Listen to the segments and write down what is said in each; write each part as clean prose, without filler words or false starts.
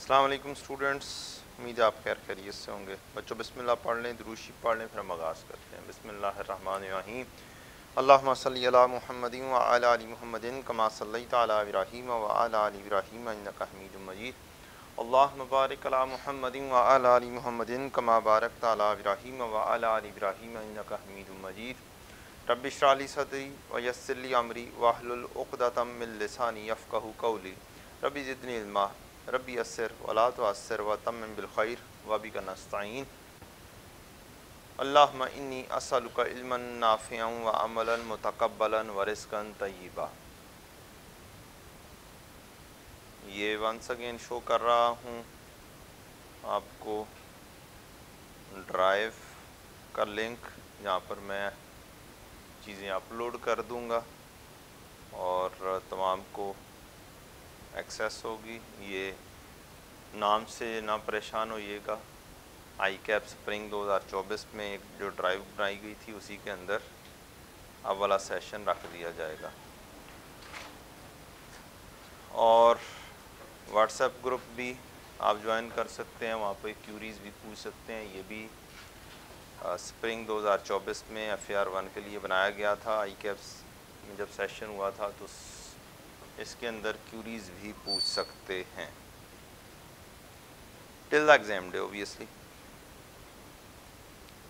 अस्सलाम वालेकुम स्टूडेंट्स, उम्मीद है आप खैर खैरियत से होंगे। बच्चों बिस्मिल्लाह पढ़ लें, दुरूद शरीफ पढ़ लें, फिर हम आगाज़ करते हैं। बिस्मिल्लाहिर्रहमानिर्रहीम। अल्लाहुम्मा सल्लि अला मुहम्मदिन व अला आलि मुहम्मदिन कमा सल्लैता अला इब्राहीम व अला आलि इब्राहीम इन्नका हमीदुम मजीद। अल्लाहुम्मा बारिक अला मुहम्मदिन व अला आलि मुहम्मदिन कमा बारकता अला इब्राहीम व अला आलि इब्राहीम इन्नका हमीदुम मजीद। रब्बि इश्रह ली सदरी व यस्सिर ली अमरी वहलुल उक़दतम मिन लिसानी यफ़क़हू क़ौली। रब्बि ज़िदनी इल्मा रब्बी यस्सिर वला तुअस्सिर व तम्मिम बिल खैर व बिका नस्तईन। अल्लाहुम्मा इन्नी अस्अलुका इल्मन नाफ़िअन व अमलन मुतक़ब्बलन व रिज़्क़न तय्यिबा। ये वंस अगेन शो कर रहा हूँ आपको ड्राइव का लिंक, जहाँ पर मैं चीज़ें अपलोड कर दूँगा और तमाम को एक्सेस होगी। ये नाम से ना परेशान होइएगा। ICAP स्प्रिंग 2024 में एक जो ड्राइव बनाई गई थी उसी के अंदर अब वाला सेशन रख दिया जाएगा। और व्हाट्सएप ग्रुप भी आप ज्वाइन कर सकते हैं, वहाँ पर क्यूरीज़ भी पूछ सकते हैं। ये भी स्प्रिंग 2024 में FAR1 के लिए बनाया गया था। ICAP में जब सेशन हुआ था तो इसके अंदर क्यूरीज़ भी पूछ सकते हैं till the exam day obviously.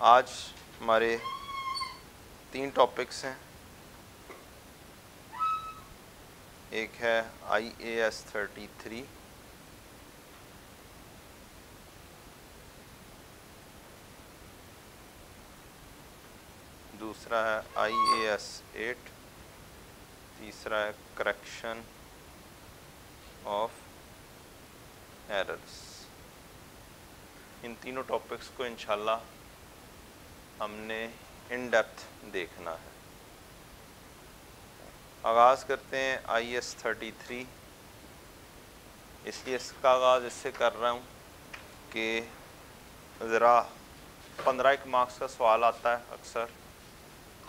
आज हमारे 3 टॉपिक्स हैं। एक है IAS 33, दूसरा है IAS 8, तीसरा है करेक्शन ऑफ एरर्स। इन तीनों टॉपिक्स को इंशाल्लाह हमने इन डेप्थ देखना है। आगाज़ करते हैं IAS 33। इसलिए इसका आगाज़ इससे कर रहा हूँ कि ज़रा 15 मार्क्स का सवाल आता है अक्सर,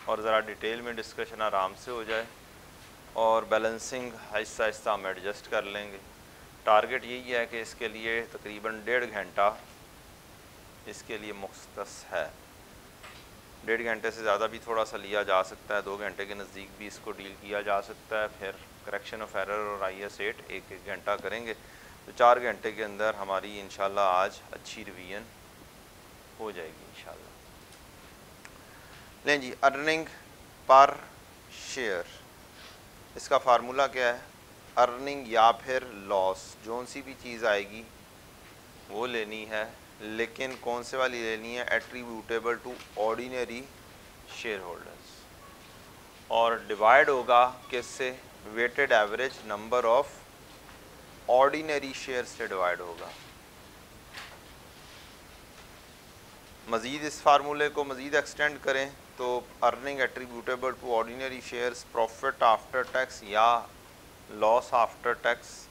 और ज़रा डिटेल में डिस्कशन आराम से हो जाए और बैलेंसिंग आहिस्ता आहिस्ता हम एडजस्ट कर लेंगे। टारगेट यही है कि इसके लिए तकरीबन 1.5 घंटा इसके लिए मुख्तस है। 1.5 घंटे से ज़्यादा भी थोड़ा सा लिया जा सकता है, 2 घंटे के नज़दीक भी इसको डील किया जा सकता है। फिर करेक्शन ऑफ एरर और IAS 8 1-1 घंटा करेंगे तो 4 घंटे के अंदर हमारी इंशाल्लाह आज अच्छी रिवीजन हो जाएगी इंशाल्लाह। लें जी, अर्निंग पर शेयर, इसका फार्मूला क्या है? अर्निंग या फिर लॉस, जौन सी भी चीज़ आएगी वो लेनी है, लेकिन कौन से वाली लेनी है? Attributable to ordinary share holders, और डिवाइड होगा किससे? Weighted average number of ordinary share से डिवाइड होगा। मज़ीद इस फार्मूले को मज़ीद एक्सटेंड करें तो earning attributable to ordinary shares profit after tax या loss after tax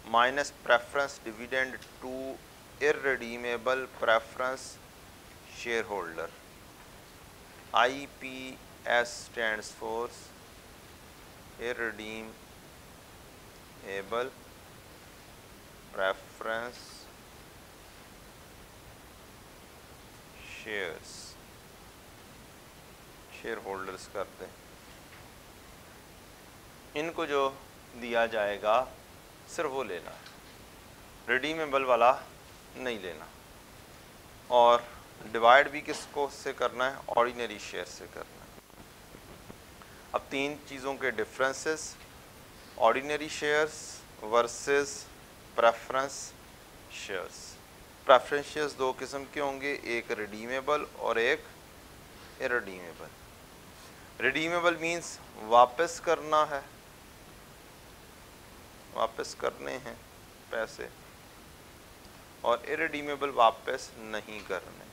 minus preference dividend to irredeemable preference shareholder। IPS stands for irredeemable preference shares, share holders करते हैं। इनको जो दिया जाएगा सिर्फ वो लेना है, रिडीमेबल वाला नहीं लेना। और डिवाइड भी किसको से करना है? ऑर्डिनरी शेयर से करना है। अब 3 चीज़ों के differences, ordinary shares versus preference shares. Preference shares 2 किस्म के होंगे, एक रिडीमेबल और एक इररिडीमेबल। रिडीमेबल मीन्स वापस करना है, वापस करने हैं पैसे, और इररिडीमेबल वापस नहीं करने।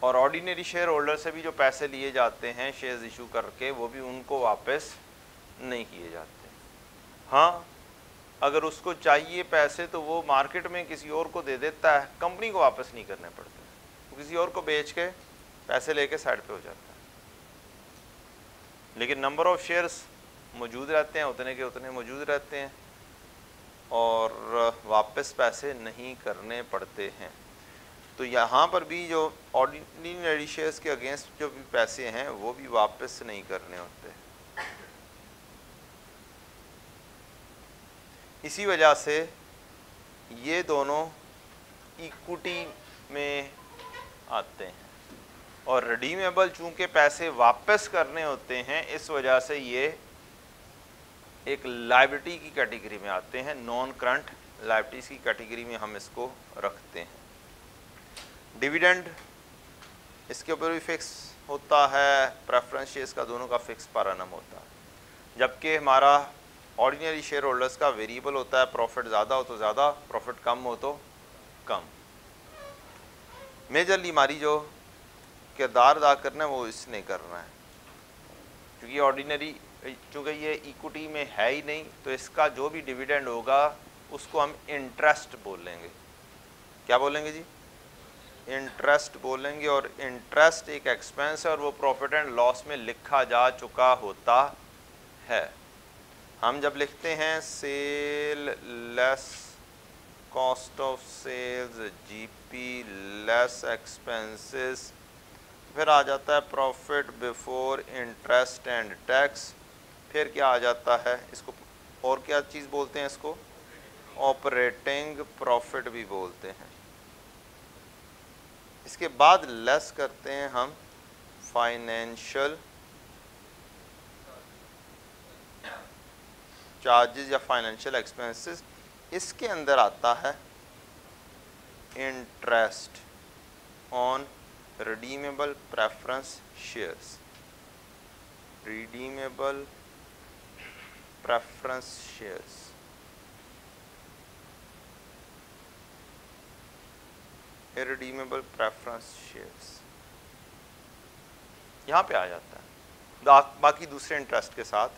और ऑर्डिनरी शेयर होल्डर से भी जो पैसे लिए जाते हैं शेयर्स इशू करके, वो भी उनको वापस नहीं किए जाते। हाँ, अगर उसको चाहिए पैसे तो वो मार्केट में किसी और को दे देता है, कंपनी को वापस नहीं करने पड़ते, वो किसी और को बेच के पैसे लेके साइड पे हो जाता है। लेकिन नंबर ऑफ शेयर्स मौजूद रहते हैं, उतने के उतने मौजूद रहते हैं और वापस पैसे नहीं करने पड़ते हैं। तो यहाँ पर भी जो ऑर्डिनरी शेयर्स के अगेंस्ट जो भी पैसे हैं वो भी वापस नहीं करने होते। इसी वजह से ये दोनों इक्विटी में आते हैं और रिडीमेबल चूंकि पैसे वापस करने होते हैं इस वजह से ये एक लायबिलिटी की कैटेगरी में आते हैं, नॉन करंट लायबिलिटीज की कैटेगरी में हम इसको रखते हैं। डिविडेंड इसके ऊपर भी फिक्स होता है, प्रेफरेंस शेयर्स का दोनों का फिक्स पर एनम होता है, जबकि हमारा ऑर्डिनरी शेयर होल्डर्स का वेरिएबल होता है, प्रॉफिट ज़्यादा हो तो ज़्यादा, प्रॉफिट कम हो तो कम। मेजरली हमारी जो किरदार अदा करना है वो इसने करना है, क्योंकि ऑर्डिनरी चूँकि ये इक्विटी में है ही नहीं तो इसका जो भी डिविडेंड होगा उसको हम इंटरेस्ट बोलेंगे। क्या बोलेंगे जी? इंटरेस्ट बोलेंगे। और इंटरेस्ट एक एक्सपेंस है और वो प्रॉफिट एंड लॉस में लिखा जा चुका होता है। हम जब लिखते हैं sale less cost of sales GP less expenses, फिर आ जाता है profit before interest and tax, फिर क्या आ जाता है, इसको और क्या चीज़ बोलते हैं, इसको ऑपरेटिंग प्रॉफिट भी बोलते हैं। इसके बाद लेस करते हैं हम फाइनेंशियल चार्जेस या फाइनेंशियल एक्सपेंसेस, इसके अंदर आता है interest on redeemable preference shares, redeemable preference shares. Irredeemable preference shares यहाँ पे आ जाता है, बाकी दूसरे इंटरेस्ट के साथ,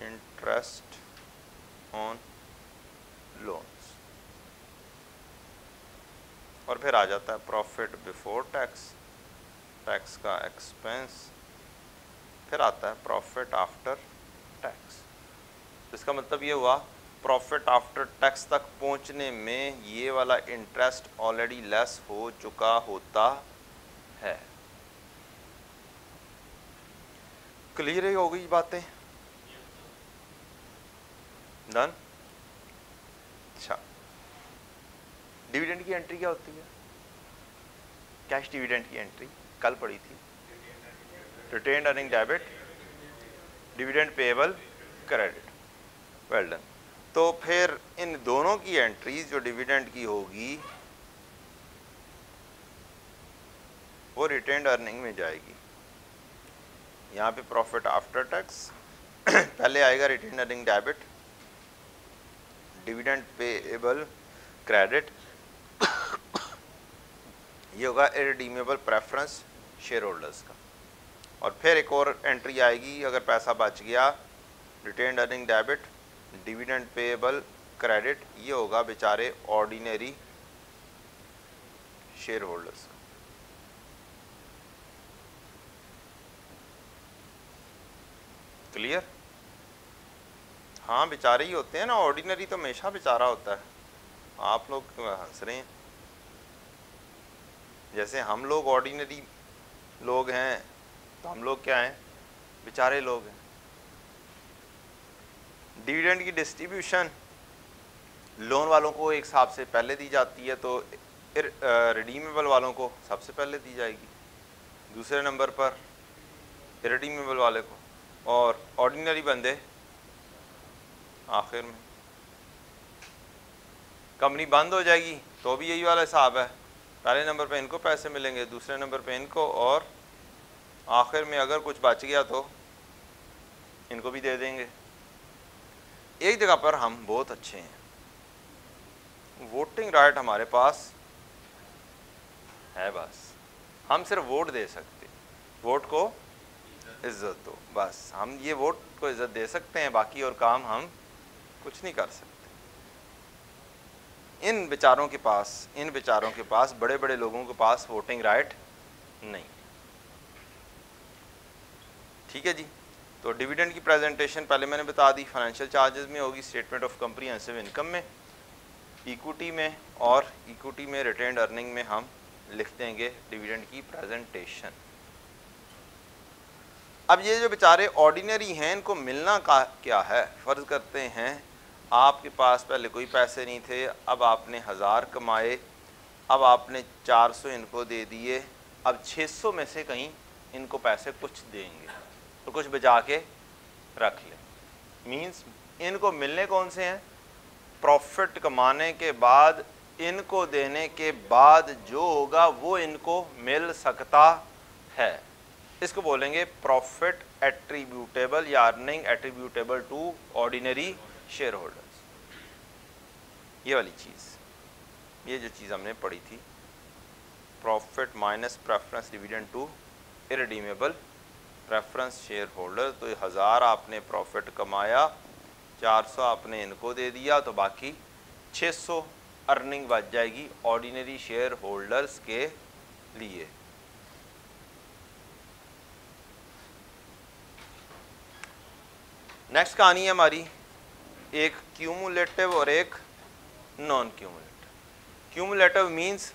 इंटरेस्ट ऑन लोन्स, और फिर आ जाता है प्रॉफिट बिफोर टैक्स, टैक्स का एक्सपेंस, फिर आता है प्रॉफिट आफ्टर टैक्स। इसका मतलब ये हुआ प्रॉफिट आफ्टर टैक्स तक पहुंचने में ये वाला इंटरेस्ट ऑलरेडी लेस हो चुका होता है। क्लियर हो गई बातें? डन। अच्छा, डिविडेंड की एंट्री क्या होती है? कैश डिविडेंड की एंट्री कल पढ़ी थी, retained earning debit, dividend payable, credit. Well done. तो फिर इन दोनों की एंट्रीज जो डिविडेंड की होगी वो रिटेन्ड अर्निंग में जाएगी। यहाँ पे प्रॉफिट आफ्टर टैक्स पहले आएगा retained earning debit, dividend payable, credit, ये होगा इरडीमेबल प्रेफरेंस शेयर होल्डर्स का। और फिर एक और एंट्री आएगी अगर पैसा बच गया, retained earning debit, dividend payable, credit, ये होगा बेचारे ऑर्डिनरी शेयर होल्डर्स का। क्लियर? हाँ बेचारे ही होते हैं ना, ऑर्डिनरी तो हमेशा बेचारा होता है। आप लोग हंस रहे हैं, जैसे हम लोग ऑर्डिनरी लोग हैं तो हम लोग क्या हैं? बेचारे लोग हैं। डिविडेंड की डिस्ट्रीब्यूशन लोन वालों को एक हिसाब से पहले दी जाती है तो रिडीमेबल वालों को सबसे पहले दी जाएगी, दूसरे नंबर पर रिडीमेबल वाले को, और ऑर्डिनरी बंदे आखिर में। कंपनी बंद हो जाएगी तो भी यही वाला हिसाब है, पहले नंबर पे इनको पैसे मिलेंगे, दूसरे नंबर पे इनको, और आखिर में अगर कुछ बच गया तो इनको भी दे देंगे। एक जगह पर हम बहुत अच्छे हैं, वोटिंग राइट हमारे पास है, बस हम सिर्फ वोट दे सकते, वोट को इज्जत दो, बस हम ये वोट को इज्जत दे सकते हैं, बाकी और काम हम कुछ नहीं कर सकते। इन बेचारों के पास बड़े बड़े लोगों के पास वोटिंग राइट नहीं। ठीक है जी। तो डिविडेंड की प्रेजेंटेशन पहले मैंने बता दी, फाइनेंशियल चार्जेस में होगी, स्टेटमेंट ऑफ कॉम्प्रिहेंसिव इनकम में, इक्विटी में, और इक्विटी में रिटेन्ड अर्निंग में हम लिख देंगे डिविडेंड की प्रेजेंटेशन। अब ये जो बेचारे ऑर्डिनरी हैं इनको मिलना का क्या है? फ़र्ज़ करते हैं आपके पास पहले कोई पैसे नहीं थे, अब आपने 1000 कमाए, अब आपने 400 इनको दे दिए, अब 600 में से कहीं इनको पैसे कुछ देंगे तो कुछ बचा के रख लें। मींस इनको मिलने कौन से हैं? प्रॉफिट कमाने के बाद, इनको देने के बाद जो होगा वो इनको मिल सकता है, इसको बोलेंगे प्रॉफिट एट्रीब्यूटेबल या earning attributable to ordinary share holders. ये वाली चीज़, ये जो चीज़ हमने पढ़ी थी, profit minus preference dividend to irredeemable preference share holder. तो 1000 आपने प्रॉफिट कमाया, 400 आपने इनको दे दिया, तो बाकी 600 अर्निंग बच जाएगी ऑर्डिनरी शेयर होल्डर्स के लिए। नेक्स्ट कहानी है हमारी एक क्यूमुलेटिव और एक नॉन क्यूमुलेटिव। क्यूमुलेटिव मींस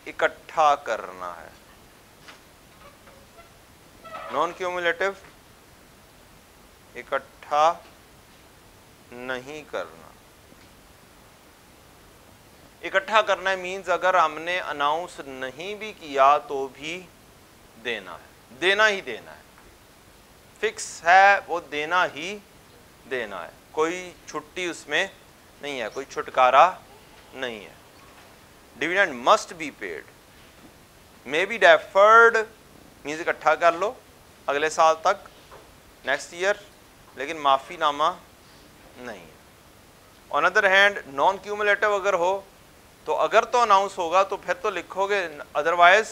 इकट्ठा करना है, नॉन क्यूमुलेटिव इकट्ठा नहीं करना। इकट्ठा करना मींस अगर हमने अनाउंस नहीं भी किया तो भी देना है, देना ही देना है, फिक्स है, वो देना ही देना है, कोई छुट्टी उसमें नहीं है, कोई छुटकारा नहीं है। Dividend must be paid, may be deferred means इकट्ठा कर लो अगले साल तक, नेक्स्ट ईयर, लेकिन माफ़ीनामा नहीं है। On other hand non cumulative अगर हो तो अगर तो अनाउंस होगा तो फिर तो लिखोगे, अदरवाइज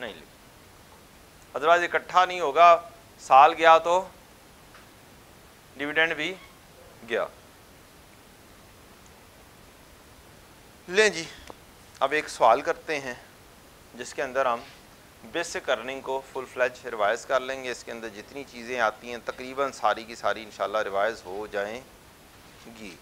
नहीं लिखो, अदरवाइज इकट्ठा नहीं होगा, साल गया तो डिविडेंड भी गया। लें जी, अब एक सवाल करते हैं जिसके अंदर हम बेसिक अर्निंग को फुल फ्लैज रिवाइज कर लेंगे। इसके अंदर जितनी चीज़ें आती हैं तकरीबन सारी की सारी इंशाल्लाह रिवाइज हो जाएंगी।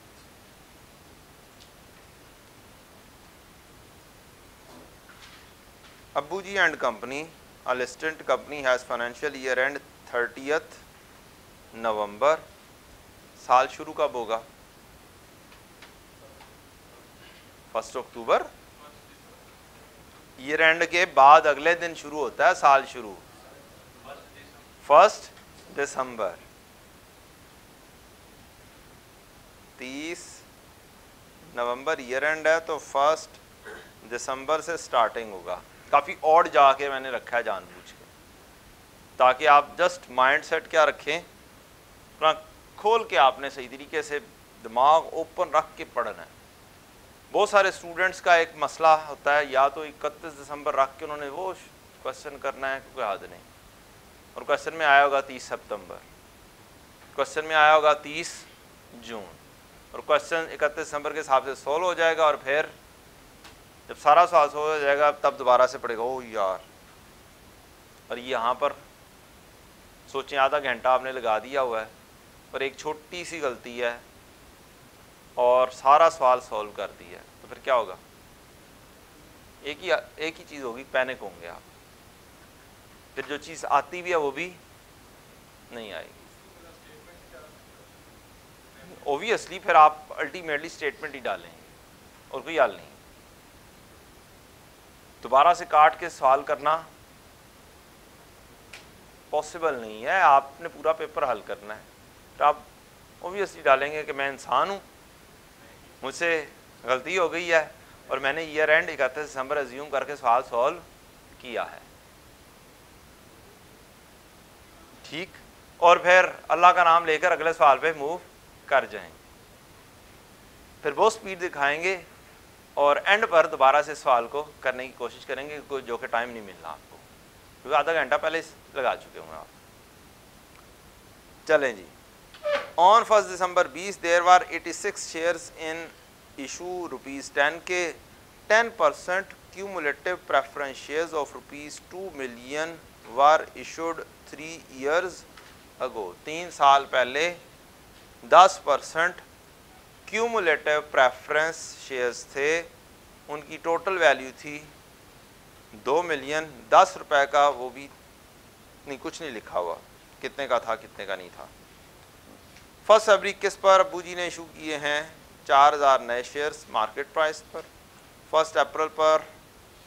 Abbuji and company, a listed company has financial year end 30th November. साल शुरू कब होगा? 1 अक्टूबर। ईयर एंड के बाद अगले दिन शुरू होता है साल शुरू, 1 दिसंबर। 30 नवंबर ईयर एंड है तो 1 दिसंबर से स्टार्टिंग होगा। काफ़ी ऑड जाके मैंने रखा है जानबूझ के, ताकि आप जस्ट माइंड सेट क्या रखें, अपना खोल के आपने सही तरीके से दिमाग ओपन रख के पढ़ना है। बहुत सारे स्टूडेंट्स का एक मसला होता है, या तो 31 दिसंबर रख के उन्होंने वो क्वेश्चन करना है, कोई याद नहीं, और क्वेश्चन में आया होगा 30 सितंबर, क्वेश्चन में आया होगा 30 जून, और क्वेश्चन 31 दिसंबर के हिसाब से सोल्व हो जाएगा, और फिर जब सारा सवाल सोल्व हो जाएगा तब दोबारा से पढ़ेगा, ओ यार। और यहाँ पर सोचें आधा घंटा आपने लगा दिया हुआ है और एक छोटी सी गलती है और सारा सवाल सॉल्व कर दिया है, तो फिर क्या होगा? एक ही चीज़ होगी, पैनिक होंगे आप, फिर जो चीज़ आती भी है वो भी नहीं आएगी। ओबियसली फिर आप अल्टीमेटली स्टेटमेंट ही डालेंगे और कोई हल नहीं। दोबारा से काट के सवाल करना पॉसिबल नहीं है, आपने पूरा पेपर हल करना है। तो आप ओबियसली डालेंगे कि मैं इंसान हूँ, मुझसे गलती हो गई है और मैंने ईयर एंड 31 दिसंबर अज्यूम करके सवाल सॉल्व किया है, ठीक। और फिर अल्लाह का नाम लेकर अगले सवाल पे मूव कर जाएंगे, फिर वो स्पीड दिखाएंगे और एंड पर दोबारा से सवाल को करने की कोशिश करेंगे, जो कि टाइम नहीं मिलना आपको, क्योंकि आधा घंटा पहले लगा चुके होंगे आप। चलें जी, on 1 December 20 there were 86 shares in issue ₹10 के 10% cumulative preference shares of ₹2 million were issued 3 years ago, 3 साल पहले 10% क्यूमुलेटिव प्रेफरेंस शेयर्स थे, उनकी टोटल वैल्यू थी 2 मिलियन, 10 रुपए का, वो भी नहीं, कुछ नहीं लिखा हुआ कितने का था कितने का नहीं था। 1 फरवरी 21 पर अब्बू जी ने इशू किए हैं 4000 नए शेयर्स मार्केट प्राइस पर। 1 अप्रैल पर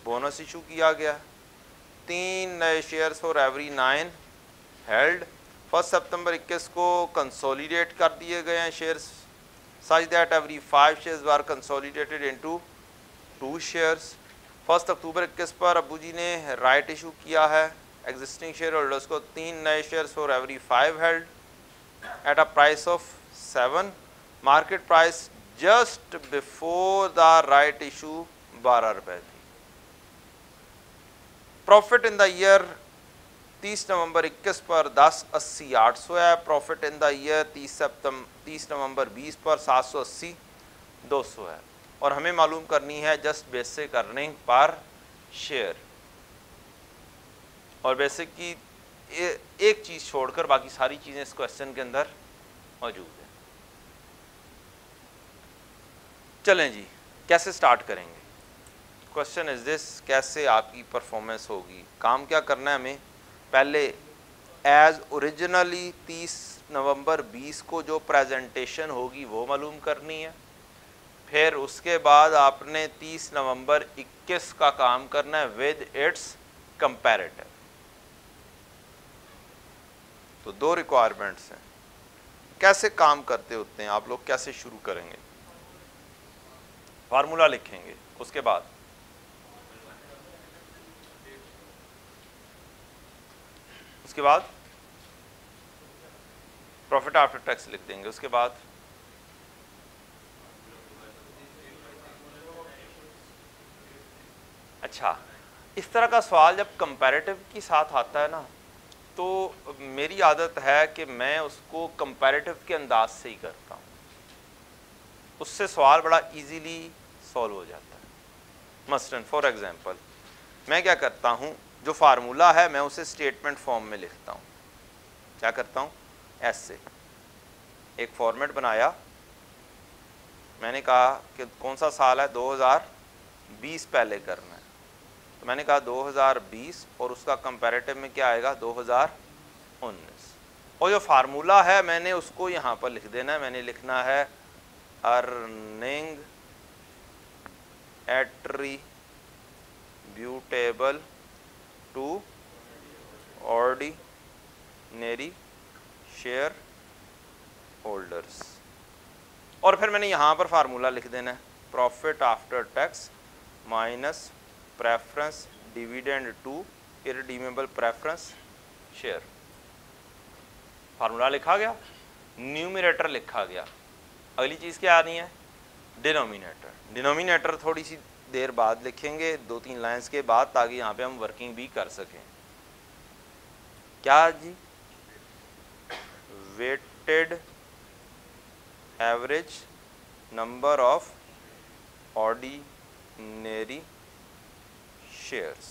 बोनस इशू किया गया, 3 नए शेयर्स फॉर एवरी 9 हेल्ड। 1 सितंबर 21 को कंसोलिडेट कर दिए गए हैं shares such that every 5 shares were consolidated into 2 shares। 1 अक्टूबर 21 पर अब्बू जी ने राइट इशू किया है एग्जिस्टिंग शेयर होल्डर्स को 3 नए shares for every 5 held at a price of 7। Market price just before the right issue 12 रुपए थी। प्रॉफिट इन द ईयर 30 नवंबर 21 पर 10.80 है। प्रॉफिट इन द ईयर 30 नवंबर 20 पर 780 200 है। और हमें मालूम करनी है just basic earning per share. और बेसिक की एक चीज़ छोड़कर बाकी सारी चीज़ें इस क्वेश्चन के अंदर मौजूद है। चलें जी, कैसे स्टार्ट करेंगे? क्वेश्चन इज दिस, कैसे आपकी परफॉर्मेंस होगी? काम क्या करना है हमें? पहले एज ओरिजिनली 30 नवंबर 20 को जो प्रेजेंटेशन होगी वो मालूम करनी है। फिर उसके बाद आपने 30 नवंबर 21 का काम करना है विद इट्स कंपैरेटिव। तो 2 रिक्वायरमेंट्स हैं। कैसे काम करते होते हैं आप लोग, कैसे शुरू करेंगे? फार्मूला लिखेंगे, उसके बाद प्रॉफिट आफ्टर टैक्स लिख देंगे। उसके बाद अच्छा, इस तरह का सवाल जब कंपैरेटिव के साथ आता है ना, तो मेरी आदत है कि मैं उसको कंपैरेटिव के अंदाज से ही करता हूँ, उससे सवाल बड़ा इजीली सॉल्व हो जाता है। मसलन फॉर एग्जांपल मैं क्या करता हूँ, जो फार्मूला है मैं उसे स्टेटमेंट फॉर्म में लिखता हूँ। क्या करता हूँ? ऐसे एक फॉर्मेट बनाया, मैंने कहा कि कौन सा साल है, 2020 पहले करना है, तो मैंने कहा 2020 और उसका कंपैरेटिव में क्या आएगा 2019। और जो फार्मूला है मैंने उसको यहाँ पर लिख देना है। मैंने लिखना है earning attributable to ordinary share holders. और फिर मैंने यहाँ पर फार्मूला लिख देना है profit after tax minus preference dividend to irredeemable preference share. Formula लिखा गया, न्यूमरेटर लिखा गया। अगली चीज़ क्या आनी है? डिनोमिनेटर। डिनोमिनेटर थोड़ी सी देर बाद लिखेंगे, 2-3 लाइंस के बाद, ताकि यहाँ पे हम वर्किंग भी कर सकें। क्या जी? Weighted average number of ordinary shares.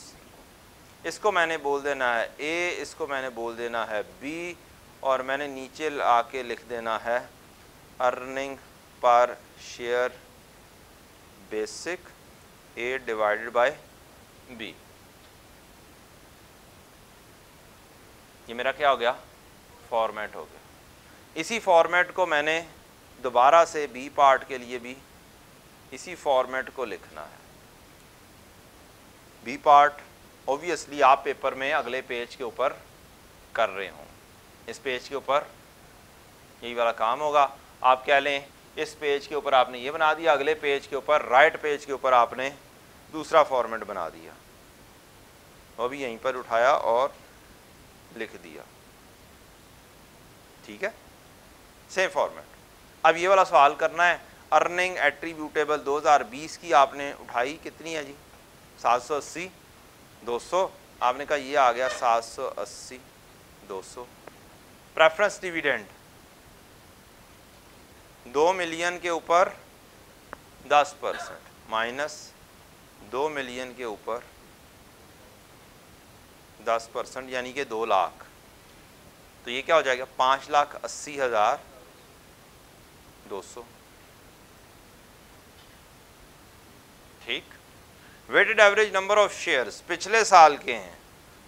इसको मैंने बोल देना है ए, इसको मैंने बोल देना है बी, और मैंने नीचे आके लिख देना है earning per share basic A divided by B. ये मेरा क्या हो गया? फॉर्मेट हो गया। इसी फॉर्मेट को मैंने दोबारा से बी पार्ट के लिए भी इसी फॉर्मेट को लिखना है। बी पार्ट ऑब्वियसली आप पेपर में अगले पेज के ऊपर कर रहे हों। इस पेज के ऊपर यही वाला काम होगा। आप कह लें इस पेज के ऊपर आपने ये बना दिया, अगले पेज के ऊपर, राइट पेज के ऊपर आपने दूसरा फॉर्मेट बना दिया, वो भी यहीं पर उठाया और लिख दिया। ठीक है, सेम फॉर्मेट। अब ये वाला सवाल करना है, अर्निंग एट्रीब्यूटेबल 2020 की आपने उठाई, कितनी है जी? 780 200। आपने कहा ये आ गया 780 200। प्रेफरेंस डिविडेंड 2 मिलियन के ऊपर 10% माइनस 2 मिलियन के ऊपर 10%, यानी कि 2 लाख। तो ये क्या हो जाएगा 5,80,200। ठीक। Weighted average number of shares पिछले साल के हैं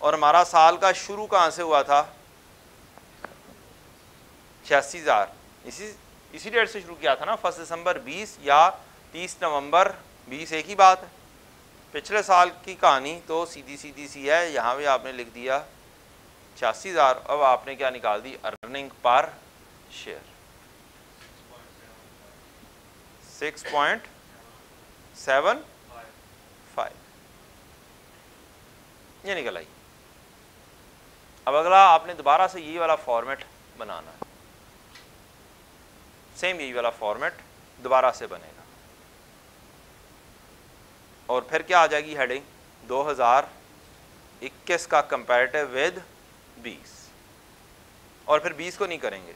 और हमारा साल का शुरू कहां से हुआ था 86,000, इसी डेट से शुरू किया था ना, 1 दिसंबर 20 या 30 नवंबर 20, एक ही बात है। पिछले साल की कहानी तो सीधी सीधी सी है, यहाँ भी आपने लिख दिया 86,000। अब आपने क्या निकाल दी अर्निंग पर शेयर 6.75, ये निकल आई। अब अगला आपने दोबारा से यही वाला फॉर्मेट बनाना है, सेम यही वाला फॉर्मेट दोबारा से बनेगा और फिर क्या आ जाएगी हेडिंग 2021 का कंपैरेटिव विद 20, और फिर 20 को नहीं करेंगे।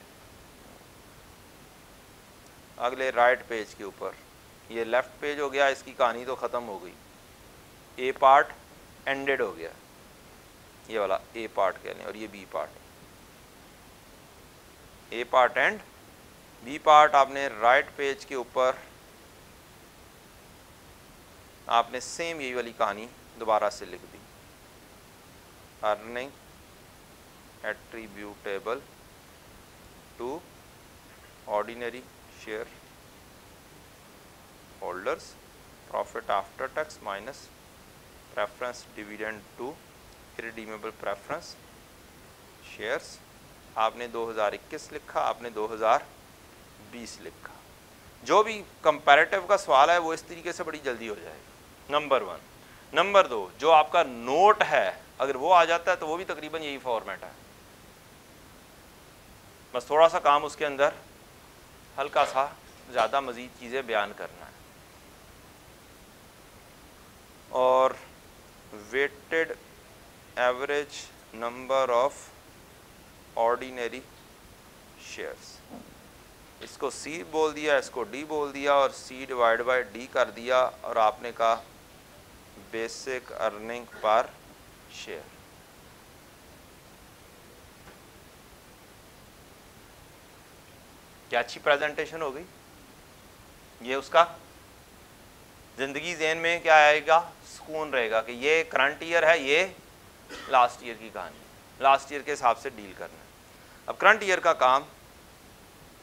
अगले राइट पेज के ऊपर, ये लेफ्ट पेज हो गया, इसकी कहानी तो ख़त्म हो गई, ए पार्ट एंडेड हो गया, ये वाला ए पार्ट कह लें, और ये B part, A part and B part. आपने राइट पेज के ऊपर आपने सेम यही वाली कहानी दोबारा से लिख दी, earning attributable to ordinary share holders, profit after tax minus preference dividend to irredeemable preference shares. आपने 2021 लिखा, आपने 2020 लिखा। जो भी कंपैरेटिव का सवाल है वो इस तरीके से बड़ी जल्दी हो जाएगा, नंबर 1। नंबर 2, जो आपका नोट है अगर वो आ जाता है तो वो भी तकरीबन यही फॉर्मेट है, बस थोड़ा सा काम उसके अंदर हल्का सा ज़्यादा मज़ीद चीज़ें बयान करना है। और weighted average number of ordinary shares, इसको सी बोल दिया, इसको डी बोल दिया और सी डिवाइड बाय डी कर दिया, और आपने कहा बेसिक अर्निंग पर शेयर। क्या अच्छी प्रेजेंटेशन हो गई। ये उसका जिंदगी ज़हन में क्या आएगा, सुकून रहेगा कि ये करंट ईयर है, ये लास्ट ईयर की कहानी, लास्ट ईयर के हिसाब से डील करना है। अब करंट ईयर का काम,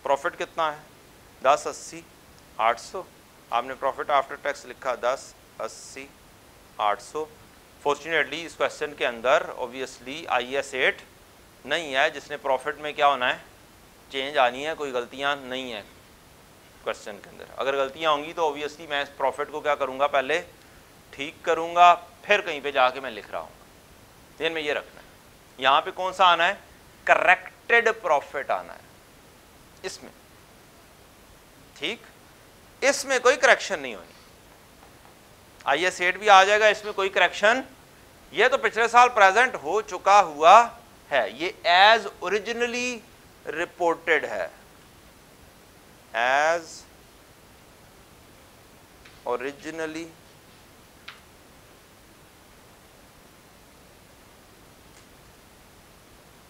प्रॉफिट कितना है 10, 80, 800। आपने प्रॉफिट आफ्टर टैक्स लिखा 10, 80, 800। फॉर्चुनेटली इस क्वेश्चन के अंदर ऑब्वियसली IAS 8 नहीं है, जिसने प्रॉफिट में क्या होना है चेंज आनी है, कोई गलतियां नहीं है क्वेश्चन के अंदर। अगर गलतियां होंगी तो ऑब्वियसली मैं इस प्रॉफिट को क्या करूंगा, पहले ठीक करूंगा, फिर कहीं पे जाके मैं लिख रहा हूँ। ध्यान में ये रखना है, यहाँ पे कौन सा आना है, करेक्टेड प्रॉफिट आना है इसमें। ठीक, इसमें कोई करेक्शन नहीं होनी। IAS 8 भी आ जाएगा, इसमें कोई करेक्शन, ये तो पिछले साल प्रेजेंट हो चुका हुआ है, ये एज ओरिजिनली रिपोर्टेड है, एज ओरिजिनली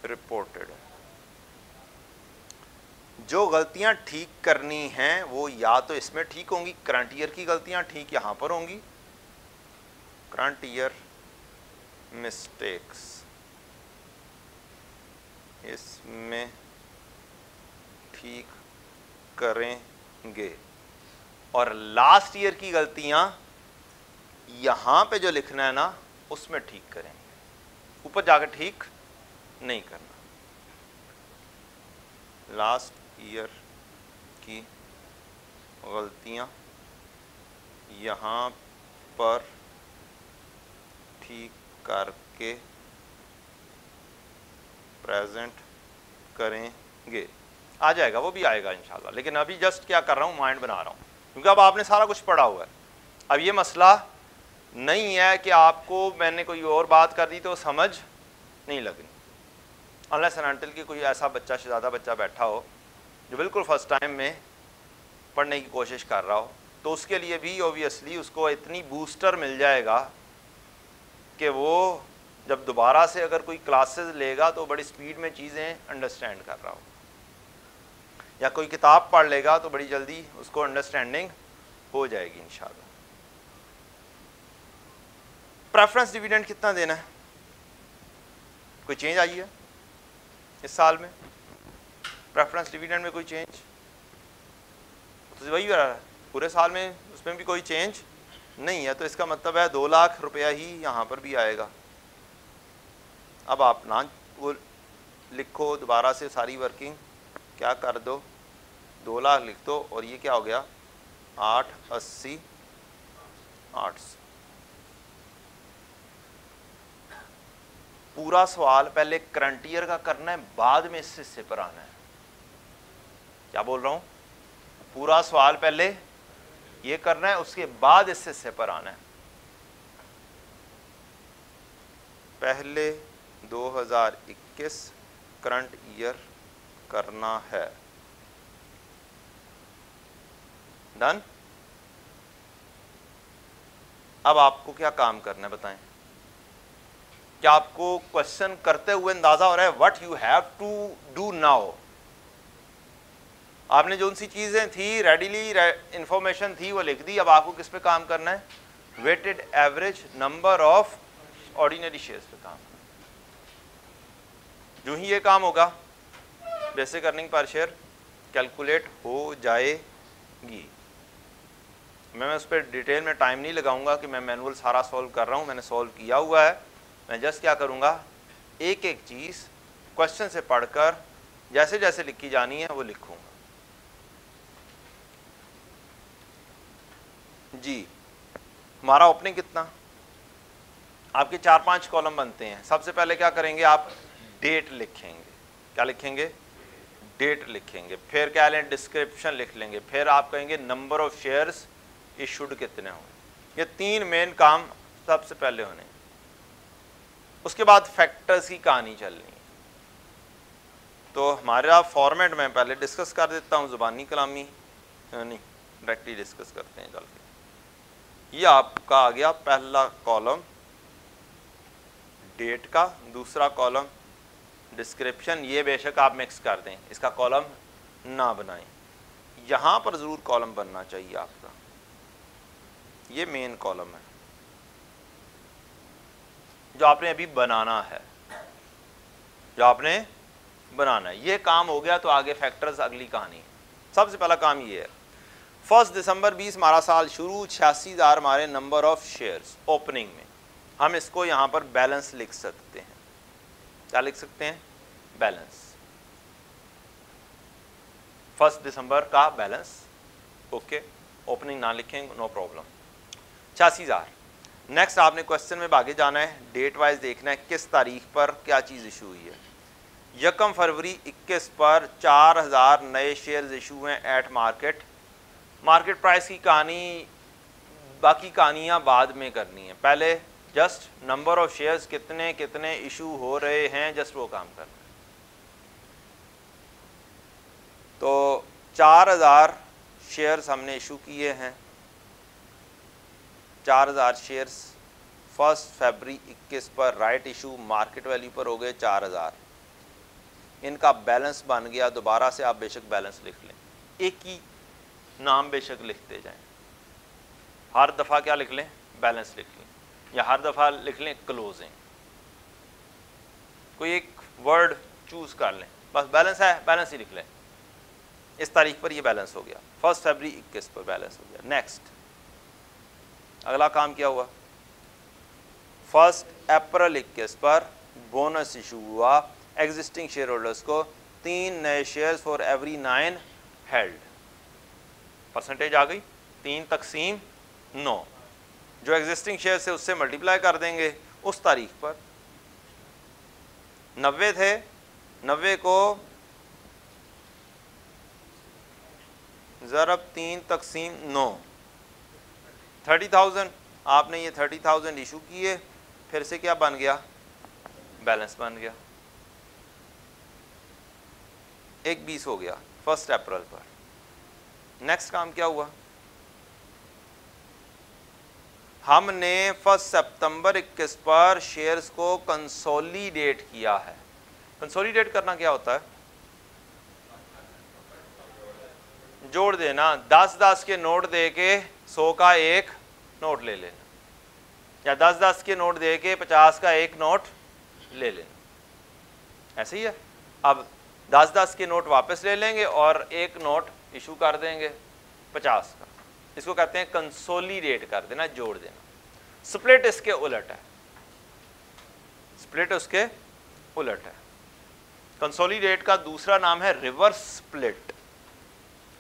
रिपोर्टेड है। जो गलतियां ठीक करनी हैं वो या तो इसमें ठीक होंगी, करंट ईयर की गलतियां ठीक यहां पर होंगी, करंट ईयर मिस्टेक्स इसमें ठीक करेंगे, और लास्ट ईयर की गलतियां यहां पे जो लिखना है ना उसमें ठीक करेंगे, ऊपर जाकर ठीक नहीं करना। लास्ट ईयर की गलतियां यहाँ पर ठीक करके प्रेजेंट करेंगे, आ जाएगा, वो भी आएगा इंशाल्लाह। लेकिन अभी जस्ट क्या कर रहा हूँ, माइंड बना रहा हूँ, क्योंकि अब आपने सारा कुछ पढ़ा हुआ है। अब ये मसला नहीं है कि आपको मैंने कोई और बात कर दी तो समझ नहीं लगनी, अनलेस एंड अनटिल कि कोई ऐसा बच्चा, शहजादा बच्चा बैठा हो जो बिल्कुल फर्स्ट टाइम में पढ़ने की कोशिश कर रहा हो, तो उसके लिए भी ऑब्वियसली उसको इतनी बूस्टर मिल जाएगा कि वो जब दोबारा से अगर कोई क्लासेस लेगा तो बड़ी स्पीड में चीज़ें अंडरस्टैंड कर रहा हो, या कोई किताब पढ़ लेगा तो बड़ी जल्दी उसको अंडरस्टैंडिंग हो जाएगी इंशाल्लाह। प्रेफरेंस डिविडेंड कितना देना है? कोई चेंज आई है इस साल में? प्रेफरेंस डिविडेंड में कोई चेंज? तो वही हो रहा है पूरे साल में, उसमें भी कोई चेंज नहीं है। तो इसका मतलब है 2 लाख रुपया ही यहाँ पर भी आएगा। अब आप ना वो लिखो दोबारा से सारी वर्किंग, क्या कर दो, 2 लाख लिख दो और ये क्या हो गया 880 800। पूरा सवाल पहले करंट ईयर का करना है, बाद में इस हिस्से पर आना है। क्या बोल रहा हूं? पूरा सवाल पहले ये करना है, उसके बाद इस हिस्से पर आना है। पहले 2021 करंट ईयर करना है। डन। अब आपको क्या काम करना है बताएं? क्या आपको क्वेश्चन करते हुए अंदाजा हो रहा है what you have to do now? आपने जो सी चीजें थी रेडीली इंफॉर्मेशन थी वो लिख दी। अब आपको किस पे काम करना है? Weighted average number of ordinary shares पे काम। जो ही ये काम होगा basic earning per share calculate हो जाएगी। मैं उस पर डिटेल में टाइम नहीं लगाऊंगा कि मैं मैनुअल सारा सॉल्व कर रहा हूं, मैंने सॉल्व किया हुआ है। मैं जस्ट क्या करूंगा, एक एक चीज क्वेश्चन से पढ़कर जैसे जैसे लिखी जानी है वो लिखूंगा। जी हमारा ओपनिंग कितना? आपके 4-5 कॉलम बनते हैं। सबसे पहले क्या करेंगे, आप डेट लिखेंगे। क्या लिखेंगे? डेट लिखेंगे। फिर क्या लें, डिस्क्रिप्शन लिख लेंगे। फिर आप कहेंगे नंबर ऑफ शेयर्स इशूड कितने होंगे। ये 3 मेन काम सबसे पहले होने। उसके बाद फैक्टर्स की कहानी चलनी है। तो हमारा फॉर्मेट में पहले डिस्कस कर देता हूँ, जुबानी कलामी नहीं डायरेक्टली डिस्कस करते हैं। चल के ये आपका आ गया पहला कॉलम डेट का, दूसरा कॉलम डिस्क्रिप्शन। ये बेशक आप मिक्स कर दें, इसका कॉलम ना बनाएं, यहाँ पर ज़रूर कॉलम बनना चाहिए आपका। ये मेन कॉलम है जो आपने अभी बनाना है, जो आपने बनाना है। ये काम हो गया तो आगे फैक्टर्स अगली कहानी। सबसे पहला काम ये है, 1 दिसंबर 20 हमारा साल शुरू, 86,000 हमारे नंबर ऑफ शेयर्स ओपनिंग में। हम इसको यहाँ पर बैलेंस लिख सकते हैं। क्या लिख सकते हैं? बैलेंस। 1 दिसंबर का बैलेंस। ओके, ओपनिंग ना लिखें नो प्रॉब्लम। 86,000। नेक्स्ट आपने क्वेश्चन में आगे जाना है, डेट वाइज देखना है किस तारीख पर क्या चीज़ इशू हुई है। 1 फरवरी 21 पर 4,000 नए शेयर्स इशू हैं एट मार्केट। मार्केट प्राइस की कहानी, बाकी कहानियाँ बाद में करनी है। पहले जस्ट नंबर ऑफ शेयर्स कितने कितने इशू हो रहे हैं, जस्ट वो काम करना है। तो 4,000 शेयर्स हमने इशू किए हैं। 4,000 शेयर्स 1 फरवरी 21 पर राइट इशू, मार्केट वैल्यू पर हो गए 4,000। इनका बैलेंस बन गया। दोबारा से आप बेशक बैलेंस लिख लें, एक ही नाम बेशक लिखते जाएं। हर दफ़ा क्या लिख लें? बैलेंस लिख लें, या हर दफ़ा लिख लें क्लोजिंग। कोई एक वर्ड चूज कर लें, बस बैलेंस है बैलेंस ही लिख लें। इस तारीख पर ये बैलेंस हो गया, 1 फरवरी 21 पर बैलेंस हो गया। नेक्स्ट अगला काम क्या हुआ? 1 अप्रैल 21 पर बोनस इशू हुआ एग्जिस्टिंग शेयर होल्डर्स को, 3 नए shares for every 9 held. Percentage आ गई 3/9। जो एग्जिस्टिंग शेयर से उससे मल्टीप्लाई कर देंगे उस तारीख पर। 90 थे, 90 को ज़रब 3/9, 30,000। आपने ये 30,000 इशू किए, फिर से क्या बन गया? बैलेंस बन गया। 1/20 हो गया 1 अप्रैल पर। नेक्स्ट काम क्या हुआ? हमने 1 सितंबर 21 पर शेयर्स को कंसोलिडेट किया है। कंसोलिडेट करना क्या होता है? जोड़ देना। 10-10 के नोट दे के 100 का एक नोट ले लेना, या 10-10 के नोट दे के 50 का एक नोट ले लेना, ऐसे ही है। अब 10-10 के नोट वापस ले लेंगे और एक नोट इशू कर देंगे 50 का। इसको कहते हैं कंसोलिडेट कर देना, जोड़ देना। स्प्लिट इसके उलट है, स्प्लिट उसके उलट है। कंसोलिडेट का दूसरा नाम है रिवर्स स्प्लिट।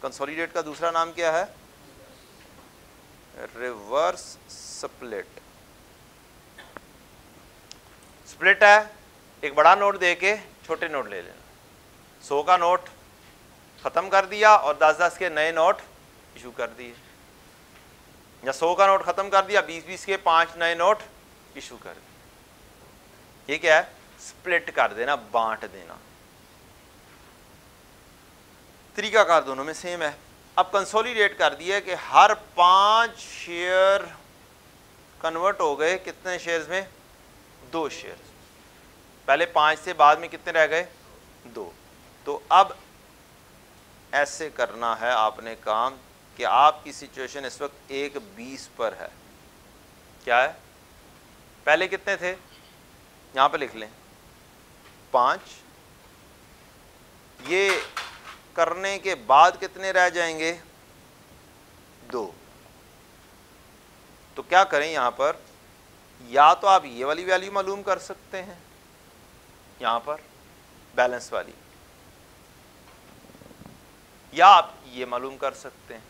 कंसोलिडेट का दूसरा नाम क्या है? Reverse split. स्प्लिट है, एक बड़ा नोट दे के छोटे नोट ले लेना। 100 का नोट खत्म कर दिया और 10-10 के नए नोट इशू कर दिए, या 100 का नोट खत्म कर दिया, 20-20 के 5 नए नोट इशू कर दिए। ये क्या है? स्प्लिट कर देना, बांट देना। तरीकाकार दोनों में सेम है। अब कंसोलिडेट कर दिया कि हर 5 शेयर कन्वर्ट हो गए कितने शेयर्स में? 2 शेयर। पहले 5 से बाद में कितने रह गए? 2। तो अब ऐसे करना है आपने काम कि आपकी सिचुएशन इस वक्त 1:20 पर है। क्या है? पहले कितने थे? यहां पे लिख लें 5। ये करने के बाद कितने रह जाएंगे? 2। तो क्या करें यहां पर? या तो आप ये वाली वैल्यू मालूम कर सकते हैं यहां पर बैलेंस वाली, या आप ये मालूम कर सकते हैं।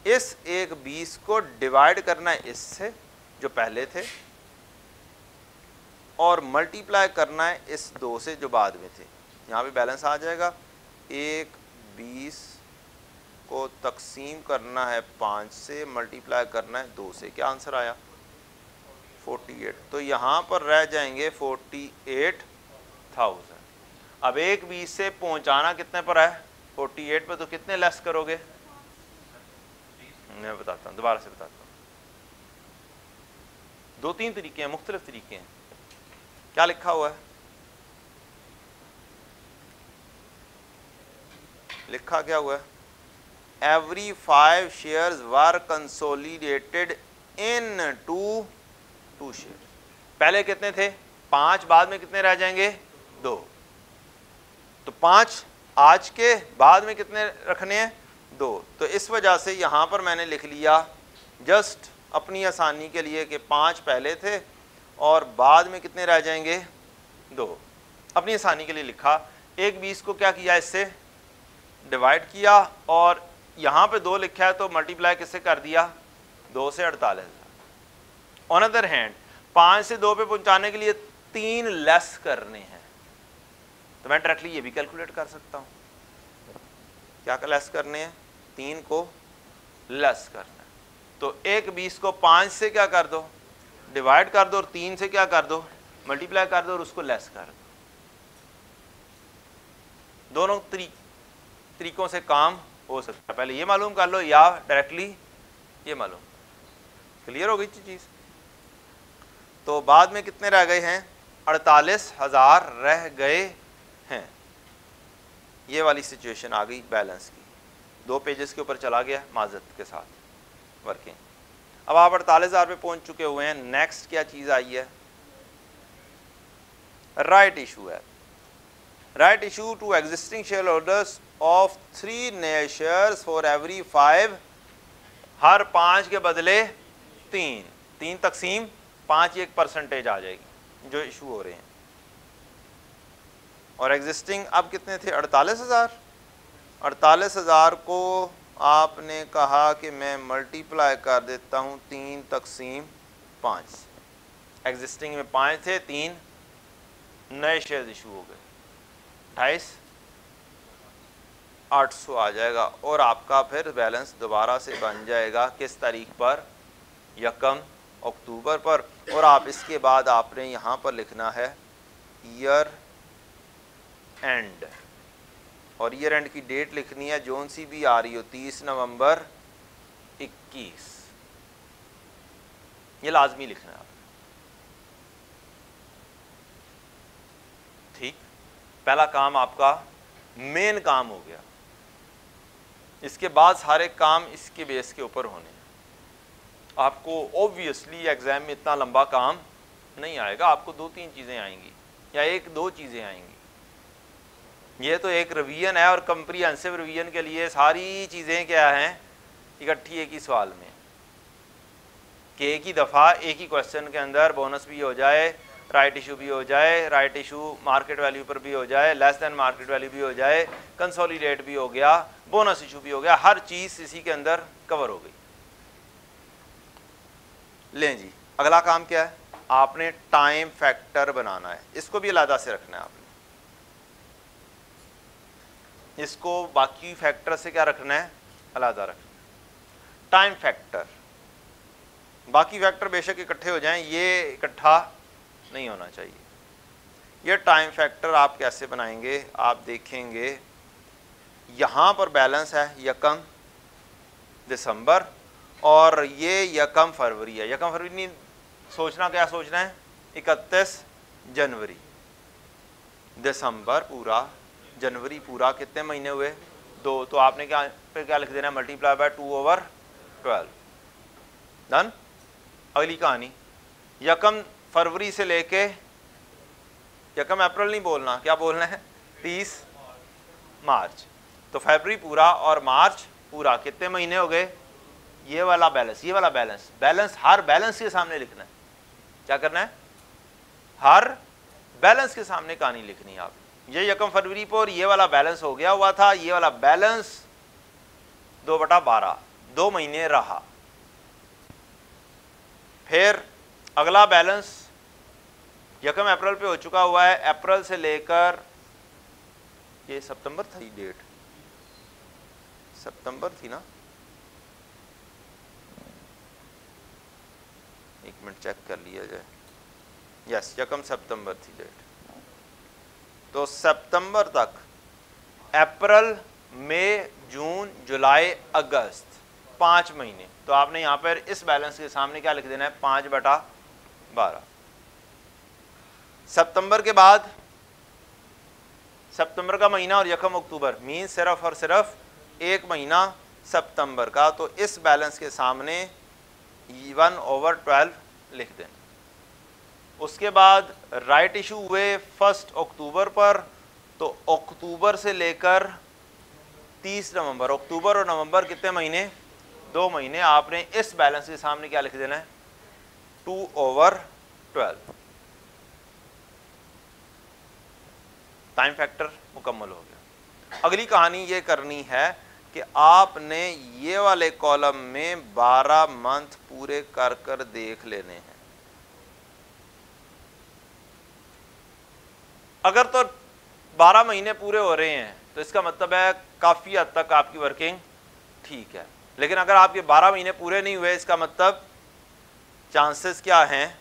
इस 1:20 को डिवाइड करना है इससे जो पहले थे, और मल्टीप्लाई करना है इस 2 से जो बाद में थे। यहां पे बैलेंस आ जाएगा। 1:20 को तकसीम करना है 5 से, मल्टीप्लाई करना है 2 से। क्या आंसर आया? 48। तो यहां पर रह जाएंगे 48,000। अब 1:20 से पहुंचाना कितने पर है? 48 पर। तो कितने लेस करोगे? मैं बताता हूं, दोबारा से बताता हूं। 2-3 तरीके हैं, मुख्तलिफ तरीके हैं। क्या लिखा हुआ है? लिखा क्या हुआ है? Every 5 shares were consolidated into share. पहले कितने थे? 5। बाद में कितने रह जाएंगे? 2। तो 5 आज के, बाद में कितने रखने हैं? 2। तो इस वजह से यहां पर मैंने लिख लिया जस्ट अपनी आसानी के लिए कि 5 पहले थे और बाद में कितने रह जाएंगे? 2। अपनी आसानी के लिए लिखा। 1:20 को क्या किया? इससे डिवाइड किया, और यहां पे 2 लिखा है तो मल्टीप्लाई किससे कर दिया? 2 से 48,000। ऑन अदर हैंड 5 से 2 पे पहुंचाने के लिए 3 लेस करने हैं, तो मैं डायरेक्टली ये भी कैलकुलेट कर सकता हूं। क्या लेस करने हैं? 3 को लेस करना है। तो 1:20 को 5 से क्या कर दो? डिवाइड कर दो, और 3 से क्या कर दो? मल्टीप्लाई कर दो, और उसको लेस कर दो। दोनों तरीकों से काम हो सकता है। पहले ये मालूम कर लो या डायरेक्टली ये मालूम। क्लियर हो गई चीज? तो बाद में कितने रह गए हैं? 48,000 रह गए हैं। ये वाली सिचुएशन आ गई बैलेंस की। 2 पेजेस के ऊपर चला गया माजरत के साथ वर्किंग। अब आप 48,000 पे पहुंच चुके हुए हैं। नेक्स्ट क्या चीज आई है? राइट इशू है। Right issue to existing share holders of 3 नए शेयर्स फॉर एवरी 5। हर 5 के बदले 3 तकसीम 5 एक परसेंटेज आ जाएगी जो इशू हो रहे हैं। और एग्जिस्टिंग अब कितने थे? 48,000। 48,000 को आपने कहा कि मैं मल्टीप्लाई कर देता हूं 3 तकसीम 5। एग्जिस्टिंग में 5 थे, 3 नए शेयर इशू हो गए। 28,800 आ जाएगा, और आपका फिर बैलेंस दोबारा से बन जाएगा किस तारीख पर? 1 अक्टूबर पर। और आप इसके बाद आपने यहाँ पर लिखना है ईयर एंड, और ईयर एंड की डेट लिखनी है जोन सी भी आ रही हो 30 नवंबर 21। ये लाजमी लिखना है आपने। ठीक, पहला काम आपका मेन काम हो गया। इसके बाद सारे काम इसके बेस के ऊपर होने हैं। आपको ऑब्वियसली एग्जाम में इतना लंबा काम नहीं आएगा, आपको 2-3 चीज़ें आएंगी या 1-2 चीज़ें आएंगी। ये तो एक रिवीजन है और कंप्रीहेंसिव रिवीजन के लिए सारी चीज़ें क्या हैं, इकट्ठी एक ही सवाल में, कि एक ही दफ़ा एक ही क्वेश्चन के अंदर बोनस भी हो जाए, राइट इशू भी हो जाए, राइट इशू मार्केट वैल्यू पर भी हो जाए, लेस देन मार्केट वैल्यू भी हो जाए, कंसोलिडेट भी हो गया, बोनस इशू भी हो गया, हर चीज़ इसी के अंदर कवर हो गई। लें जी, अगला काम क्या है, आपने टाइम फैक्टर बनाना है। इसको भी अलग से रखना है आपने, इसको बाकी फैक्टर से क्या रखना है, अलग रखना है। टाइम फैक्टर, बाकी फैक्टर बेशक इकट्ठे हो जाएं, ये इकट्ठा नहीं होना चाहिए। ये टाइम फैक्टर आप कैसे बनाएंगे, आप देखेंगे यहाँ पर बैलेंस है 1 दिसंबर और ये 1 फरवरी है। 1 फरवरी नहीं सोचना, क्या सोचना है, 31 जनवरी, दिसंबर पूरा, जनवरी पूरा, कितने महीने हुए, 2। तो आपने क्या पे क्या लिख देना है, मल्टीप्लाई बाय 2/12, डन। अगली कहानी, 1 फरवरी से लेके 1 अप्रैल नहीं बोलना, क्या बोलना है, 30 मार्च। तो फरवरी पूरा और मार्च पूरा, कितने महीने हो गए, ये वाला बैलेंस, ये वाला बैलेंस, बैलेंस हर बैलेंस के सामने लिखना है। क्या करना है, हर बैलेंस के सामने कहानी लिखनी है आप। ये 1 फरवरी पर ये वाला बैलेंस हो गया हुआ था, ये वाला बैलेंस 2/12, 2 महीने रहा। फिर अगला बैलेंस 1 अप्रैल पे हो चुका हुआ है, अप्रैल से लेकर ये सितंबर था, डेट सितंबर थी ना, एक मिनट चेक कर लिया जाए, यस 1 सितंबर थी डेट। तो सितंबर तक अप्रैल, मई, जून, जुलाई, अगस्त, 5 महीने। तो आपने यहाँ पर इस बैलेंस के सामने क्या लिख देना है, 5/12। सितंबर के बाद सितंबर का महीना और 1 अक्टूबर, मीन सिर्फ और सिर्फ 1 महीना सितंबर का, तो इस बैलेंस के सामने 1/12 लिख देना। उसके बाद राइट इशू हुए 1 अक्टूबर पर, तो अक्टूबर से लेकर 30 नवंबर, अक्टूबर और नवंबर कितने महीने, 2 महीने। आपने इस बैलेंस के सामने क्या लिख देना है, 2/12। टाइम फैक्टर मुकम्मल हो गया। अगली कहानी ये करनी है कि आपने ये वाले कॉलम में 12 मंथ पूरे कर कर देख लेने हैं। अगर तो 12 महीने पूरे हो रहे हैं तो इसका मतलब है काफ़ी हद तक आपकी वर्किंग ठीक है। लेकिन अगर आपके 12 महीने पूरे नहीं हुए, इसका मतलब चांसेस क्या हैं,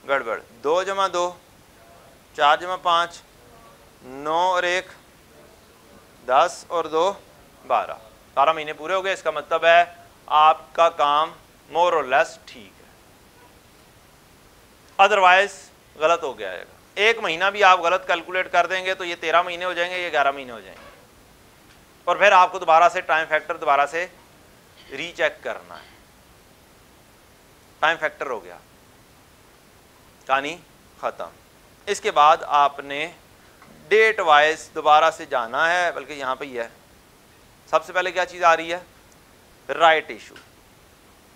गड़बड़। 2 + 2 4 + 5 9 और 1 10 और 2 12, 12 महीने पूरे हो गए। इसका मतलब है आपका काम मोर और लेस ठीक है, अदरवाइज गलत हो गया है। 1 महीना भी आप गलत कैलकुलेट कर देंगे तो ये 13 महीने हो जाएंगे, ये 11 महीने हो जाएंगे, और फिर आपको दोबारा से टाइम फैक्टर दोबारा से रीचेक करना है। टाइम फैक्टर हो गया, कहानी खत्म। इसके बाद आपने डेट वाइज दोबारा से जाना है, बल्कि यहाँ पे ही है। सबसे पहले क्या चीज़ आ रही है, राइट इशू।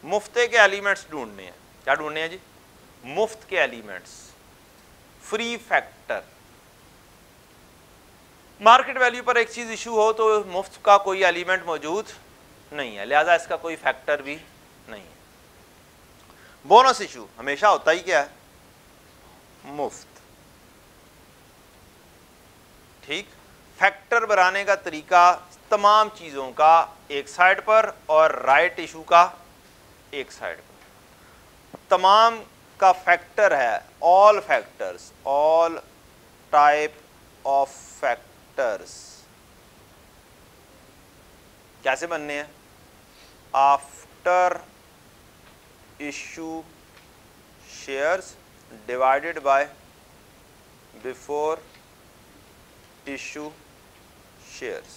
मुफ्ते के एलिमेंट्स ढूंढने हैं। क्या ढूंढने हैं जी, मुफ्त के elements, free factor. Market value पर एक चीज़ इशू हो तो मुफ्त का कोई एलिमेंट मौजूद नहीं है, लिहाजा इसका कोई फैक्टर भी नहीं है। बोनस इशू हमेशा होता ही क्या है, मुफ्त। ठीक, फैक्टर बनाने का तरीका तमाम चीज़ों का एक साइड पर और राइट इशू का एक साइड पर। तमाम का फैक्टर है, all factors, all type of factors कैसे बनने हैं, after issue shares divided by before issue shares,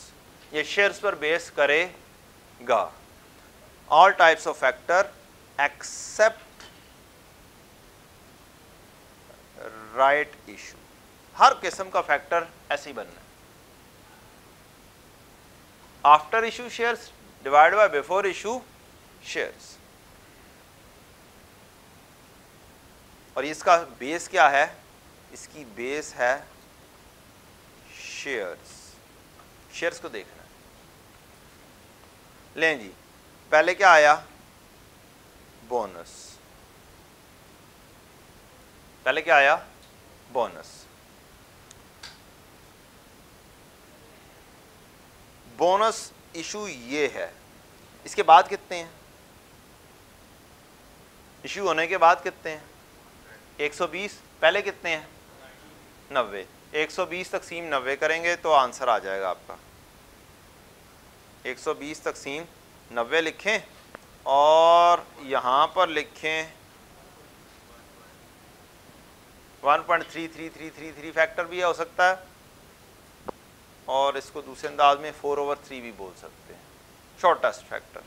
ये शेयर्स पर बेस करेगा। All types of factor except right issue, हर किस्म का फैक्टर ऐसे ही बनना है। After issue shares divide by before issue shares, और इसका बेस क्या है? इसकी बेस है शेयर्स। शेयर्स को देखना है। लें जी, पहले क्या आया? बोनस। पहले क्या आया? बोनस। बोनस इशू ये है। इसके बाद कितने हैं? इशू होने के बाद कितने हैं? 120। पहले कितने हैं? 90। 120 तकसीम 90 करेंगे तो आंसर आ जाएगा आपका। 120 तकसीम 90 लिखें और यहां पर लिखें 1.33333 फैक्टर भी हो सकता है, और इसको दूसरे अंदाज में 4/3 भी बोल सकते हैं, शॉर्टेस्ट फैक्टर।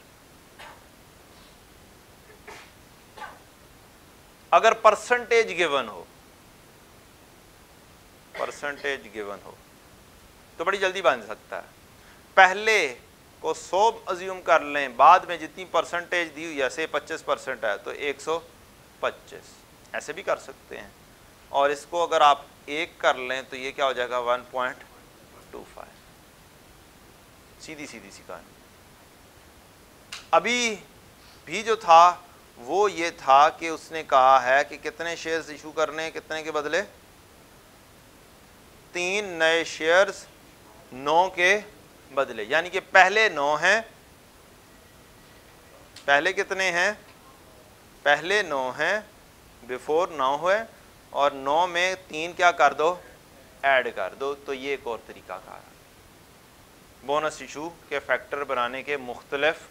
अगर परसेंटेज गिवन हो, परसेंटेज गिवन हो तो बड़ी जल्दी बन सकता है। पहले को 100 अज्यूम कर लें, बाद में जितनी परसेंटेज दी हुई, जैसे 25% है तो 125, ऐसे भी कर सकते हैं। और इसको अगर आप 1 कर लें तो ये क्या हो जाएगा? 1.25। सीधी सीधी सी कहानी। अभी भी जो था वो ये था कि उसने कहा है कि कितने शेयर्स इशू करने हैं, कितने के बदले? 3 नए शेयर्स 9 के बदले, यानी कि पहले 9 हैं। पहले कितने हैं? पहले 9 हैं, बिफोर 9 है, और 9 में 3 क्या कर दो? ऐड कर दो। तो ये एक और तरीका कार है। बोनस इशू के फैक्टर बनाने के मुख्तलिफ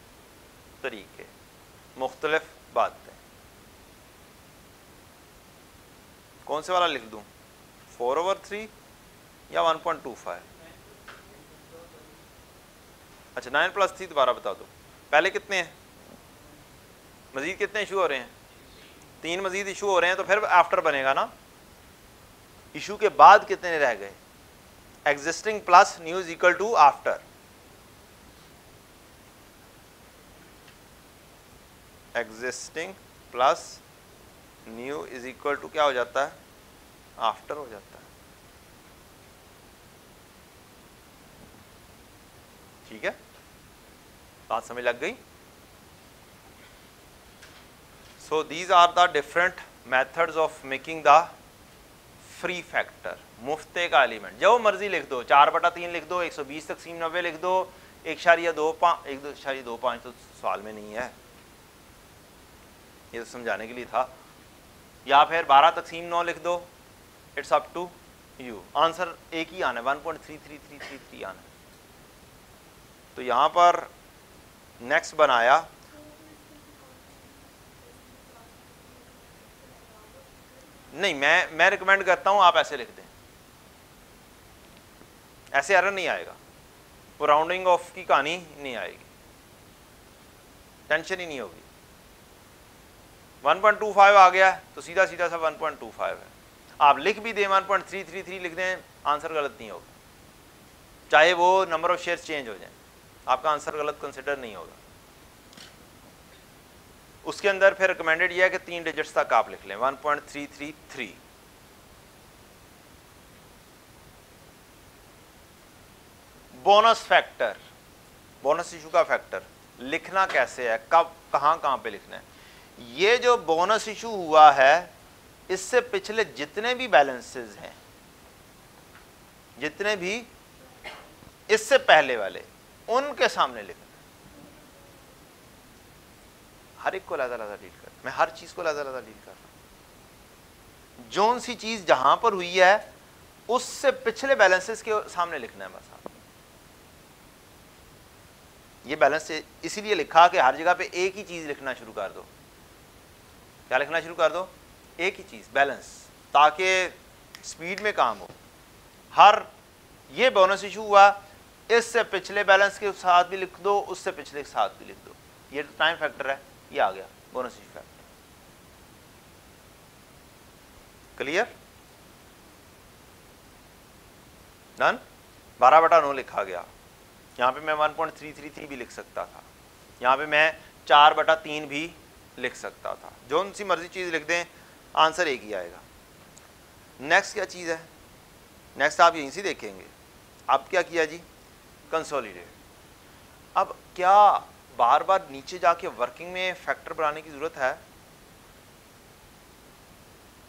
तरीके, मुख्तलिफ बातें। कौन से वाला लिख दूं? 4/3 या 1.25? अच्छा, 9+3 दोबारा बता दो। पहले कितने हैं? मजीद कितने इशू हो रहे हैं? 3 मजीद इशू हो रहे हैं, तो फिर आफ्टर बनेगा ना। इशू के बाद कितने रह गए? Existing plus new is equal to after. Existing plus new is equal to क्या हो जाता है? आफ्टर हो जाता है। ठीक है, बात समझ लग गई? So these are the different methods of making the free factor. मुफ्ते का एलिमेंट जो मर्जी लिख दो, 4/3 लिख दो, 120 तकसीम 90 लिख दो, 1.25 तो सवाल में नहीं है, ये तो समझाने के लिए था। या फिर 12 तकसीम 9 लिख दो, it's up to you. Answer एक ही आना है, 1.33333 आना है। तो यहां पर नेक्स्ट बनाया, नहीं मैं रिकमेंड करता हूं आप ऐसे लिख दें, ऐसे एरर नहीं आएगा, वो राउंडिंग ऑफ की कहानी नहीं आएगी, टेंशन ही नहीं होगी। 1.25 आ गया तो सीधा सीधा सा 1.25 है। आप लिख भी दें 1.333 लिख दें, आंसर गलत नहीं होगा, चाहे वो नंबर ऑफ शेयर्स चेंज हो जाए, आपका आंसर गलत कंसिडर नहीं होगा। उसके अंदर फिर रिकमेंडेड यह है कि 3 डिजिट्स तक आप लिख लें, 1.333। बोनस फैक्टर, बोनस इशू का फैक्टर लिखना कैसे है, कब कहां पे लिखना है? ये जो बोनस इशू हुआ है, इससे पिछले जितने भी बैलेंसेस हैं, जितने भी इससे पहले वाले, उनके सामने लिखना। हर एक को अलग-अलग डील कर, मैं हर चीज को अलग-अलग डील कर रहा हूं। जोन सी चीज जहां पर हुई है उससे पिछले बैलेंसेस के सामने लिखना है बस। आप ये बैलेंस इसीलिए लिखा कि हर जगह पे एक ही चीज लिखना शुरू कर दो, क्या लिखना शुरू कर दो, एक ही चीज़ बैलेंस, ताकि स्पीड में काम हो। हर ये बोनस इशू हुआ, इससे पिछले बैलेंस के साथ भी लिख दो, उससे पिछले के साथ भी लिख दो, ये तो टाइम फैक्टर है, ये आ गया bonus issue factor. Clear? Done. 12/9 लिखा गया। यहाँ पे मैं 1.333 भी लिख सकता था, यहाँ पे मैं 4/3 भी लिख सकता था, जो सी मर्जी चीज़ लिख दें, आंसर एक ही आएगा। नेक्स्ट क्या चीज़ है, नेक्स्ट आप यहीं से देखेंगे। अब क्या किया जी, कंसोलिडेट। अब क्या बार बार नीचे जाके वर्किंग में फैक्टर बनाने की ज़रूरत है?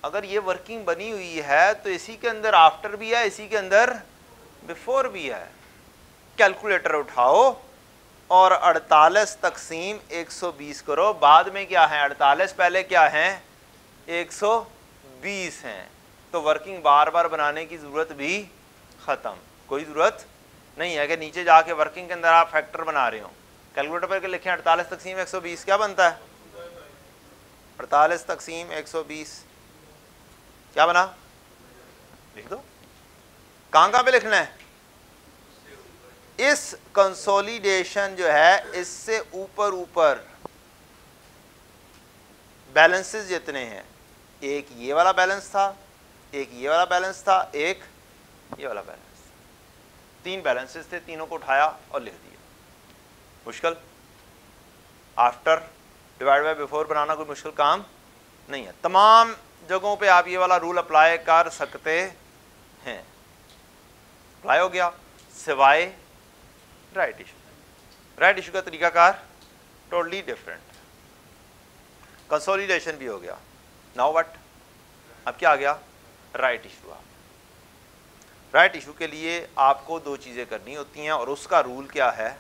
अगर ये वर्किंग बनी हुई है तो इसी के अंदर आफ्टर भी है, इसी के अंदर बिफोर भी है। कैलकुलेटर उठाओ और 48 तकसीम 120 करो, बाद में क्या है 48, पहले क्या है 120 हैं, तो वर्किंग बार बार बनाने की ज़रूरत भी ख़त्म, कोई ज़रूरत नहीं है कि नीचे जाके वर्किंग के अंदर आप फैक्टर बना रहे हो। कैलकुलेटर पर लिखें 48 तकसीम 120 क्या बनता है, 48 तकसीम 120 क्या बना, लिख दो। कहाँ पे लिखना है, इस कंसोलिडेशन जो है इससे ऊपर ऊपर बैलेंसेस जितने हैं, एक ये वाला बैलेंस था, एक ये वाला बैलेंस था, एक ये वाला बैलेंस, 3 बैलेंसेस थे, तीनों को उठाया और लिख दिया। मुश्किल, आफ्टर डिवाइड बाय बिफोर बनाना कोई मुश्किल काम नहीं है। तमाम जगहों पे आप ये वाला रूल अप्लाई कर सकते हैं। अप्लाई हो गया, सिवाय राइट इशू। राइट इशू का तरीकाकार टोटली डिफरेंट। कंसोलिडेशन भी हो गया। नाउ व्हाट, अब क्या आ गया, राइट इशू। राइट इशू के लिए आपको 2 चीज़ें करनी होती हैं, और उसका रूल क्या है,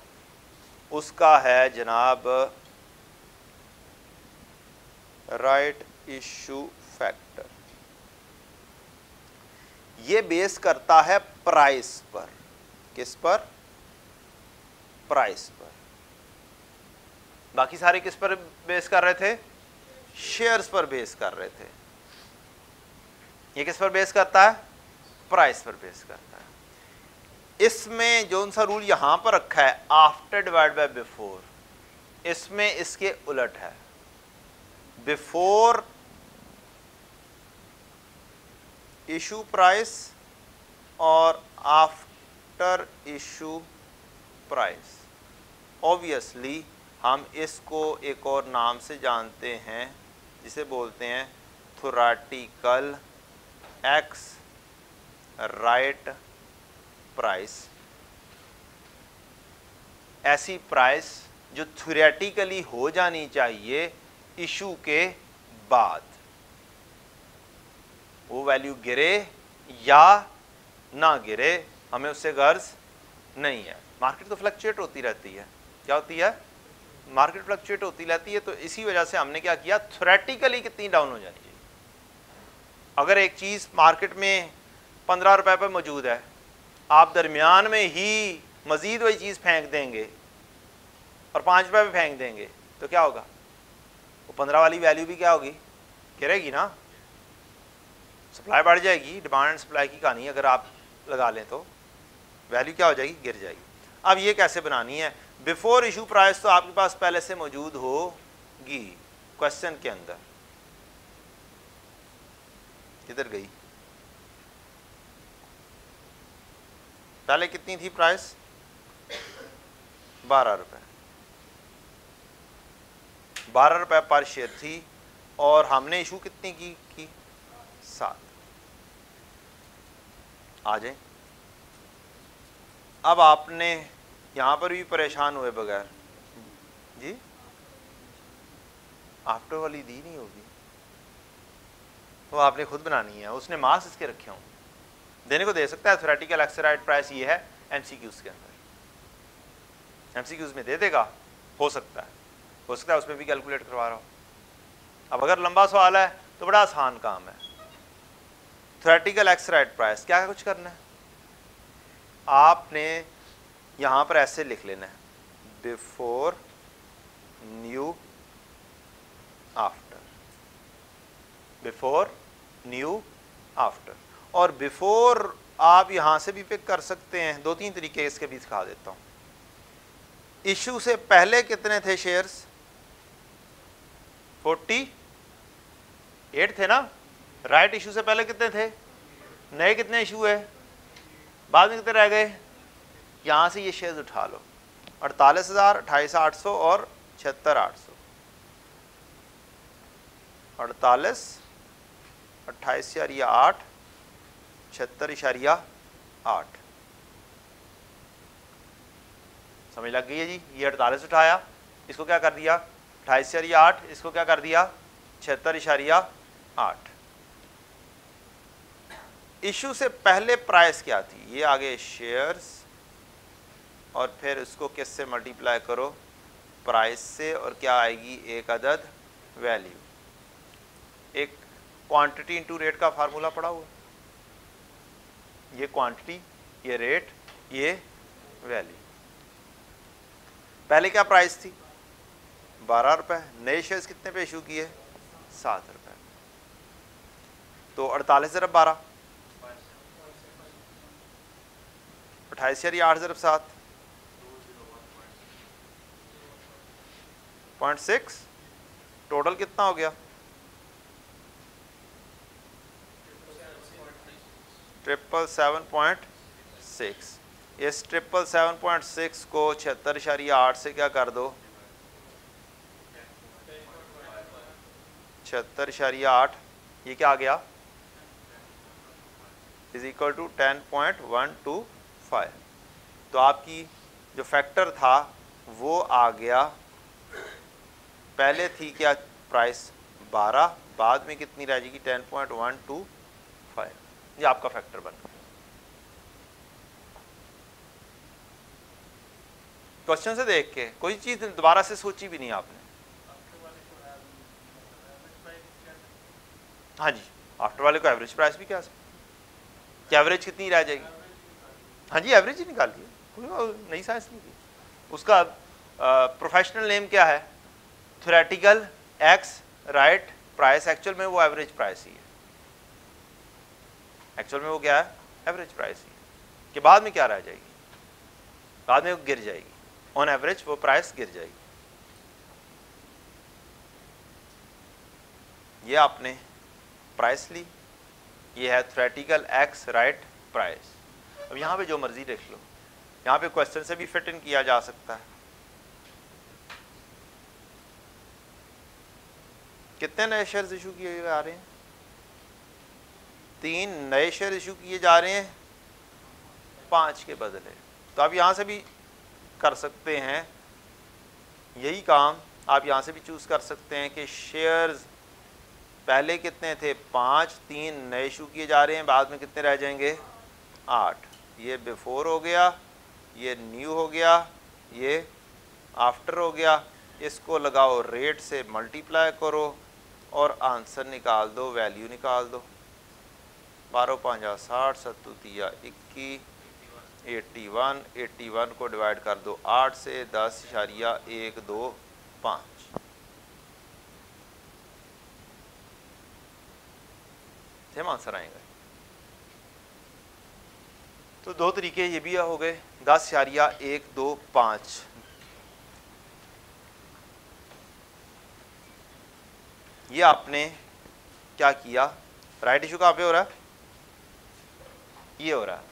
उसका है जनाब राइट इशू फैक्टर। ये बेस करता है प्राइस पर। किस पर, प्राइस पर। बाकी सारे किस पर बेस कर रहे थे, शेयर्स पर बेस कर रहे थे। ये किस पर बेस करता है, प्राइस पर बेस करता है। इसमें जो सा रूल यहां पर रखा है आफ्टर डिवाइड बाय बिफोर, इसमें इसके उलट है। बिफोर इशू प्राइस और आफ्टर इशू प्राइस। ऑब्वियसली हम इसको एक और नाम से जानते हैं, जिसे बोलते हैं थ्योरेटिकल एक्स राइट प्राइस। ऐसी प्राइस जो थ्योरेटिकली हो जानी चाहिए इशू के बाद, वो वैल्यू गिरे या ना गिरे हमें उससे गर्ज नहीं है। मार्केट तो फ्लक्चुएट होती रहती है। क्या होती है, मार्केट फ्लक्चुएट होती रहती है। तो इसी वजह से हमने क्या किया, थ्योरेटिकली कितनी डाउन हो जानी चाहिए। अगर एक चीज़ मार्केट में 15 रुपए पर मौजूद है, आप दरमियान में ही मजीद वही चीज़ फेंक देंगे और 5 रुपए पे फेंक देंगे, तो क्या होगा, वो 15 वाली वैल्यू भी क्या होगी, गिरेगी ना। सप्लाई बढ़ जाएगी, डिमांड एंड सप्लाई की कहानी अगर आप लगा लें तो वैल्यू क्या हो जाएगी, गिर जाएगी। अब ये कैसे बनानी है, बिफोर इशू प्राइस तो आपके पास पहले से मौजूद होगी क्वेश्चन के अंदर। किधर गई, पहले कितनी थी प्राइस, 12 रुपए, 12 रुपए पर शेयर थी, और हमने इशू कितनी की 7। आ जाए। अब आपने यहां पर भी परेशान हुए बगैर जी, आफ्टर वाली दी नहीं होगी तो आपने खुद बनानी है। उसने मार्क्स इसके रखे हों, देने को दे सकता है। थ्योरेटिकल एक्स राइट प्राइस ये है एमसीक्यूज के अंदर, एमसीक्यूज में दे देगा, हो सकता है उसमें भी कैलकुलेट करवा रहा हो। अब अगर लंबा सवाल है तो बड़ा आसान काम है। थ्योरेटिकल एक्स राइट प्राइस क्या कुछ करना है, आपने यहां पर ऐसे लिख लेना है, before new after. Before, new, after. और बिफोर आप यहां से भी पिक कर सकते हैं, दो तीन तरीके इसके भी सिखा देता हूं। इशू से पहले कितने थे शेयर्स? 48 थे ना। राइट इशू से पहले कितने थे? नए कितने इशू है? बाद में कितने रह गए? यहां से ये शेयर्स उठा लो, 48,000, 28,800 और 76,800। 48, 28,8, 76,8। समझ लग गई है जी? ये 48 उठाया, इसको क्या कर दिया 28,8, इसको क्या कर दिया 76,8। इशू से पहले प्राइस क्या थी? ये आगे शेयर्स, और फिर उसको किससे मल्टीप्लाई करो? प्राइस से, और क्या आएगी? एक अदद वैल्यू। एक क्वांटिटी इंटू रेट का फार्मूला पड़ा हुआ, ये क्वांटिटी, ये रेट, ये वैल्यू। पहले क्या प्राइस थी? 12 रुपए। नए शेयर्स कितने पे इशू किए? 7 रुपए। तो 48 ज़रब 12, 28,8 ज़रब 7, 0.6। टोटल कितना हो गया? 777.6। इस 777.6 को 76,8 से क्या कर दो? 76,8, ये क्या आ गया? Is equal to 10.125। तो आपकी जो फैक्टर था वो आ गया। पहले थी क्या प्राइस? 12, बाद में कितनी रह जाएगी? 10.125। ये आपका फैक्टर बन गया। क्वेश्चन से देख के कोई चीज दोबारा से सोची भी नहीं आपने। हाँ जी, आफ्टर वाले को एवरेज प्राइस भी क्या सकते, एवरेज कितनी रह जाएगी? हाँ जी, एवरेज ही निकालिए, कोई नई साइंस नहीं की। उसका प्रोफेशनल नेम क्या है? Theoretical x right price. Actual में वो एवरेज प्राइस ही है। एक्चुअल में वो क्या है? एवरेज प्राइस ही है। कि बाद में क्या रह जाएगी? बाद में वो गिर जाएगी, ऑन एवरेज वो प्राइस गिर जाएगी। ये आपने प्राइस ली, ये है थ्योरेटिकल एक्स राइट प्राइस। अब यहाँ पे जो मर्जी देख लो, यहाँ पे क्वेश्चन से भी फिट इन किया जा सकता है। कितने नए शेयर्स इशू किए जा रहे हैं? 3 नए शेयर इशू किए जा रहे हैं 5 के बदले। तो आप यहाँ से भी कर सकते हैं यही काम, आप यहाँ से भी चूज कर सकते हैं कि शेयर्स पहले कितने थे? 5, 3 नए इशू किए जा रहे हैं, बाद में कितने रह जाएंगे? 8। ये बिफोर हो गया, ये न्यू हो गया, ये आफ्टर हो गया। इसको लगाओ रेट से मल्टीप्लाई करो और आंसर निकाल दो, वैल्यू निकाल दो। 12 5 60, 7 3 21, 81। 81 को डिवाइड कर दो 8 से, 10.125। सेम आंसर आएगा। तो दो तरीके ये भी हो गए, 10.125। ये आपने क्या किया? राइट इशू कहाँ पे हो रहा है? ये हो रहा है।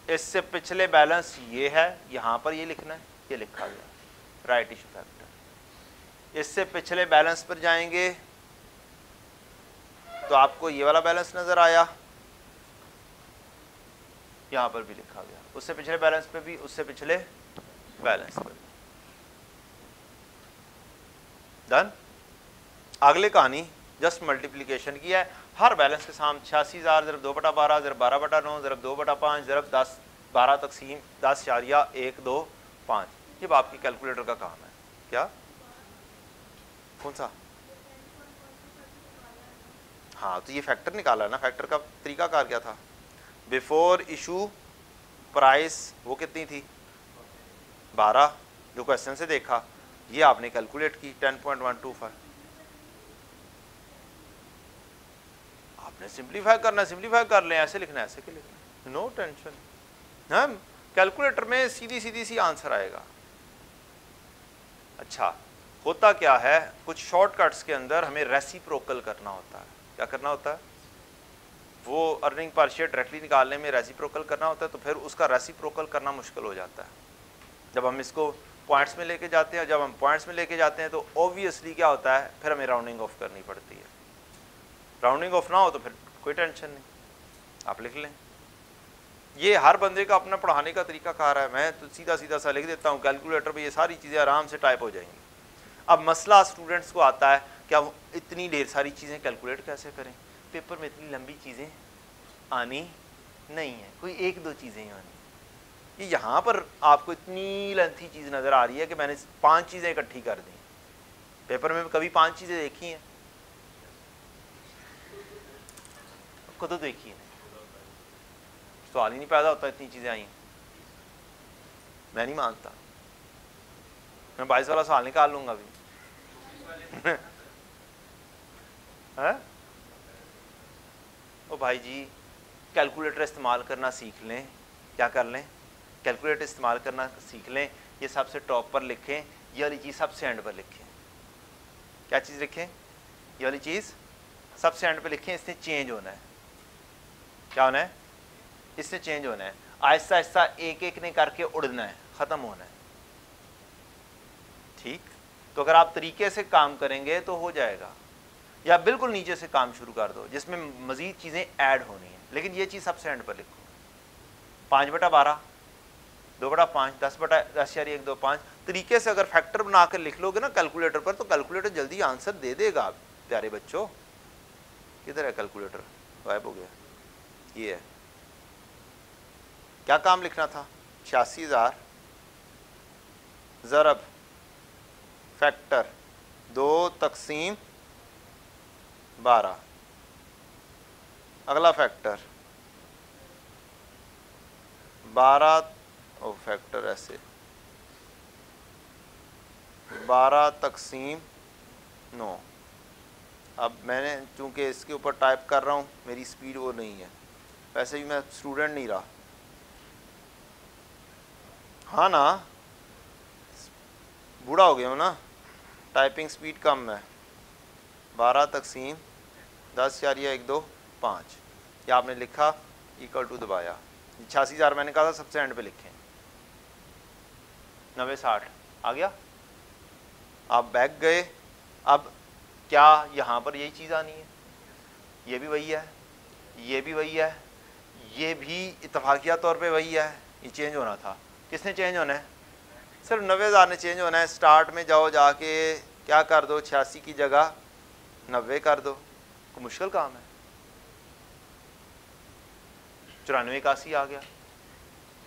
इससे पिछले बैलेंस ये है, यहां पर ये लिखना है, ये लिखा गया राइट इशू फैक्टर। इससे पिछले बैलेंस पर जाएंगे तो आपको ये वाला बैलेंस नजर आया, यहां पर भी लिखा गया। उससे पिछले बैलेंस पे भी, उससे पिछले बैलेंस पर भी। डन। अगले कहानी जस्ट मल्टीप्लीकेशन की है। हर बैलेंस के सामने 86,000 ज़रब 2/12 ज़रब 12/9 ज़रब 2/5 ज़रब 10 12 तकसीम 10.125। ये आपकी कैलकुलेटर का काम है। क्या? कौन सा? हाँ, तो ये फैक्टर निकाला ना। फैक्टर का तरीका कार क्या था? बिफोर इशू प्राइस वो कितनी थी? 12, जो क्वेश्चन से देखा। ये आपने कैलकुलेट की 10.125। सिंप्लीफाई करना, सिंप्लीफाई कर लें, ऐसे लिखना है, ऐसे क्यों लिखना, नो टेंशन। हम कैलकुलेटर में सीधी सीधी सी आंसर आएगा। अच्छा, होता क्या है, कुछ शॉर्टकट्स के अंदर हमें रेसिप्रोकल करना होता है। क्या करना होता है? वो अर्निंग पर शेयर डायरेक्टली निकालने में रेसिप्रोकल करना होता है, तो फिर उसका रेसिप्रोकल करना मुश्किल हो जाता है। जब हम इसको पॉइंट्स में लेके जाते हैं, जब हम पॉइंट्स में लेके जाते हैं तो ऑब्वियसली क्या होता है, फिर हमें राउंडिंग ऑफ करनी पड़ती है। राउंडिंग ऑफ ना हो तो फिर कोई टेंशन नहीं, आप लिख लें। ये हर बंदे का अपना पढ़ाने का तरीका कार है। मैं तो सीधा सीधा सा लिख देता हूँ कैलकुलेटर पे, ये सारी चीज़ें आराम से टाइप हो जाएंगी। अब मसला स्टूडेंट्स को आता है, क्या वो इतनी ढेर सारी चीज़ें कैलकुलेट कैसे करें, पेपर में इतनी लंबी चीज़ें आनी नहीं है, कोई एक दो चीज़ें ही आनी। ये यहाँ पर आपको इतनी लेंथी चीज़ नज़र आ रही है कि मैंने 5 चीज़ें इकट्ठी कर दी। पेपर में कभी 5 चीज़ें देखी हैं? खुद तो देखी है, सवाल ही नहीं पैदा होता, इतनी चीज़ें आई। मैं नहीं मानता, मैं 22 वाला सवाल निकाल लूँगा अभी। है ओ भाई जी, कैलकुलेटर इस्तेमाल करना सीख लें। क्या कर लें? कैलकुलेटर इस्तेमाल करना सीख लें। ये सबसे टॉप पर लिखें, ये वाली चीज़ सबसे एंड पर लिखें। क्या चीज़ लिखें? ये वाली चीज़ सबसे एंड पर लिखें। इससे चेंज होना है। क्या होना है? इससे चेंज होना है। आहिस्ता आहिस्ता एक एक ने करके उड़ना है, ख़त्म होना है। ठीक, तो अगर आप तरीके से काम करेंगे तो हो जाएगा। या बिल्कुल नीचे से काम शुरू कर दो जिसमें मज़ीद चीज़ें ऐड होनी है, लेकिन ये चीज़ सबसे एंड पर लिखो। 5/12, 2/5, 10/10.125 तरीके से अगर फैक्टर बना कर लिख लोगे ना कैलकुलेटर पर, तो कैलकुलेटर जल्दी आंसर दे देगा। प्यारे बच्चों, किधर है कैलकुलेटर? गायब हो गया। ये है। क्या काम लिखना था? 86,000 ज़रब फैक्टर 2/12। अगला फैक्टर 12, ओ फैक्टर ऐसे 12/9। अब मैंने चूंकि इसके ऊपर टाइप कर रहा हूँ, मेरी स्पीड वो नहीं है, वैसे भी मैं स्टूडेंट नहीं रहा। हाँ ना, बूढ़ा हो गया हूँ ना, टाइपिंग स्पीड कम है। 12/10.125 या आपने लिखा इक्वल टू दबाया। 86,000 मैंने कहा था सबसे एंड पे लिखें। 90/60 आ गया। आप बैक गए। अब क्या यहाँ पर यही चीज़ आनी है? ये भी वही है, ये भी वही है, ये भी इत्तफाकिया तौर पे वही है। ये चेंज होना था। किसने चेंज होना है? सिर्फ 90,000 ने चेंज होना है। स्टार्ट में जाओ, जाके क्या कर दो, 86 की जगह 90 कर दो। कोई मुश्किल काम है? 94/81 आ गया,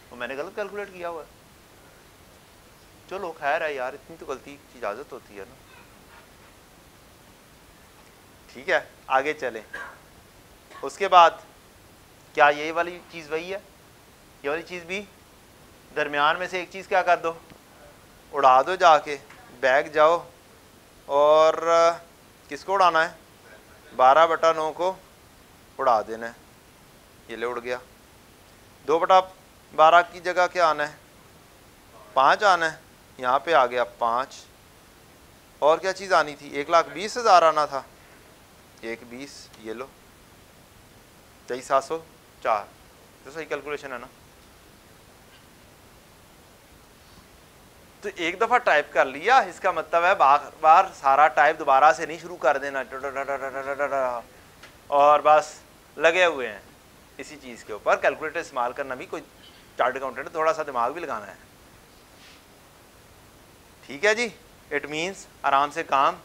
तो मैंने गलत कैलकुलेट किया हुआ है। चलो खैर है यार, इतनी तो गलती की इजाज़त होती है ना। ठीक है, आगे चले। उसके बाद क्या ये वाली चीज़ वही है? ये वाली चीज़ भी दरमियान में से एक चीज़ क्या कर दो, उड़ा दो। जाके बैग जाओ और किसको उड़ाना है? 12/9 को उड़ा देना है। ये ले उड़ गया। 2/12 की जगह क्या आना है? 5 आना है। यहाँ पे आ गया 5। और क्या चीज़ आनी थी? 1,20,000 आना था। 1,20, ये लो 23,704। तो सही कैलकुलेशन है ना? तो एक दफ़ा टाइप कर लिया, इसका मतलब है बार बार सारा टाइप दोबारा से नहीं शुरू कर देना और बस लगे हुए हैं इसी चीज़ के ऊपर। कैलकुलेटर इस्तेमाल करना भी, कोई चार्ट अकाउंटेंट थोड़ा सा दिमाग भी लगाना है। ठीक है जी, इट मीन्स आराम से काम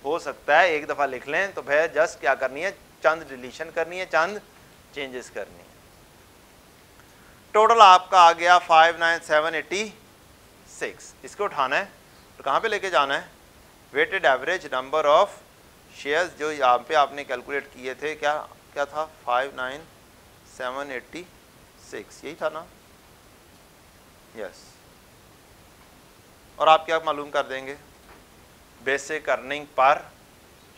हो सकता है। एक दफ़ा लिख लें तो फिर जस्ट क्या करनी है, चंद डिलीशन करनी है, चंद चेंजेस करनी है। टोटल आपका आ गया 59,786। इसको उठाना है तो कहाँ पे लेके जाना है? Weighted average number of shares जो यहाँ पे आपने कैलकुलेट किए थे, क्या क्या था? 59,786, यही था ना? यस। और आप क्या मालूम कर देंगे? बेसिक अर्निंग पर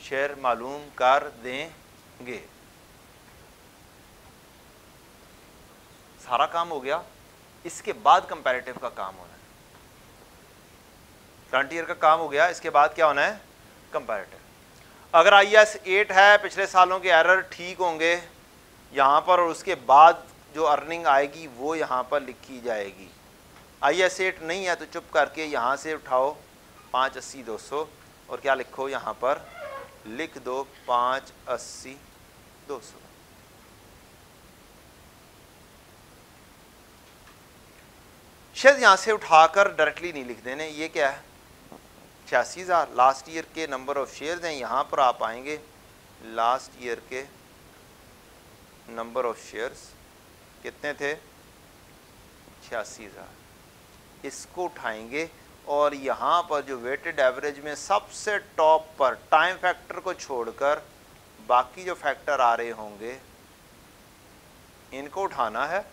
शेयर मालूम कर देंगे। सारा काम हो गया, इसके बाद कंपैरेटिव का काम होना है। करंट ईयर का काम हो गया, इसके बाद क्या होना है, कंपैरेटिव। अगर IAS 8 है, पिछले सालों के एरर ठीक होंगे यहाँ पर, और उसके बाद जो अर्निंग आएगी वो यहाँ पर लिखी जाएगी। IAS 8 नहीं है तो चुप करके यहाँ से उठाओ 580-200 और क्या लिखो यहाँ पर, लिख दो 580-200। शायद यहाँ से उठाकर डायरेक्टली नहीं लिख देने, ये क्या है 86,000 लास्ट ईयर के नंबर ऑफ शेयर्स हैं। यहाँ पर आप आएंगे लास्ट ईयर के नंबर ऑफ शेयर्स कितने थे, 86,000, इसको उठाएंगे और यहाँ पर जो वेटेड एवरेज में सबसे टॉप पर टाइम फैक्टर को छोड़कर बाकी जो फैक्टर आ रहे होंगे इनको उठाना है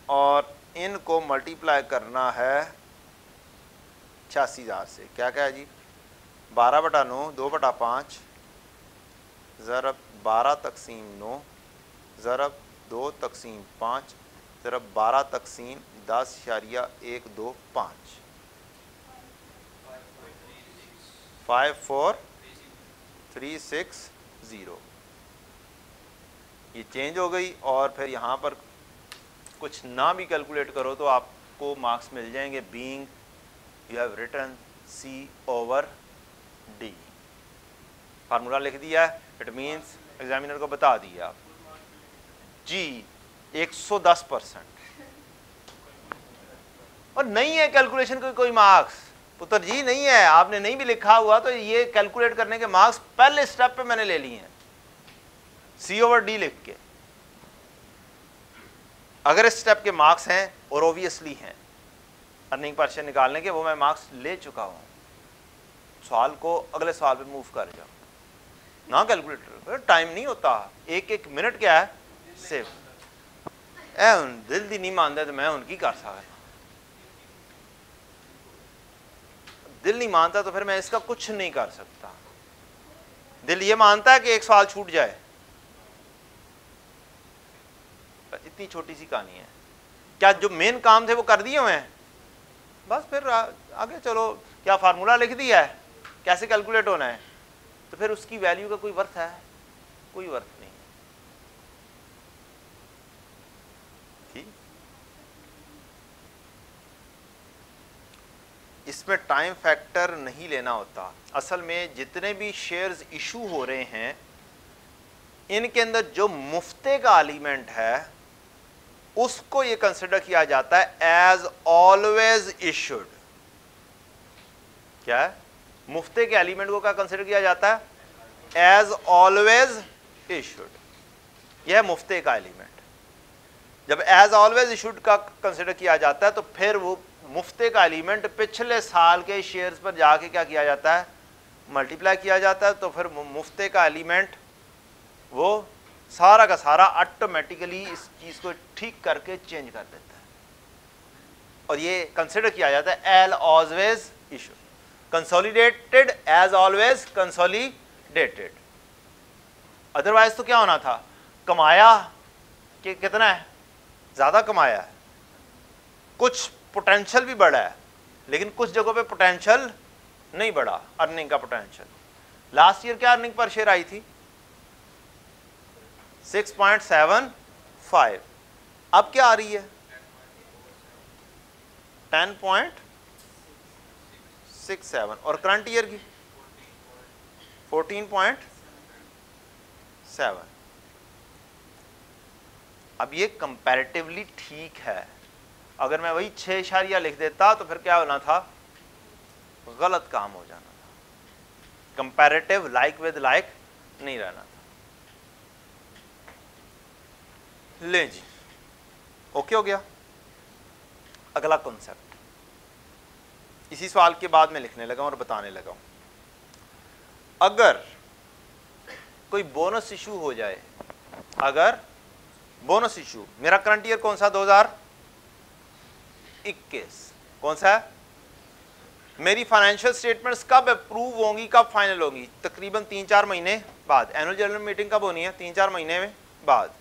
और इनको मल्टीप्लाई करना है 86,000 से। क्या क्या है जी, 12/9, 2/5 ज़रब 12/9 ज़रब 2/5 ज़रब 12/10.125 54360। ये चेंज हो गई और फिर यहाँ पर कुछ ना भी कैलकुलेट करो तो आपको मार्क्स मिल जाएंगे। Being you have written C/D, formula लिख दिया है, इट मीन्स एग्जामिनर को बता दिया जी 110%। और नहीं है कैलकुलेशन का कोई मार्क्स, पुत्र जी नहीं है, आपने नहीं भी लिखा हुआ तो ये कैलकुलेट करने के मार्क्स पहले स्टेप पे मैंने ले लिए हैं C/D लिख के। अगर इस स्टेप के मार्क्स हैं और ओबियसली हैं अर्निंग पर शेयर निकालने के, वो मैं मार्क्स ले चुका हूं, सवाल को अगले सवाल पे मूव कर जाओ ना। कैलकुलेटर टाइम नहीं होता, एक मिनट क्या है सेव। दिल दी नहीं मानता तो मैं उनकी कर सकता, दिल नहीं मानता तो फिर मैं इसका कुछ नहीं कर सकता। दिल ये मानता है कि एक सवाल छूट जाए, इतनी छोटी सी कहानी है। क्या जो मेन काम थे वो कर दिए हुए हैं, बस फिर आगे चलो। क्या फार्मूला लिख दिया है कैसे कैलकुलेट होना है, तो फिर उसकी वैल्यू का कोई वर्थ है, कोई वर्थ नहीं। ठीक, इसमें टाइम फैक्टर नहीं लेना होता। असल में जितने भी शेयर्स इशू हो रहे हैं इनके अंदर जो मुफ्ते का एलिमेंट है उसको ये कंसिडर किया जाता है एज ऑलवेज इशूड। क्या है, मुफ्ते के एलिमेंट को क्या कंसिडर किया जाता है, एज ऑलवेज इशूड। यह मुफ्ते का एलिमेंट जब एज ऑलवेज इशूड का कंसिडर किया जाता है तो फिर वो मुफ्ते का एलिमेंट पिछले साल के शेयर्स पर जाके क्या किया जाता है, मल्टीप्लाई किया जाता है। तो फिर मुफ्ते का एलिमेंट वो सारा का सारा ऑटोमेटिकली इस चीज को ठीक करके चेंज कर देता है और ये कंसिडर किया जाता है as always issue, consolidated as always consolidated. Otherwise तो क्या होना था, कमाया कि कितना है, ज्यादा कमाया है, कुछ पोटेंशियल भी बढ़ा है लेकिन कुछ जगहों पे पोटेंशियल नहीं बढ़ा, अर्निंग का पोटेंशियल। लास्ट ईयर क्या अर्निंग पर शेयर आई थी 6.75, अब क्या आ रही है 10.67 और करंट ईयर की 14.7। अब ये कंपैरेटिवली ठीक है, अगर मैं वही 6 लिख देता तो फिर क्या होना था, गलत काम हो जाना था, कंपैरेटिव लाइक विद लाइक नहीं रहना था। ले जी, ओके हो गया। अगला कॉन्सेप्ट इसी सवाल के बाद मैं लिखने लगा और बताने लगा हूं। अगर कोई बोनस इशू हो जाए, अगर बोनस इशू, मेरा करंट ईयर कौन सा 2021 कौन सा है, मेरी फाइनेंशियल स्टेटमेंट्स कब अप्रूव होंगी, कब फाइनल होंगी, तकरीबन 3-4 महीने बाद। एनुअल जनरल मीटिंग कब होनी है, 3-4 महीने में बाद,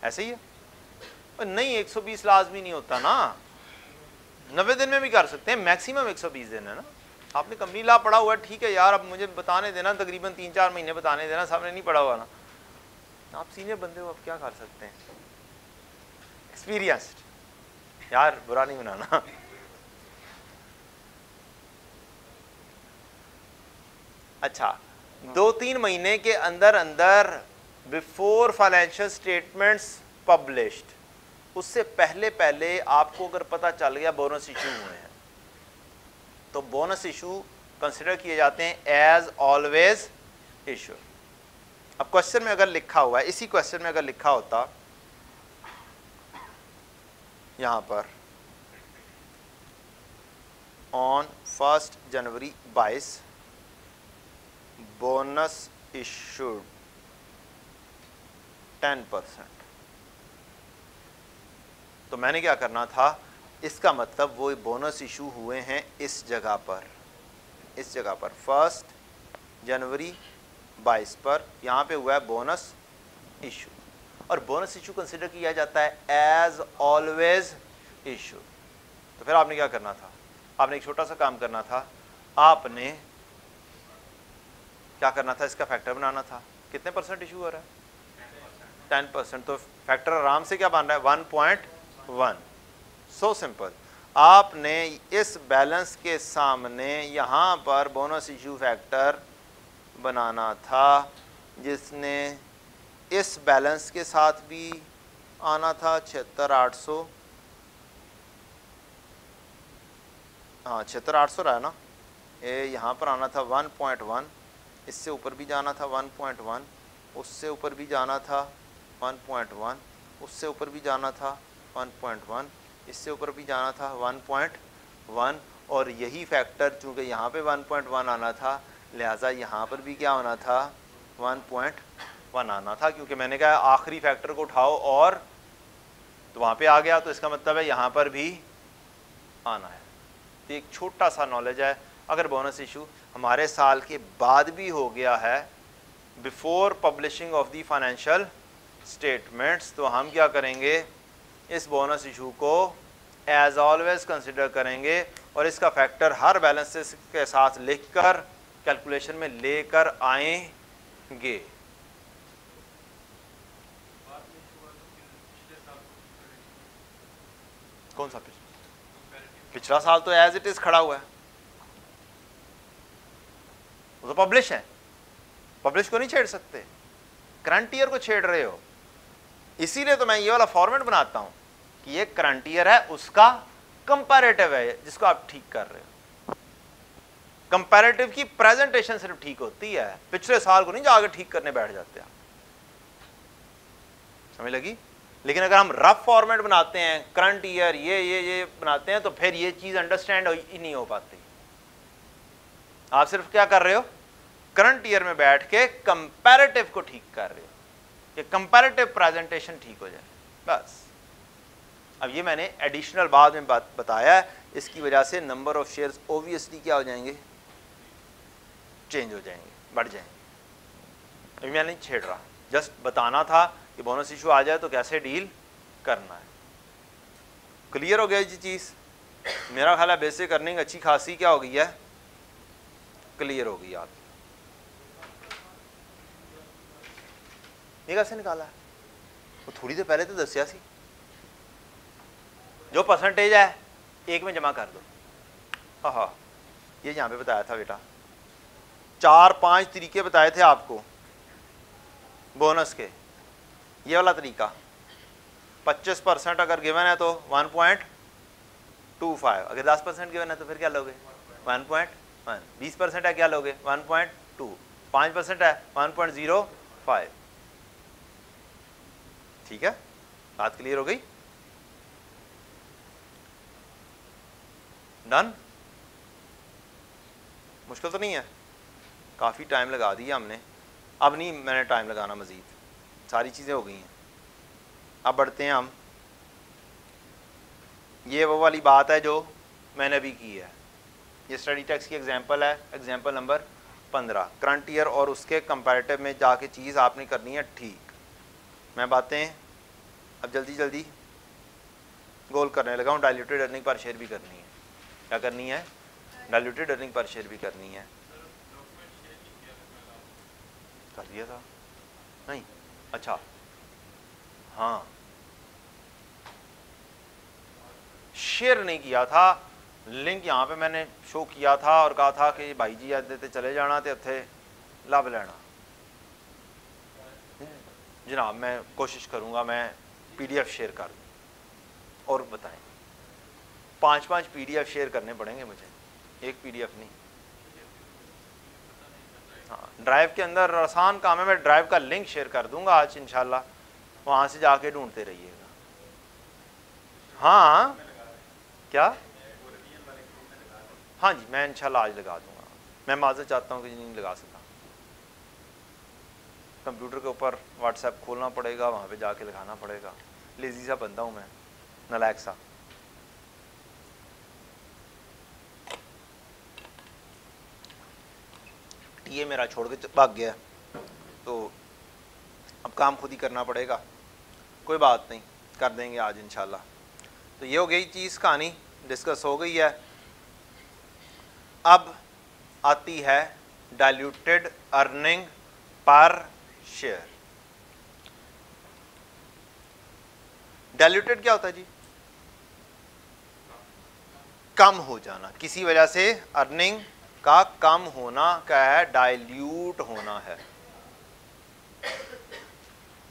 ऐसे ही है। नहीं 120 लाजमी नहीं होता ना, 90 दिन में भी कर सकते हैं, मैक्सिमम 120 दिन है ना। आपने कंपनी लॉ पढ़ा हुआ है, ठीक है यार, अब मुझे बताने देना, तकरीबन 3-4 महीने बताने देना, सामने नहीं पढ़ा हुआ ना, आप सीनियर बंदे हो, आप क्या कर सकते हैं, एक्सपीरियंस्ड, यार बुरा नहीं बनाना। अच्छा, 2-3 महीने के अंदर अंदर बिफोर फाइनेंशियल स्टेटमेंट्स पब्लिश्ड, उससे पहले पहले आपको अगर पता चल गया बोनस इशू हुए हैं, तो बोनस इशू कंसिडर किए जाते हैं एज ऑलवेज इशू। अब क्वेश्चन में अगर लिखा हुआ है, इसी क्वेश्चन में अगर लिखा होता यहां पर ऑन 1 जनवरी 22 बोनस इशूड 10%, तो मैंने क्या करना था, इसका मतलब वो बोनस इशू हुए हैं इस जगह पर, इस जगह पर 1 जनवरी 22 पर यहाँ पे हुआ है बोनस इशू, और बोनस इशू कंसिडर किया जाता है एज ऑलवेज इशू। तो फिर आपने क्या करना था, आपने एक छोटा सा काम करना था, आपने क्या करना था, इसका फैक्टर बनाना था, कितने % इशू हो रहा है, 10%, तो फैक्टर आराम से क्या बन रहा है, 1.1। सो सिंपल, आपने इस बैलेंस के सामने यहाँ पर बोनस इशू फैक्टर बनाना था, जिसने इस बैलेंस के साथ भी आना था 76,800, हाँ 76,800 रहा है ना, ये यहाँ पर आना था 1.1, इससे ऊपर भी जाना था 1.1, उससे ऊपर भी जाना था 1.1, उससे ऊपर भी जाना था 1.1, इससे ऊपर भी जाना था 1.1, और यही फैक्टर चूँकि यहाँ पे 1.1 आना था, लिहाजा यहाँ पर भी क्या होना था, 1.1 आना था, क्योंकि मैंने कहा आखिरी फैक्टर को उठाओ और तो वहाँ पे आ गया, तो इसका मतलब है यहाँ पर भी आना है। तो एक छोटा सा नॉलेज है, अगर बोनस इशू हमारे साल के बाद भी हो गया है before publishing of the financial statements, तो हम क्या करेंगे, इस बोनस इशू को एज ऑलवेज कंसिडर करेंगे और इसका फैक्टर हर बैलेंसेस के साथ लिखकर कैलकुलेशन में लेकर आएंगे। कौन सा पिछला साल तो एज इट इज खड़ा हुआ है, वो तो पब्लिश है, पब्लिश को नहीं छेड़ सकते, करंट ईयर को छेड़ रहे हो। इसीलिए तो मैं ये वाला फॉर्मेट बनाता हूं कि ये करंट ईयर है, उसका कंपैरेटिव है जिसको आप ठीक कर रहे हो। कंपैरेटिव की प्रेजेंटेशन सिर्फ ठीक होती है, पिछले साल को नहीं जाकर ठीक करने बैठ जाते आप, समझ लगी। लेकिन अगर हम रफ फॉर्मेट बनाते हैं, करंट ईयर ये बनाते हैं, तो फिर ये चीज अंडरस्टैंड ही नहीं हो पाती। आप सिर्फ क्या कर रहे हो, करंट ईयर में बैठ के कंपैरेटिव को ठीक कर रहे हो कि कंपैरेटिव प्रेजेंटेशन ठीक हो जाए, बस। अब ये मैंने एडिशनल बाद में बताया है, इसकी वजह से नंबर ऑफ शेयर्स ऑब्वियसली क्या हो जाएंगे, चेंज हो जाएंगे, बढ़ जाएंगे। अभी मैं नहीं छेड़ रहा, जस्ट बताना था कि बोनस इशू आ जाए तो कैसे डील करना है। क्लियर हो गया ये चीज़, मेरा ख्याल है बेसिक अर्निंग अच्छी खासी क्या हो गई है, क्लियर हो गई। आप ये कैसे निकाला है, वो थोड़ी देर पहले तो दसिया सी, जो परसेंटेज है एक में जमा कर दो। हाँ, ये यहाँ पे बताया था बेटा, 4-5 तरीके बताए थे आपको बोनस के। ये वाला तरीका 25% अगर गिवन है तो 1.25, अगर 10% गिवन है तो फिर क्या लोगे, 1.1, 20% है क्या लोगे, 1.2, 5% है 1.05। ठीक है, बात क्लियर हो गई, डन। मुश्किल तो नहीं है, काफ़ी टाइम लगा दिया हमने, अब नहीं मैंने टाइम लगाना मज़ीद, सारी चीज़ें हो गई हैं। अब बढ़ते हैं हम, ये वो वाली बात है जो मैंने अभी की है, ये स्टडी टेक्स्ट की एग्जांपल है, एग्जांपल नंबर 15, करंट ईयर और उसके कंपैरेटिव में जाके चीज़ आपने करनी है ठीक। मैं बातें अब जल्दी जल्दी गोल करने लगा हूँ, डाइल्यूटेड अर्निंग पर शेयर भी करनी है। क्या करनी है? डाइल्यूटेड अर्निंग पर शेयर भी करनी है। कर दिया था नहीं? अच्छा हाँ, शेयर नहीं किया था, लिंक यहाँ पे मैंने शो किया था और कहा था कि भाई जी आज देते चले जाना तो उत्थे लाभ लेना। जनाब मैं कोशिश करूँगा मैं PDF शेयर कर दूँ। और बताएं, 5-5 PDF शेयर करने पड़ेंगे मुझे, एक PDF नहीं। हाँ, ड्राइव के अंदर आसान काम है, मैं ड्राइव का लिंक शेयर कर दूंगा आज इंशाल्लाह, वहाँ से जाके ढूंढते रहिएगा। हाँ क्या? हाँ जी, मैं इंशाल्लाह आज लगा दूंगा। मैं माज़रत चाहता हूँ कि नहीं लगा सका, कंप्यूटर के ऊपर व्हाट्सएप खोलना पड़ेगा, वहाँ पे जाके लगाना पड़ेगा। लेजी सा बंदा हूँ मैं, नालायक सा। ये मेरा छोड़ के भाग गया तो अब काम खुद ही करना पड़ेगा। कोई बात नहीं, कर देंगे आज इंशाल्लाह। तो ये हो गई चीज़, कहानी डिस्कस हो गई है। अब आती है diluted earning per share. Diluted क्या होता है जी? कम हो जाना, किसी वजह से अर्निंग का कम होना क्या है? डाइल्यूट होना है।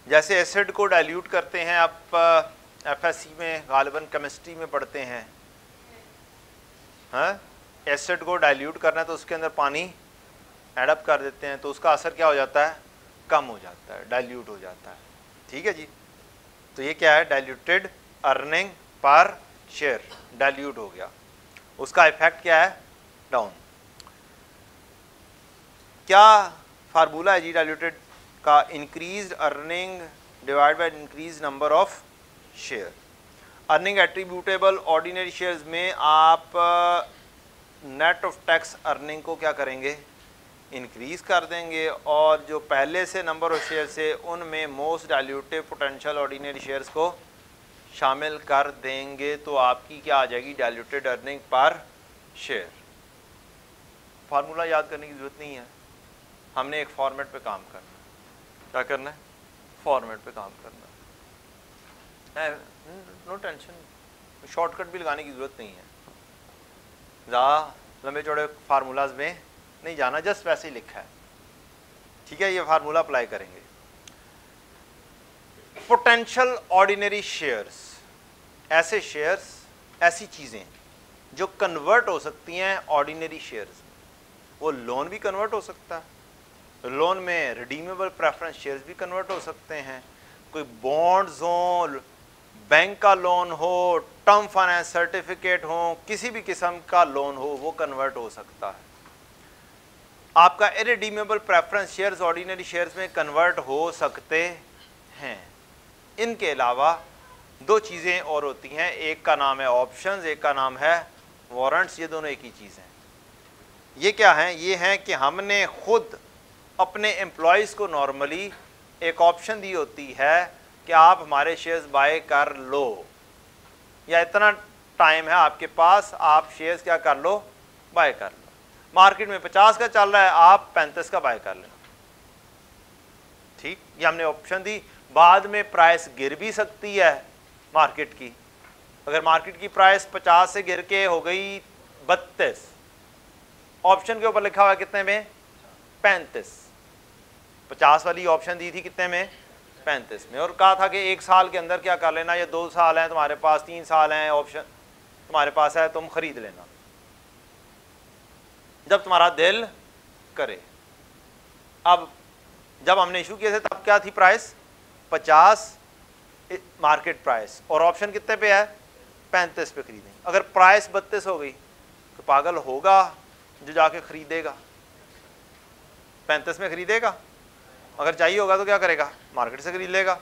जैसे एसिड को डाइल्यूट करते हैं, आप FSC में गालिबन केमिस्ट्री में पढ़ते हैं, हाँ, एसिड को डाइल्यूट करना है तो उसके अंदर पानी एडअप कर देते हैं, तो उसका असर क्या हो जाता है? कम हो जाता है, डाइल्यूट हो जाता है। ठीक है जी, तो ये क्या है? Diluted earning per share, dilute हो गया। उसका इफेक्ट क्या है? डाउन। क्या फार्मूला है जी डाइल्यूटेड का? Increased earning divide by increase number of share. Earning attributable ordinary shares में आप नेट ऑफ टैक्स अर्निंग को क्या करेंगे? इंक्रीज कर देंगे, और जो पहले से नंबर ऑफ शेयर से उनमें most dilutive potential ordinary shares को शामिल कर देंगे, तो आपकी क्या आ जाएगी? Diluted earning per share. Formula याद करने की जरूरत नहीं है, हमने एक फॉर्मेट पे काम करना है। क्या करना है? फॉर्मेट पे काम करना है, नो टेंशन, शॉर्टकट भी लगाने की जरूरत नहीं है, ज़्यादा लंबे चौड़े फार्मूलाज में नहीं जाना, जस्ट वैसे ही लिखा है। ठीक है, ये फार्मूला अप्लाई करेंगे। पोटेंशियल ऑर्डिनरी शेयर्स, ऐसे शेयर्स, ऐसी चीज़ें जो कन्वर्ट हो सकती हैं ऑर्डिनरी शेयर्स। वो लोन भी कन्वर्ट हो सकता है, लोन में रिडीमेबल प्रेफरेंस शेयर्स भी कन्वर्ट हो सकते हैं, कोई बॉन्ड्स हो, बैंक का लोन हो, टर्म फाइनेंस सर्टिफिकेट हो, किसी भी किस्म का लोन हो, वो कन्वर्ट हो सकता है। आपका irredeemable preference shares ordinary shares में कन्वर्ट हो सकते हैं। इनके अलावा दो चीज़ें और होती हैं, एक का नाम है ऑप्शंस, एक का नाम है वारंट्स। ये दोनों एक ही चीज़ हैं। ये क्या हैं? ये हैं कि हमने खुद अपने एम्प्लॉयज़ को नॉर्मली एक ऑप्शन दी होती है कि आप हमारे शेयर्स बाय कर लो, या इतना टाइम है आपके पास, आप शेयर्स क्या कर लो? बाय कर लो। मार्केट में 50 का चल रहा है, आप 35 का बाय कर लेना। ठीक, ये हमने ऑप्शन दी। बाद में प्राइस गिर भी सकती है मार्केट की। अगर मार्केट की प्राइस 50 से गिर के हो गई 32, ऑप्शन के ऊपर लिखा हुआ है कितने में? 35। 50 वाली ऑप्शन दी थी कितने में? 35 में, और कहा था कि 1 साल के अंदर क्या कर लेना, या 2 साल हैं तुम्हारे पास, 3 साल हैं, ऑप्शन तुम्हारे पास है, तुम खरीद लेना जब तुम्हारा दिल करे। अब जब हमने इशू किए थे तब क्या थी प्राइस? 50 मार्केट प्राइस, और ऑप्शन कितने पे है? 35 पे खरीदेंगे। अगर प्राइस 32 हो गई तो पागल होगा जो जाके खरीदेगा, 35 में खरीदेगा। अगर चाहिए होगा तो क्या करेगा? मार्केट से खरीद लेगा।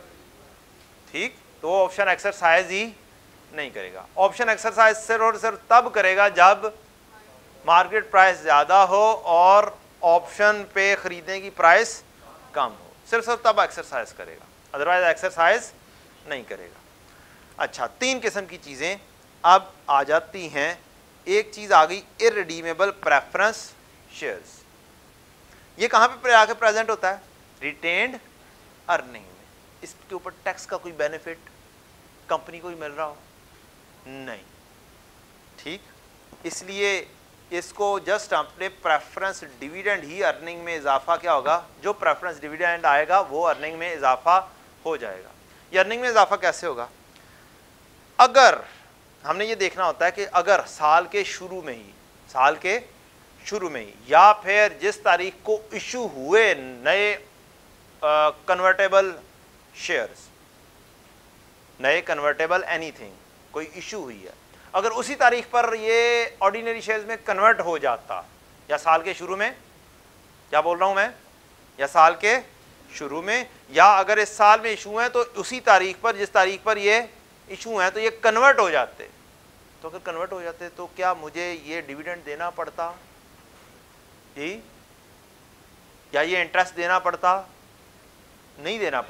ठीक, तो ऑप्शन एक्सरसाइज ही नहीं करेगा। ऑप्शन एक्सरसाइज सिर्फ और सिर्फ तब करेगा जब मार्केट प्राइस ज़्यादा हो और ऑप्शन पे खरीदने की प्राइस कम हो, सिर्फ तब एक्सरसाइज करेगा, अदरवाइज एक्सरसाइज नहीं करेगा। अच्छा, 3 किस्म की चीजें अब आ जाती हैं। एक चीज आ गई इररिडीमेबल प्रेफरेंस शेयर्स। ये कहां पे आके प्रेजेंट होता है? रिटेन्ड अर्निंग में। इसके ऊपर टैक्स का कोई बेनिफिट कंपनी को ही मिल रहा हो? नहीं, ठीक। इसलिए इसको जस्ट अपने प्रेफरेंस डिविडेंड ही अर्निंग में इजाफा क्या होगा, जो प्रेफरेंस डिविडेंड आएगा वो अर्निंग में इजाफा हो जाएगा। ये अर्निंग में इजाफा कैसे होगा? अगर हमने ये देखना होता है कि अगर साल के शुरू में ही या फिर जिस तारीख को इशू हुए नए कन्वर्टेबल शेयर्स, नए कन्वर्टेबल एनीथिंग कोई इशू हुई है, अगर उसी तारीख पर ये ऑर्डिनरी शेयर्स में कन्वर्ट हो जाता, या साल के शुरू में, क्या बोल रहा हूं मैं, या साल के शुरू में, या अगर इस साल में इशू है तो उसी तारीख पर जिस तारीख पर ये इशू है तो ये कन्वर्ट हो जाते, तो अगर कन्वर्ट हो जाते तो क्या मुझे ये डिविडेंड देना पड़ता जी, या ये इंटरेस्ट देना पड़ता? नहीं देना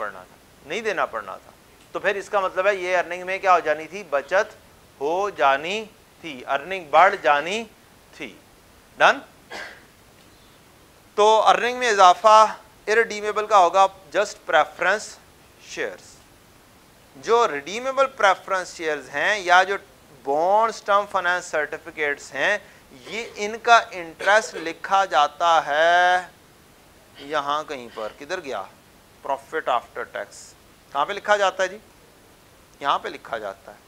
पड़ना था। तो फिर इसका मतलब है ये अर्निंग में क्या हो जानी थी, बचत हो जानी थी, अर्निंग बढ़ जानी थी। डन। तो अर्निंग में इजाफा इररिडीमेबल का होगा जस्ट प्रेफरेंस शेयर्स। जो रिडीमेबल प्रेफरेंस शेयर्स हैं या जो बॉन्ड्स टर्म फाइनेंस सर्टिफिकेट्स हैं, ये इनका इंटरेस्ट लिखा जाता है यहां कहीं पर, किधर गया, प्रॉफिट आफ्टर टैक्स। कहां पे लिखा जाता है जी? यहां पे लिखा जाता है।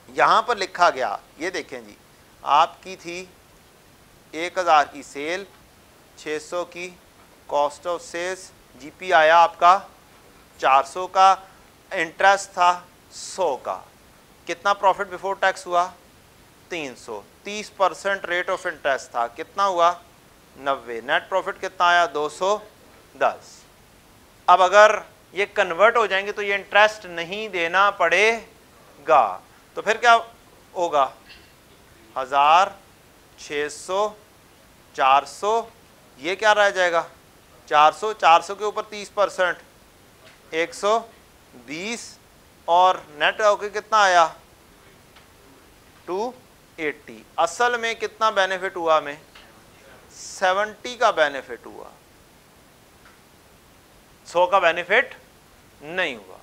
यहां पर लिखा गया, ये देखें जी, आपकी थी 1000 की सेल, 600 की कॉस्ट ऑफ सेल्स, जीपी आया आपका 400 का, इंटरेस्ट था 100 का, कितना प्रॉफिट बिफोर टैक्स हुआ? 300। 30% रेट ऑफ इंटरेस्ट था, कितना हुआ? 90। नेट प्रॉफिट कितना आया? 210। अब अगर ये कन्वर्ट हो जाएंगे तो ये इंटरेस्ट नहीं देना पड़ेगा, तो फिर क्या होगा? 1000, 600, 400, ये क्या रह जाएगा? 400, 400 के ऊपर 30%, 120, और नेट होके कितना आया? 280। असल में कितना बेनिफिट हुआ? हमें 70 का बेनिफिट हुआ, 100 का बेनिफिट नहीं हुआ।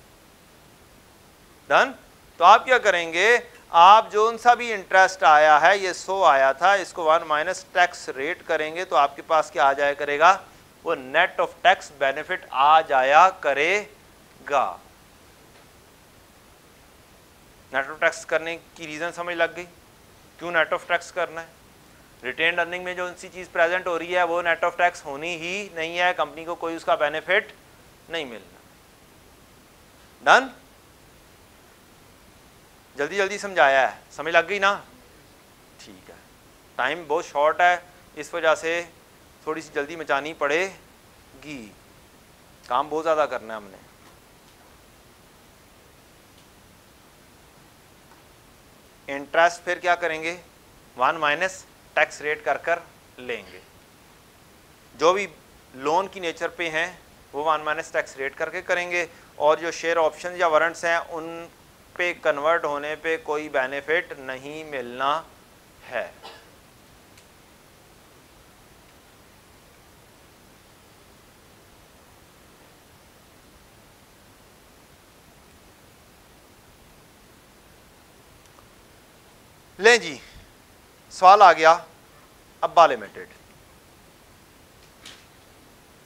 डन। तो आप क्या करेंगे, आप जो सा भी इंटरेस्ट आया है, ये 100 आया था, इसको 1 माइनस टैक्स रेट करेंगे तो आपके पास क्या आ जाया करेगा? वो नेट ऑफ टैक्स बेनिफिट आ जाया करेगा। नेट ऑफ टैक्स करने की रीजन समझ लग गई, क्यों नेट ऑफ टैक्स करना है? रिटेन्ड अर्निंग में जो सी चीज प्रेजेंट हो रही है वो नेट ऑफ टैक्स होनी ही नहीं है, कंपनी को कोई उसका बेनिफिट नहीं मिलना। डन। जल्दी जल्दी समझाया है, समझ लग गई ना? ठीक है, टाइम बहुत शॉर्ट है, इस वजह से थोड़ी सी जल्दी मचानी पड़ेगी, काम बहुत ज़्यादा करना है हमने। इंटरेस्ट फिर क्या करेंगे? 1 माइनस टैक्स रेट कर लेंगे, जो भी लोन की नेचर पे हैं वो 1 माइनस टैक्स रेट करके करेंगे, और जो शेयर ऑप्शन या वारंट्स हैं उन पे कन्वर्ट होने पे कोई बेनिफिट नहीं मिलना है। ले जी, सवाल आ गया अब्बा लिमिटेड,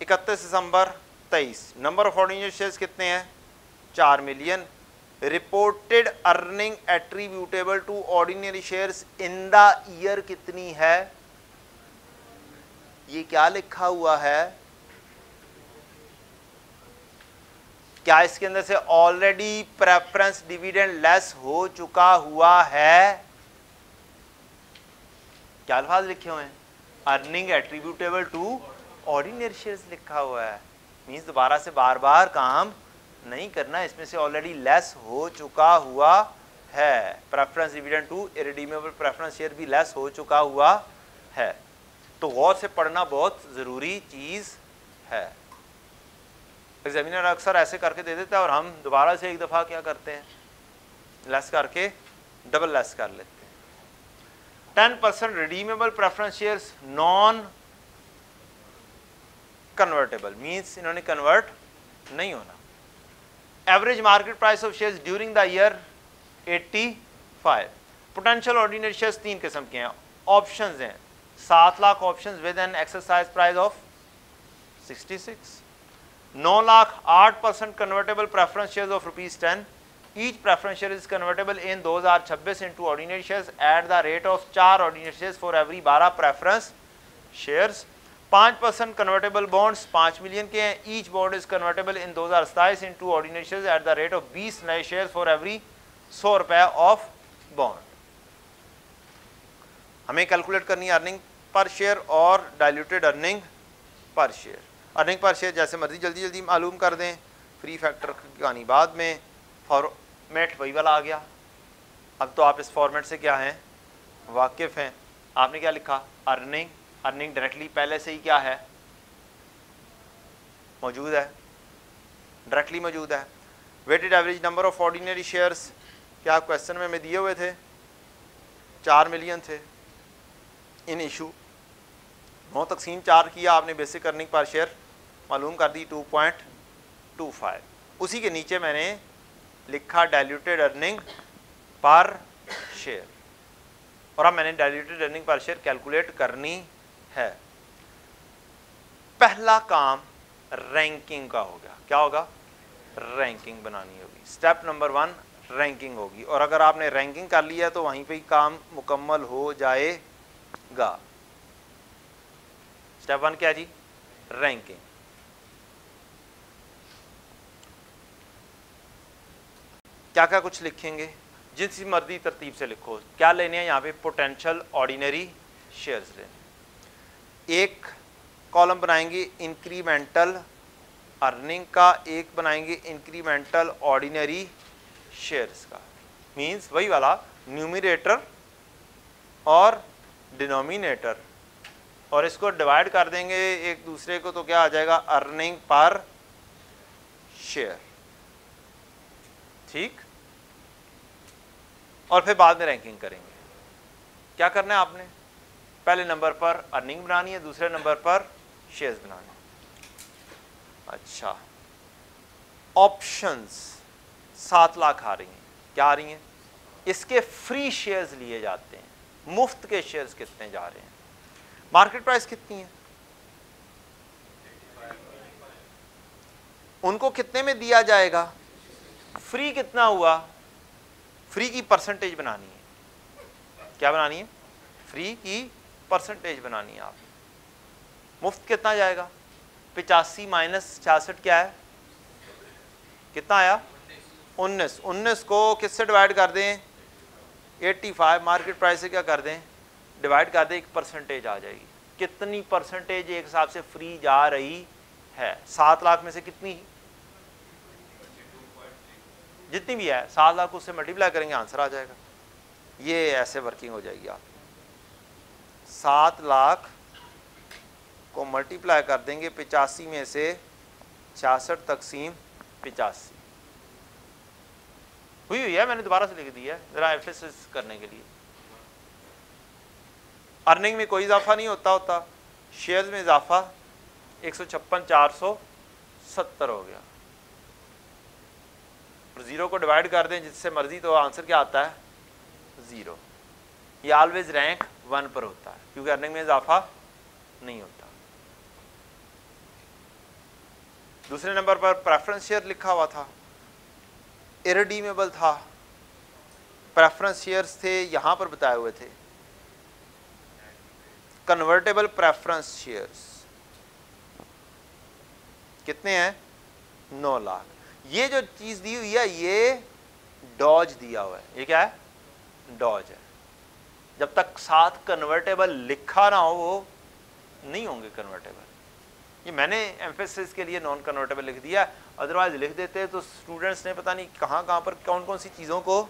31 दिसंबर 23, नंबर ऑफ ऑर्डिनरी शेयर्स कितने हैं? 4 million. Reported earning attributable to ordinary shares in the year कितनी है? ये क्या लिखा हुआ है? क्या इसके अंदर से ऑलरेडी प्रेफरेंस डिविडेंड लेस हो चुका हुआ है? क्या अल्फाज लिखे हुए हैं? Earning attributable to ordinary shares लिखा हुआ है, मींस दोबारा से बार बार काम नहीं करना, इसमें से ऑलरेडी लेस हो चुका हुआ है। Preference dividend to irredeemable preference share भी लेस हो चुका हुआ है, तो गौर से पढ़ना बहुत ज़रूरी चीज़ है। एग्जामिनर अक्सर ऐसे करके दे देता है और हम दोबारा से एक दफ़ा क्या करते हैं, लेस करके डबल लेस कर लेते हैं। 10% redeemable preference shares non convertible, means इन्होंने कन्वर्ट नहीं होना। Average market price of shares during the year 85। Potential ordinary shares 3 किस्म के हैं। ऑप्शंस हैं 7 lakh options with an exercise price of 66। 9 lakh 8% convertible preference shares of ₹10। Each preference share is convertible in 2026 into ordinary shares at the rate of 4 ordinary shares for every 12 preference shares. 5% convertible bonds 5 million के हैं। Each bond is convertible in 2027 into ordinary shares at the rate of 20 नए shares for every 100 रुपए of bond. हमें calculate करनी है earning per share और diluted earning per share. Earning per share जैसे मर्जी जल्दी जल्दी मालूम कर दें, फ्री फैक्टर की कहानी बाद में, फॉर्मेट वही वाला आ गया। अब तो आप इस फॉर्मेट से क्या हैं, वाकिफ़ हैं। आपने क्या लिखा, अर्निंग, अर्निंग डायरेक्टली पहले से ही क्या है, मौजूद है, डायरेक्टली मौजूद है। Weighted average number of ordinary shares क्या क्वेश्चन में दिए हुए थे, 4 मिलियन थे इन इशू। 9 तक़सीम 4 किया आपने, बेसिक अर्निंग पर शेयर मालूम कर दी 2.25। उसी के नीचे मैंने लिखा डाइल्यूटेड अर्निंग पर शेयर, और अब मैंने diluted earning per share calculate करनी है। पहला काम रैंकिंग का हो गया। क्या होगा, रैंकिंग बनानी होगी। स्टेप नंबर 1 रैंकिंग होगी, और अगर आपने रैंकिंग कर लिया तो वहीं पे ही काम मुकम्मल हो जाएगा। स्टेप 1 क्या जी, रैंकिंग। क्या क्या कुछ लिखेंगे, जिस मर्जी तरतीब से लिखो। क्या लेने हैं यहाँ पे, पोटेंशियल ऑर्डिनरी शेयर्स लेने। एक कॉलम बनाएंगे इंक्रीमेंटल अर्निंग का, एक बनाएंगे इंक्रीमेंटल ऑर्डिनरी शेयर्स का। मींस वही वाला न्यूमरेटर और डिनोमिनेटर, और इसको डिवाइड कर देंगे एक दूसरे को, तो क्या आ जाएगा, अर्निंग पर शेयर। ठीक, और फिर बाद में रैंकिंग करेंगे। क्या करना है आपने, पहले नंबर पर अर्निंग बनानी है, दूसरे नंबर पर शेयर्स बनाने। अच्छा, ऑप्शंस 7 लाख आ रही हैं। क्या आ रही हैं, इसके फ्री शेयर्स लिए जाते हैं। मुफ्त के शेयर्स कितने जा रहे हैं, मार्केट प्राइस कितनी है, उनको कितने में दिया जाएगा, फ्री कितना हुआ, फ्री की परसेंटेज बनानी है। क्या बनानी है, फ्री की परसेंटेज बनानी है आप। मुफ्त कितना जाएगा, 85 माइनस 66 क्या है, कितना आया, 19। 19 को किससे डिवाइड कर दें, 85 मार्केट प्राइस से क्या कर दें, डिवाइड कर दें, एक परसेंटेज आ जाएगी। कितनी परसेंटेज एक हिसाब से फ्री जा रही है, 7 लाख में से कितनी, जितनी भी है 7 लाख उससे मल्टीप्लाई करेंगे आंसर आ जाएगा। ये ऐसे वर्किंग हो जाएगी आप। 7 लाख को मल्टीप्लाई कर देंगे 85 में से 66 तक़सीम 85 हुई है। मैंने दोबारा से लिख दिया है जरा एम्फेसिस करने के लिए। अर्निंग में कोई इजाफा नहीं होता, शेयर्स में इजाफा 156,470 हो गया। और 0 को डिवाइड कर दें जिससे मर्जी, तो आंसर क्या आता है, 0। ये ऑलवेज रैंक 1 पर होता है, क्योंकि अर्निंग में इजाफा नहीं होता। दूसरे नंबर पर प्रेफरेंस शेयर लिखा हुआ था, इरडीमेबल था। प्रेफरेंस शेयर्स थे, यहां पर बताए हुए थे कन्वर्टेबल प्रेफरेंस शेयर्स कितने हैं, 9 लाख। ये जो चीज दी हुई है ये डॉज दिया हुआ है। ये क्या है, डॉज है। जब तक साथ कन्वर्टेबल लिखा ना हो वो नहीं होंगे कन्वर्टेबल। ये मैंने एम्फेसिस के लिए नॉन कन्वर्टेबल लिख दिया, अदरवाइज लिख देते तो स्टूडेंट्स ने पता नहीं कहां पर कौन कौन सी चीजों को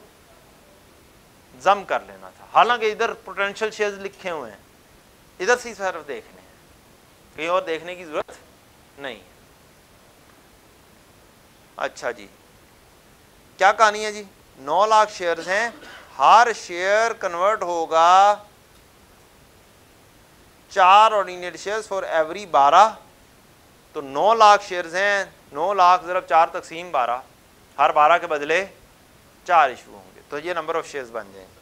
जम कर लेना था। हालांकि इधर पोटेंशियल शेयर्स लिखे हुए हैं, इधर से सिर्फ देखने हैं, कहीं और देखने की जरूरत नहीं है। अच्छा जी, क्या कहानी है जी, 9 लाख शेयर्स हैं, हर शेयर कन्वर्ट होगा 4 ऑर्डिनरी शेयर्स फॉर एवरी 12, तो 9 लाख शेयर्स हैं, 9 लाख ज़रब 4 तकसीम 12, हर 12 के बदले 4 इशू होंगे, तो ये नंबर ऑफ शेयर्स बन जाएंगे।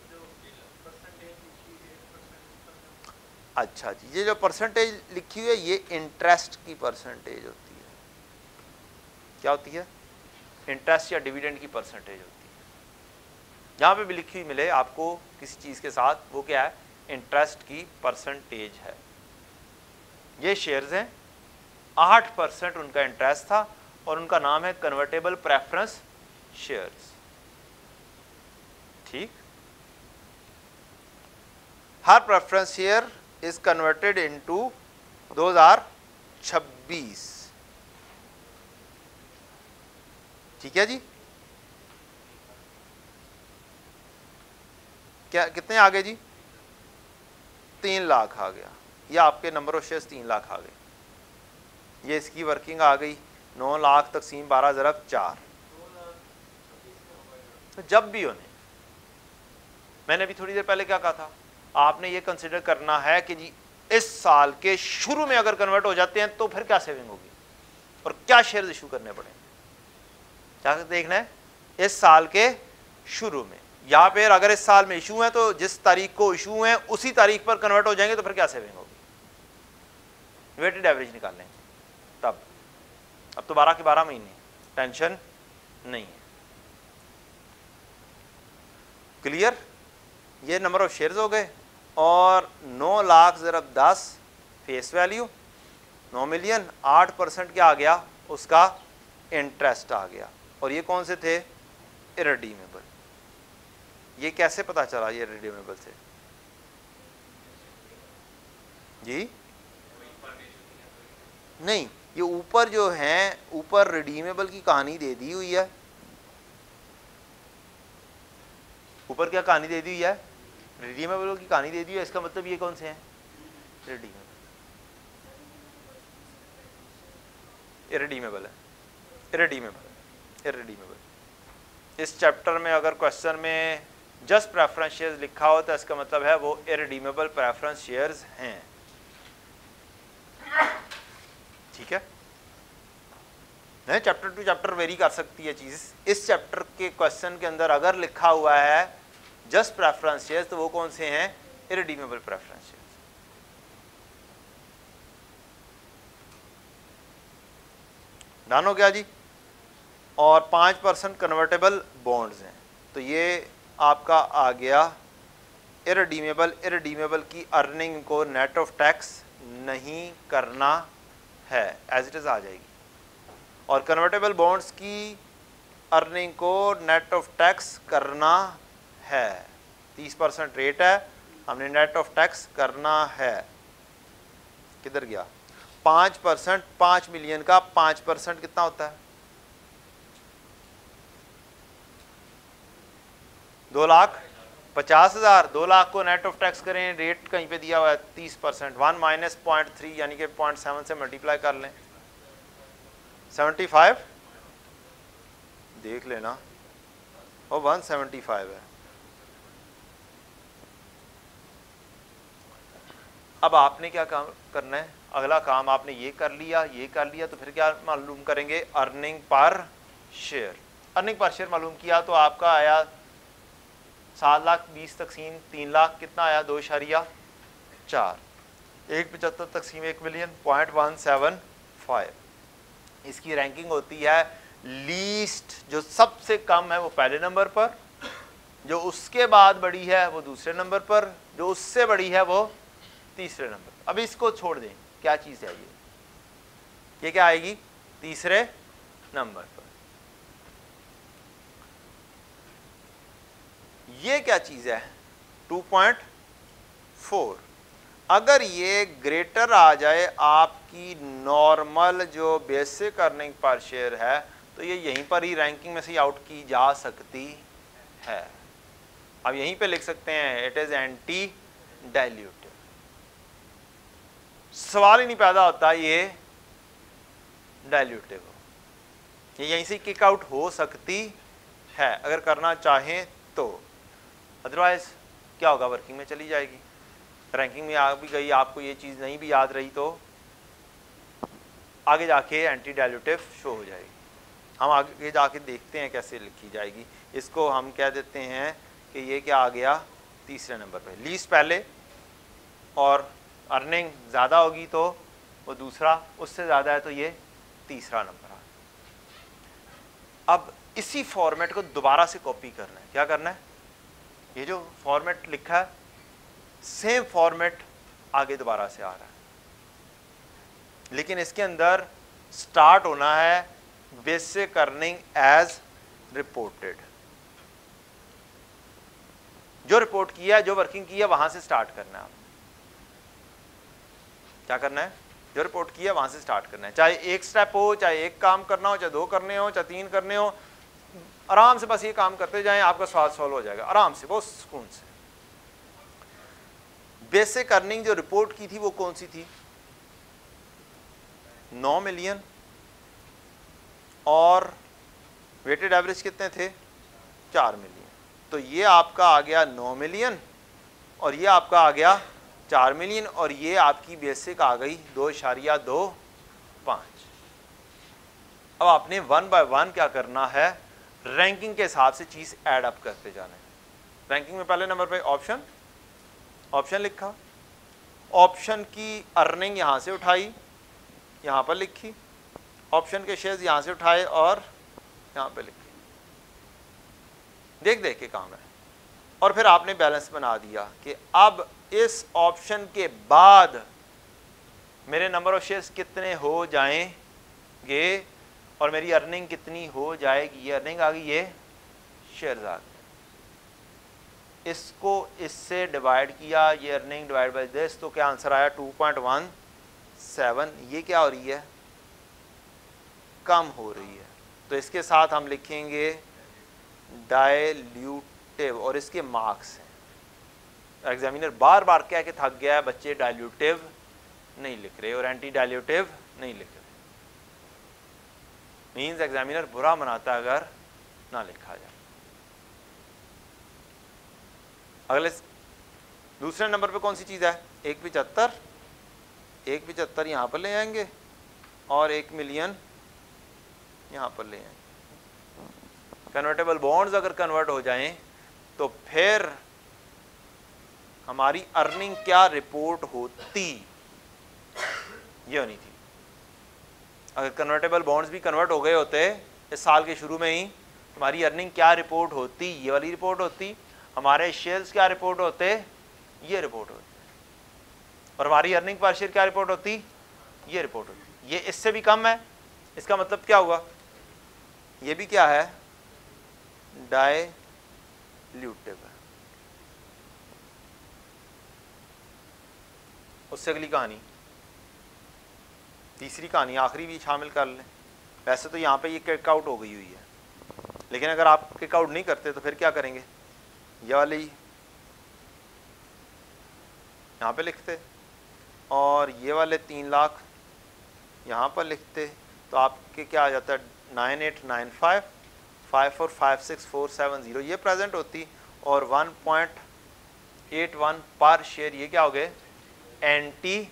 अच्छा जी, ये जो परसेंटेज लिखी हुई है ये इंटरेस्ट की परसेंटेज होती है। क्या होती है? इंटरेस्ट या डिविडेंड की परसेंटेज होती है। जहाँ पे भी लिखी हुई मिले आपको किसी चीज़ के साथ, वो क्या है? इंटरेस्ट की परसेंटेज है। ये शेयर्स हैं, 8% उनका इंटरेस्ट था और उनका नाम है कन्वर्टेबल प्रेफरेंस शेयर्स। ठीक, हर preference share is converted into 2026। ठीक है जी, क्या कितने आ गए जी? 3 लाख आ गया। ये आपके नंबर ऑफ शेयर्स 3 लाख आ गए। ये इसकी वर्किंग आ गई 9 लाख तकसीम 12 ज़रब 4। तो जब भी उन्हें, मैंने अभी थोड़ी देर पहले क्या कहा था, आपने ये कंसिडर करना है कि जी इस साल के शुरू में अगर कन्वर्ट हो जाते हैं तो फिर क्या सेविंग होगी और क्या शेयर्स इशू करने पड़ेंगे। क्या देखना है? इस साल के शुरू में, यहाँ पे अगर इस साल में इशू है तो जिस तारीख को इशू है उसी तारीख पर कन्वर्ट हो जाएंगे तो फिर क्या सेविंग होगी। वेटेड एवरेज निकाल लेंगे तब। अब तो 12 के 12 महीने, टेंशन नहीं है। क्लियर? ये नंबर ऑफ शेयर्स हो गए और 9 लाख ज़रब 10 फेस वैल्यू 9 मिलियन, 8% क्या आ गया? उसका इंटरेस्ट आ गया। और ये कौन से थे? इरडीमेबल। ये कैसे पता चला ये रिडीमेबल से? जी नहीं, ये ऊपर जो है, ऊपर रिडीमेबल की कहानी दे दी हुई है। ऊपर क्या कहानी दे दी हुई है? रिडीमेबल की कहानी दे दी है। इसका मतलब ये कौन से हैं? रिडीमेबल, इरडीमेबल है, इरडीमेबल, इरडीमेबल। इस चैप्टर में अगर क्वेश्चन में जस्ट प्रेफरेंस शेयर्स लिखा हो तो इसका मतलब है वो इरडीमेबल प्रेफरेंस शेयर्स हैं। ठीक है, नहीं, चैप्टर टू चैप्टर वेरी कर सकती है चीज। इस चैप्टर के क्वेश्चन के अंदर अगर लिखा हुआ है जस्ट प्रेफरेंस शेयर्स तो वो कौन से हैं? इरडीमेबल प्रेफरेंस शेयर्स। डन हो गया जी। और 5% कन्वर्टेबल बॉन्ड्स हैं, तो ये आपका आ गया इरडीमेबल। इरडीमेबल की अर्निंग को नेट ऑफ टैक्स नहीं करना है, एज इट इज आ जाएगी। और कन्वर्टेबल बॉन्ड्स की अर्निंग को नेट ऑफ टैक्स करना है। 30% रेट है, हमने नेट ऑफ टैक्स करना है। किधर गया? 5%, 5 मिलियन का 5% कितना होता है? 2,50,000। 2 लाख को नेट ऑफ टैक्स करें, रेट कहीं पे दिया हुआ है 30%। 1 माइनस 0.3 यानी कि 0.7 से मल्टीप्लाई कर लें, 75 देख लेना, और 175 है। अब आपने क्या काम करना है? अगला काम आपने ये कर लिया, ये कर लिया, तो फिर क्या मालूम करेंगे? Earning per share. Earning per share मालूम किया तो आपका आया 7 लाख 20 तकसीम 3 लाख कितना आया? 2.4। 175 तकसीम 1 मिलियन 0.175। इसकी रैंकिंग होती है लीस्ट, जो सबसे कम है वो पहले नंबर पर, जो उसके बाद बड़ी है वो दूसरे नंबर पर, जो उससे बड़ी है वो तीसरे नंबर। अब इसको छोड़ दें, क्या चीज़ है ये क्या आएगी? तीसरे नंबर पर। ये क्या चीज़ है? 2.4। अगर ये ग्रेटर आ जाए आपकी नॉर्मल जो बेसिक अर्निंग पर शेयर है तो ये यहीं पर ही रैंकिंग में से आउट की जा सकती है। अब यहीं पे लिख सकते हैं इट इज एंटी डाइल्यूटिव। सवाल ही नहीं पैदा होता ये डाइल्यूटिव हो, ये यहीं से किक आउट हो सकती है, अगर करना चाहें तो, अदरवाइज क्या होगा, वर्किंग में चली जाएगी, रैंकिंग में आ भी गई, आपको ये चीज़ नहीं भी याद रही तो आगे जाके एंटी डाइल्यूटिव शो हो जाएगी। हम आगे जाके देखते हैं कैसे लिखी जाएगी। इसको हम कह देते हैं कि ये क्या आ गया, तीसरे नंबर पे, लीस्ट पहले और अर्निंग ज़्यादा होगी तो वो दूसरा, उससे ज़्यादा है तो ये तीसरा नंबर आ। अब इसी फॉर्मेट को दोबारा से कॉपी करना है। क्या करना है, ये जो फॉर्मेट लिखा है सेम फॉर्मेट आगे दोबारा से आ रहा है, लेकिन इसके अंदर स्टार्ट होना है बेसिक अर्निंग एज रिपोर्टेड। जो रिपोर्ट किया, जो वर्किंग किया वहां से स्टार्ट करना है। क्या करना है, जो रिपोर्ट किया वहां से स्टार्ट करना है, चाहे एक स्टेप हो, चाहे एक काम करना हो, चाहे दो करने हो, चाहे तीन करने हो, आराम से बस ये काम करते जाएं, आपका सवाल सॉल्व हो जाएगा आराम से, बहुत सुकून से। बेसिक अर्निंग जो रिपोर्ट की थी वो कौन सी थी, 9 मिलियन, और वेटेड एवरेज कितने थे, 4 मिलियन। तो ये आपका आ गया 9 मिलियन और ये आपका आ गया 4 मिलियन, और ये आपकी बेसिक आ गई 2.25। अब आपने 1 बाय 1 क्या करना है, रैंकिंग के हिसाब से चीज ऐड अप करते जाना है। रैंकिंग में पहले नंबर पे ऑप्शन, ऑप्शन लिखा, ऑप्शन की अर्निंग यहां से उठाई, यहां पर लिखी, ऑप्शन के शेयर्स यहां से उठाए और यहां पे लिखे, देख देख के काम है। और फिर आपने बैलेंस बना दिया कि अब इस ऑप्शन के बाद मेरे नंबर ऑफ शेयर्स कितने हो जाएंगे और मेरी अर्निंग कितनी हो जाएगी। ये अर्निंग आ गई, ये शेयर्स आ गए, इसको इससे डिवाइड किया, ये अर्निंग डिवाइड बाय दिस, तो क्या आंसर आया 2.17। ये क्या हो रही है, कम हो रही है। तो इसके साथ हम लिखेंगे डाइल्यूटिव और इसके मार्क्स हैं। एग्जामिनर बार बार कह के थक गया है, बच्चे डाइल्यूटिव नहीं लिख रहे और एंटी डाइल्यूटिव नहीं लिख रहे। मीन्स एग्जामिनर बुरा मनाता है अगर ना लिखा जाए। अगले दूसरे नंबर पे कौन सी चीज़ है, 1.75, 1.75 यहाँ पर ले आएंगे और 1 मिलियन यहाँ पर ले आएंगे। कन्वर्टेबल बॉन्ड्स अगर कन्वर्ट हो जाएं तो फिर हमारी अर्निंग क्या रिपोर्ट होती, ये होनी थी। अगर कन्वर्टेबल बॉन्ड्स भी कन्वर्ट हो गए होते इस साल के शुरू में ही, हमारी अर्निंग क्या रिपोर्ट होती, ये वाली रिपोर्ट होती। हमारे शेयर्स क्या रिपोर्ट होते, ये रिपोर्ट होती। और हमारी अर्निंग पर शेयर क्या रिपोर्ट होती, ये रिपोर्ट होती। ये इससे भी कम है, इसका मतलब क्या हुआ, ये भी क्या है, डाइल्यूटिव है। उससे अगली कहानी, तीसरी कहानी, आखिरी भी शामिल कर लें। वैसे तो यहाँ पे ये किक आउट हो गई हुई है, लेकिन अगर आप किक आउट नहीं करते तो फिर क्या करेंगे, ये वाली यहाँ पे लिखते और ये वाले 3 लाख यहाँ पर लिखते, तो आपके क्या आ जाता है 9895545647 ये प्रेजेंट होती और 1.81 पर शेयर ये क्या हो गए, एंटी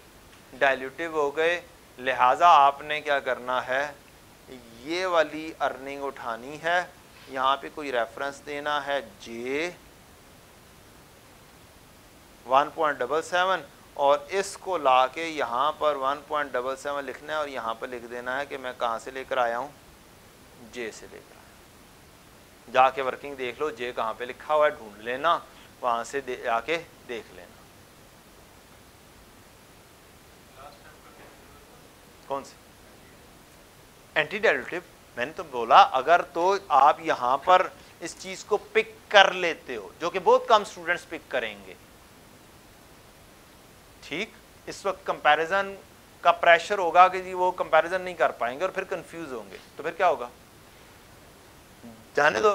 डाइल्यूटिव हो गए। लिहाजा आपने क्या करना है, ये वाली अर्निंग उठानी है, यहाँ पे कोई रेफरेंस देना है J 1.77 और इसको लाके यहाँ पर 1.77 लिखना है और यहाँ पर लिख देना है कि मैं कहाँ से लेकर आया हूँ, J से लेकर आया। जाके वर्किंग देख लो, J कहाँ पे लिखा हुआ है ढूंढ लेना, वहाँ से जाके देख लेना। कौन सी, एंटी डाइल्यूटिव। मैंने तो बोला अगर तो आप यहाँ पर इस चीज को पिक कर लेते हो, जो कि बहुत कम स्टूडेंट्स पिक करेंगे, ठीक। इस वक्त कंपैरिजन का प्रेशर होगा कि जी वो कंपैरिजन नहीं कर पाएंगे और फिर कंफ्यूज होंगे, तो फिर क्या होगा, जाने दो।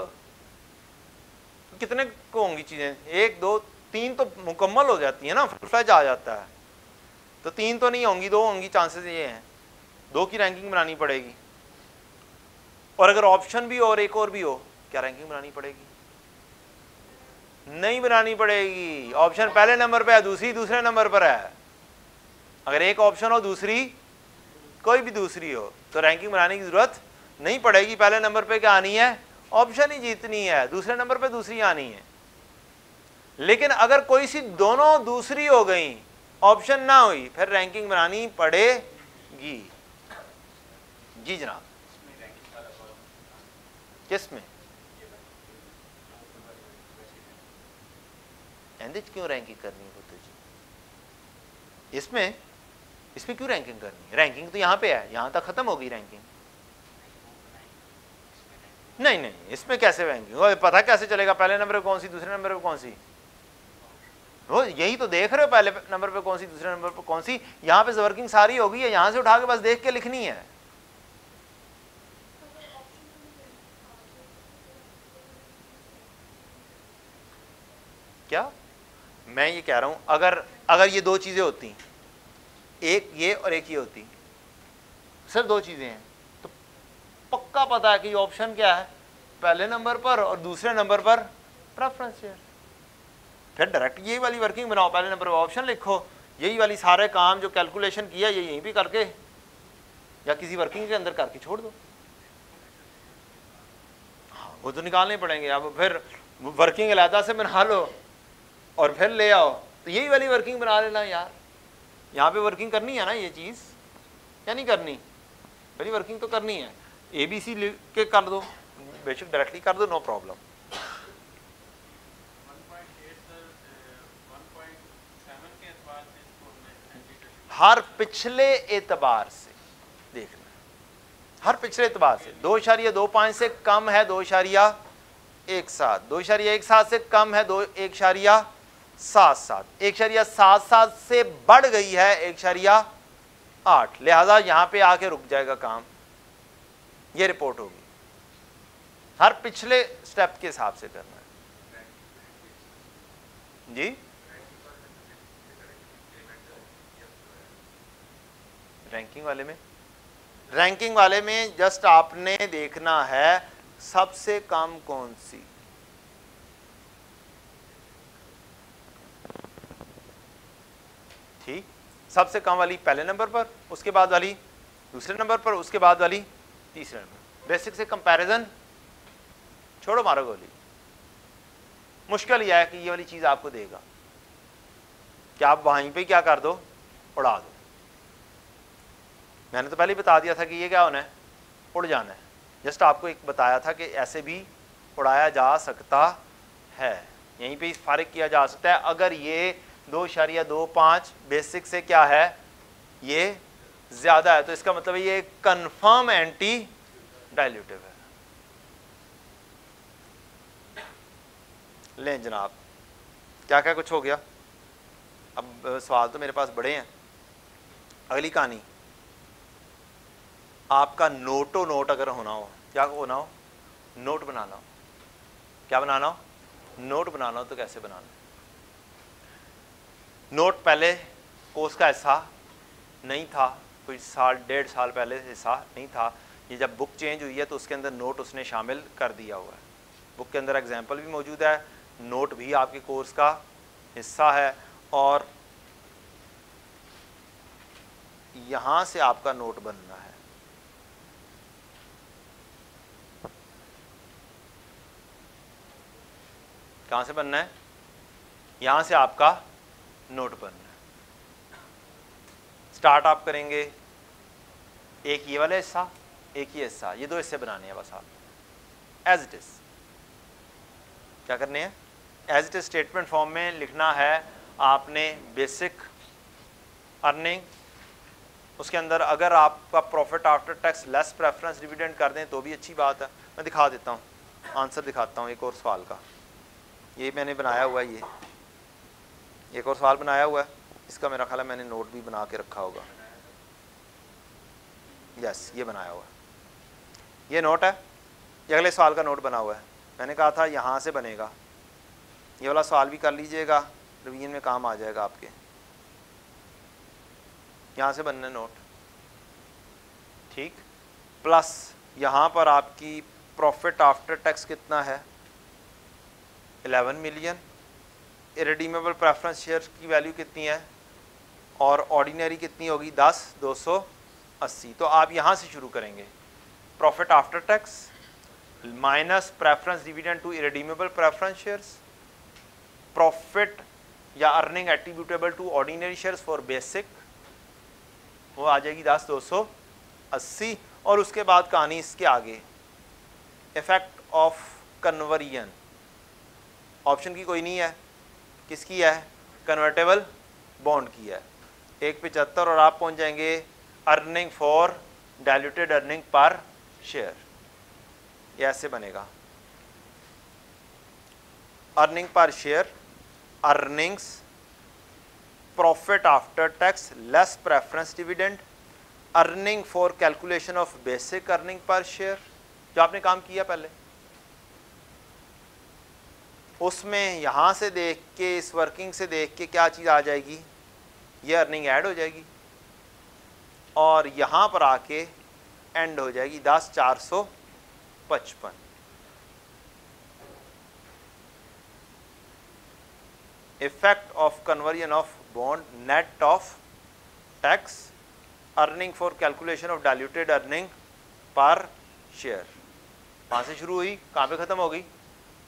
कितने को होंगी चीजें, 1 2 3 तो मुकम्मल हो जाती है ना, फुल फ्लैज आ जाता है। तो 3 तो नहीं होंगी, 2 होंगी, चांसेस ये हैं। 2 की रैंकिंग बनानी पड़ेगी और अगर ऑप्शन भी हो और एक और भी हो क्या रैंकिंग बनानी पड़ेगी? नहीं बनानी पड़ेगी। ऑप्शन पहले नंबर पे है, दूसरी दूसरे नंबर पर है। अगर एक ऑप्शन हो, दूसरी कोई भी दूसरी हो, तो रैंकिंग बनाने की जरूरत नहीं पड़ेगी। पहले नंबर पे क्या आनी है? ऑप्शन ही जीतनी है, दूसरे नंबर पे दूसरी आनी है। लेकिन अगर कोई सी दोनों दूसरी हो गई, ऑप्शन ना हुई, फिर रैंकिंग बनानी पड़ेगी। जी जनाब। किसमें? एंडिज क्यों रैंकिंग करनी है जी? इसमें क्यों रैंकिंग करनी है? रैंकिंग तो यहां पे है, यहां तक खत्म होगी रैंकिंग। नहीं, इसमें कैसे रैंकिंग? पता कैसे चलेगा पहले नंबर पे कौन सी, दूसरे नंबर पे कौन सी? वो यही तो देख रहे हो, पहले नंबर पे कौन सी, दूसरे नंबर पे कौन सी। यहां पे वर्किंग सारी होगी है, यहां से उठा के बस देख के लिखनी है। क्या मैं ये कह रहा हूं, अगर ये दो चीजें होती, एक ये और एक ये होती, सिर्फ दो चीजें हैं, तो पक्का पता है कि ऑप्शन क्या है, पहले नंबर पर और दूसरे नंबर पर प्रेफरेंस शेयर। फिर डायरेक्ट यही वाली वर्किंग बनाओ, पहले नंबर पर ऑप्शन लिखो, यही वाली सारे काम जो कैलकुलेशन किया ये यहीं भी करके या किसी वर्किंग के अंदर करके छोड़ दो। हाँ, वो तो निकालने पड़ेंगे। अब फिर वर्किंग अलहदा से बना लो और फिर ले आओ, तो यही वाली वर्किंग बना लेना यार। यहाँ पे वर्किंग करनी है ना ये चीज़, या नहीं करनी? पहली वर्किंग तो करनी है। ABC लिख के कर दो, बेशक डायरेक्टली कर दो, नो प्रॉब्लम। हर पिछले एतबार से देखना, हर पिछले एतबार से 2.25 से कम है 2.17, 2.17 से कम है 1.77, 1.77 से बढ़ गई है 1.8, लिहाजा यहां पे आके रुक जाएगा काम, ये रिपोर्ट होगी। हर पिछले स्टेप के हिसाब से करना है जी। रैंकिंग वाले में जस्ट आपने देखना है सबसे कम कौन सी, ठीक, सबसे कम वाली पहले नंबर पर, उसके बाद वाली दूसरे नंबर पर, उसके बाद वाली तीसरे नंबर। बेसिक से कंपैरिजन छोड़ो, मारो गोली। मुश्किल यह है कि ये वाली चीज आपको देगा कि आप वहीं पे क्या कर दो, उड़ा दो। मैंने तो पहले ही बता दिया था कि ये क्या होना है, उड़ जाना है। जस्ट आपको एक बताया था कि ऐसे भी उड़ाया जा सकता है, यहीं पे फारिग किया जा सकता है। अगर ये 2.25 बेसिक से क्या है, ये ज्यादा है, तो इसका मतलब ये कंफर्म एंटी डाइल्यूटिव है। लें जनाब, क्या क्या कुछ हो गया। अब सवाल तो मेरे पास बड़े हैं। अगली कहानी, आपका नोटो नोट अगर होना हो, क्या होना हो, नोट बनाना हो। क्या बनाना हो? नोट बनाना हो। तो कैसे बनाना? नोट पहले कोर्स का हिस्सा नहीं था, कुछ साल 1.5 साल पहले हिस्सा नहीं था। ये जब बुक चेंज हुई है तो उसके अंदर नोट उसने शामिल कर दिया हुआ है। बुक के अंदर एग्जाम्पल भी मौजूद है, नोट भी आपके कोर्स का हिस्सा है, और यहां से आपका नोट बनना है। कहां से बनना है? यहां से आपका नोट बनना है। स्टार्ट आप करेंगे, एक ये वाला हिस्सा, एक ये हिस्सा, ये दो हिस्से बनाने हैं बस आप, एज इट इज। क्या करने हैं? As it is statement form में लिखना है आपने बेसिक अर्निंग। उसके अंदर अगर आपका profit after tax less preference dividend कर दें तो भी अच्छी बात है। मैं दिखा देता हूँ, आंसर दिखाता हूँ एक और सवाल का। ये मैंने बनाया हुआ है, ये एक और सवाल बनाया हुआ है, इसका मेरा ख्याल है मैंने नोट भी बना के रखा होगा। यस, ये बनाया हुआ है, ये नोट है, ये अगले सवाल का नोट बना हुआ है। मैंने कहा था यहाँ से बनेगा, ये वाला सवाल भी कर लीजिएगा, रिवीजन में काम आ जाएगा आपके। यहाँ से बनना नोट, ठीक, प्लस यहाँ पर आपकी प्रॉफिट आफ्टर टैक्स कितना है 11 मिलियन, इरेडीमेबल प्रेफरेंस शेयर की वैल्यू कितनी है और ऑर्डिनरी कितनी होगी 10 280। तो आप यहाँ से शुरू करेंगे, profit after tax minus preference dividend to irredeemable preference shares, profit या earning attributable to ordinary shares for basic, वो आ जाएगी 10 280। और उसके बाद कहानी इसके आगे, इफेक्ट ऑफ कन्वर्जन, ऑप्शन की कोई नहीं है, किसकी है कन्वर्टेबल बॉन्ड की है 1.75 और आप पहुंच जाएंगे earning for diluted earning per share. ये ऐसे बनेगा earning per share, earnings profit after tax less preference dividend, earning for calculation of basic earning per share, जो आपने काम किया पहले उसमें यहां से देख के, इस वर्किंग से देख के क्या चीज आ जाएगी, ये अर्निंग ऐड हो जाएगी और यहां पर आके एंड हो जाएगी 10 455। Effect of conversion of bond net of tax, earning for calculation of diluted earning per share. कहां से शुरू हुई कहां पे खत्म होगी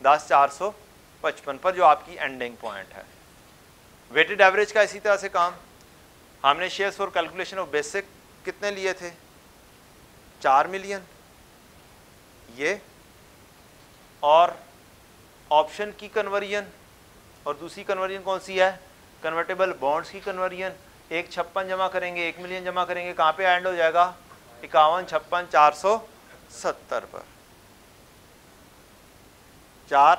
10 455 पर, जो आपकी एंडिंग पॉइंट है। वेटेड एवरेज का इसी तरह से काम, हमने shares for calculation of basic कितने लिए थे 4 मिलियन ये, और ऑप्शन की कन्वर्जन और दूसरी कन्वर्जन कौन सी है कन्वर्टेबल बॉन्ड्स की कन्वर्जन, 156 जमा करेंगे 1 मिलियन जमा करेंगे, कहां पे एंड हो जाएगा 51 56 470 पर। 4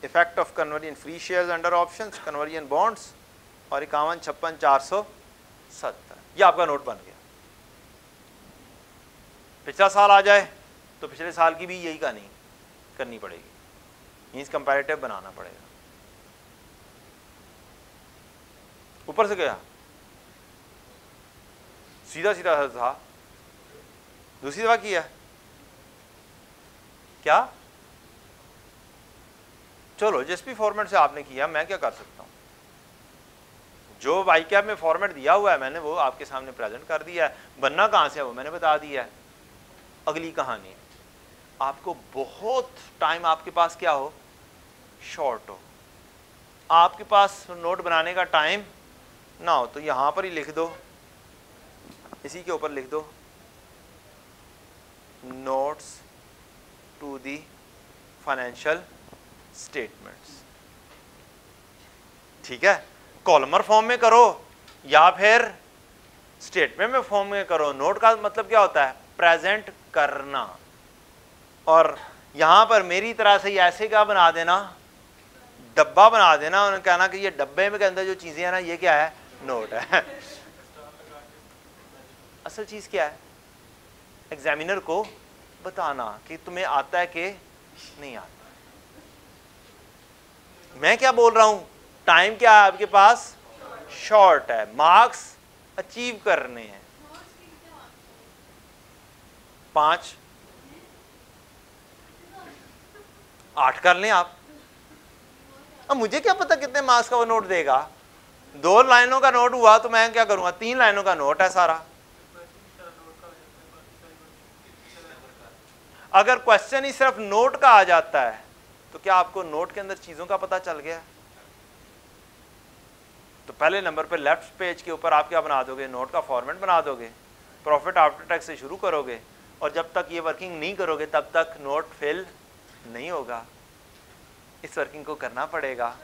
effect of conversion free shares under options, conversion bonds और 51 56 470। ये आपका नोट बन गया। पिछला साल आ जाए तो पिछले साल की भी यही कहानी करनी पड़ेगी, मींस कंपैरेटिव बनाना पड़ेगा। ऊपर से गया सीधा सीधा था, दूसरी दफा किया क्या, चलो जिस भी फॉर्मेट से आपने किया मैं क्या कर सकता हूं, जो वाईकैप में फॉर्मेट दिया हुआ है मैंने वो आपके सामने प्रेजेंट कर दिया है, बनना कहां से है वो मैंने बता दिया है। अगली कहानी, आपको बहुत टाइम आपके पास क्या हो शॉर्ट हो, आपके पास नोट बनाने का टाइम ना हो तो यहां पर ही लिख दो, इसी के ऊपर लिख दो notes to the financial statements. ठीक है, कॉलमर फॉर्म में करो या फिर स्टेटमेंट में फॉर्म में करो। नोट का मतलब क्या होता है प्रेजेंट करना, और यहां पर मेरी तरह से ऐसे क्या बना देना डब्बा बना देना, उन्होंने कहना कि ये डब्बे में के अंदर जो चीजें हैं ना ये क्या है नोट है। असल चीज क्या है एग्जामिनर को बताना कि तुम्हें आता है कि नहीं आता। मैं क्या बोल रहा हूं टाइम क्या है आपके पास शॉर्ट है, मार्क्स अचीव करने हैं 5 8 कर लें आप। अब मुझे क्या पता कितने मार्क्स का वो नोट देगा, 2 लाइनों का नोट हुआ तो मैं क्या करूंगा 3 लाइनों का नोट है सारा। अगर क्वेश्चन ही सिर्फ नोट का आ जाता है तो क्या आपको नोट के अंदर चीजों का पता चल गया? तो पहले नंबर पे लेफ्ट पेज के ऊपर आप क्या बना दोगे नोट का फॉर्मेट बना दोगे, प्रॉफिट आफ्टर टैक्स से शुरू करोगे और जब तक ये वर्किंग नहीं करोगे तब तक नोट फिल नहीं होगा। इस वर्किंग को करना पड़ेगा।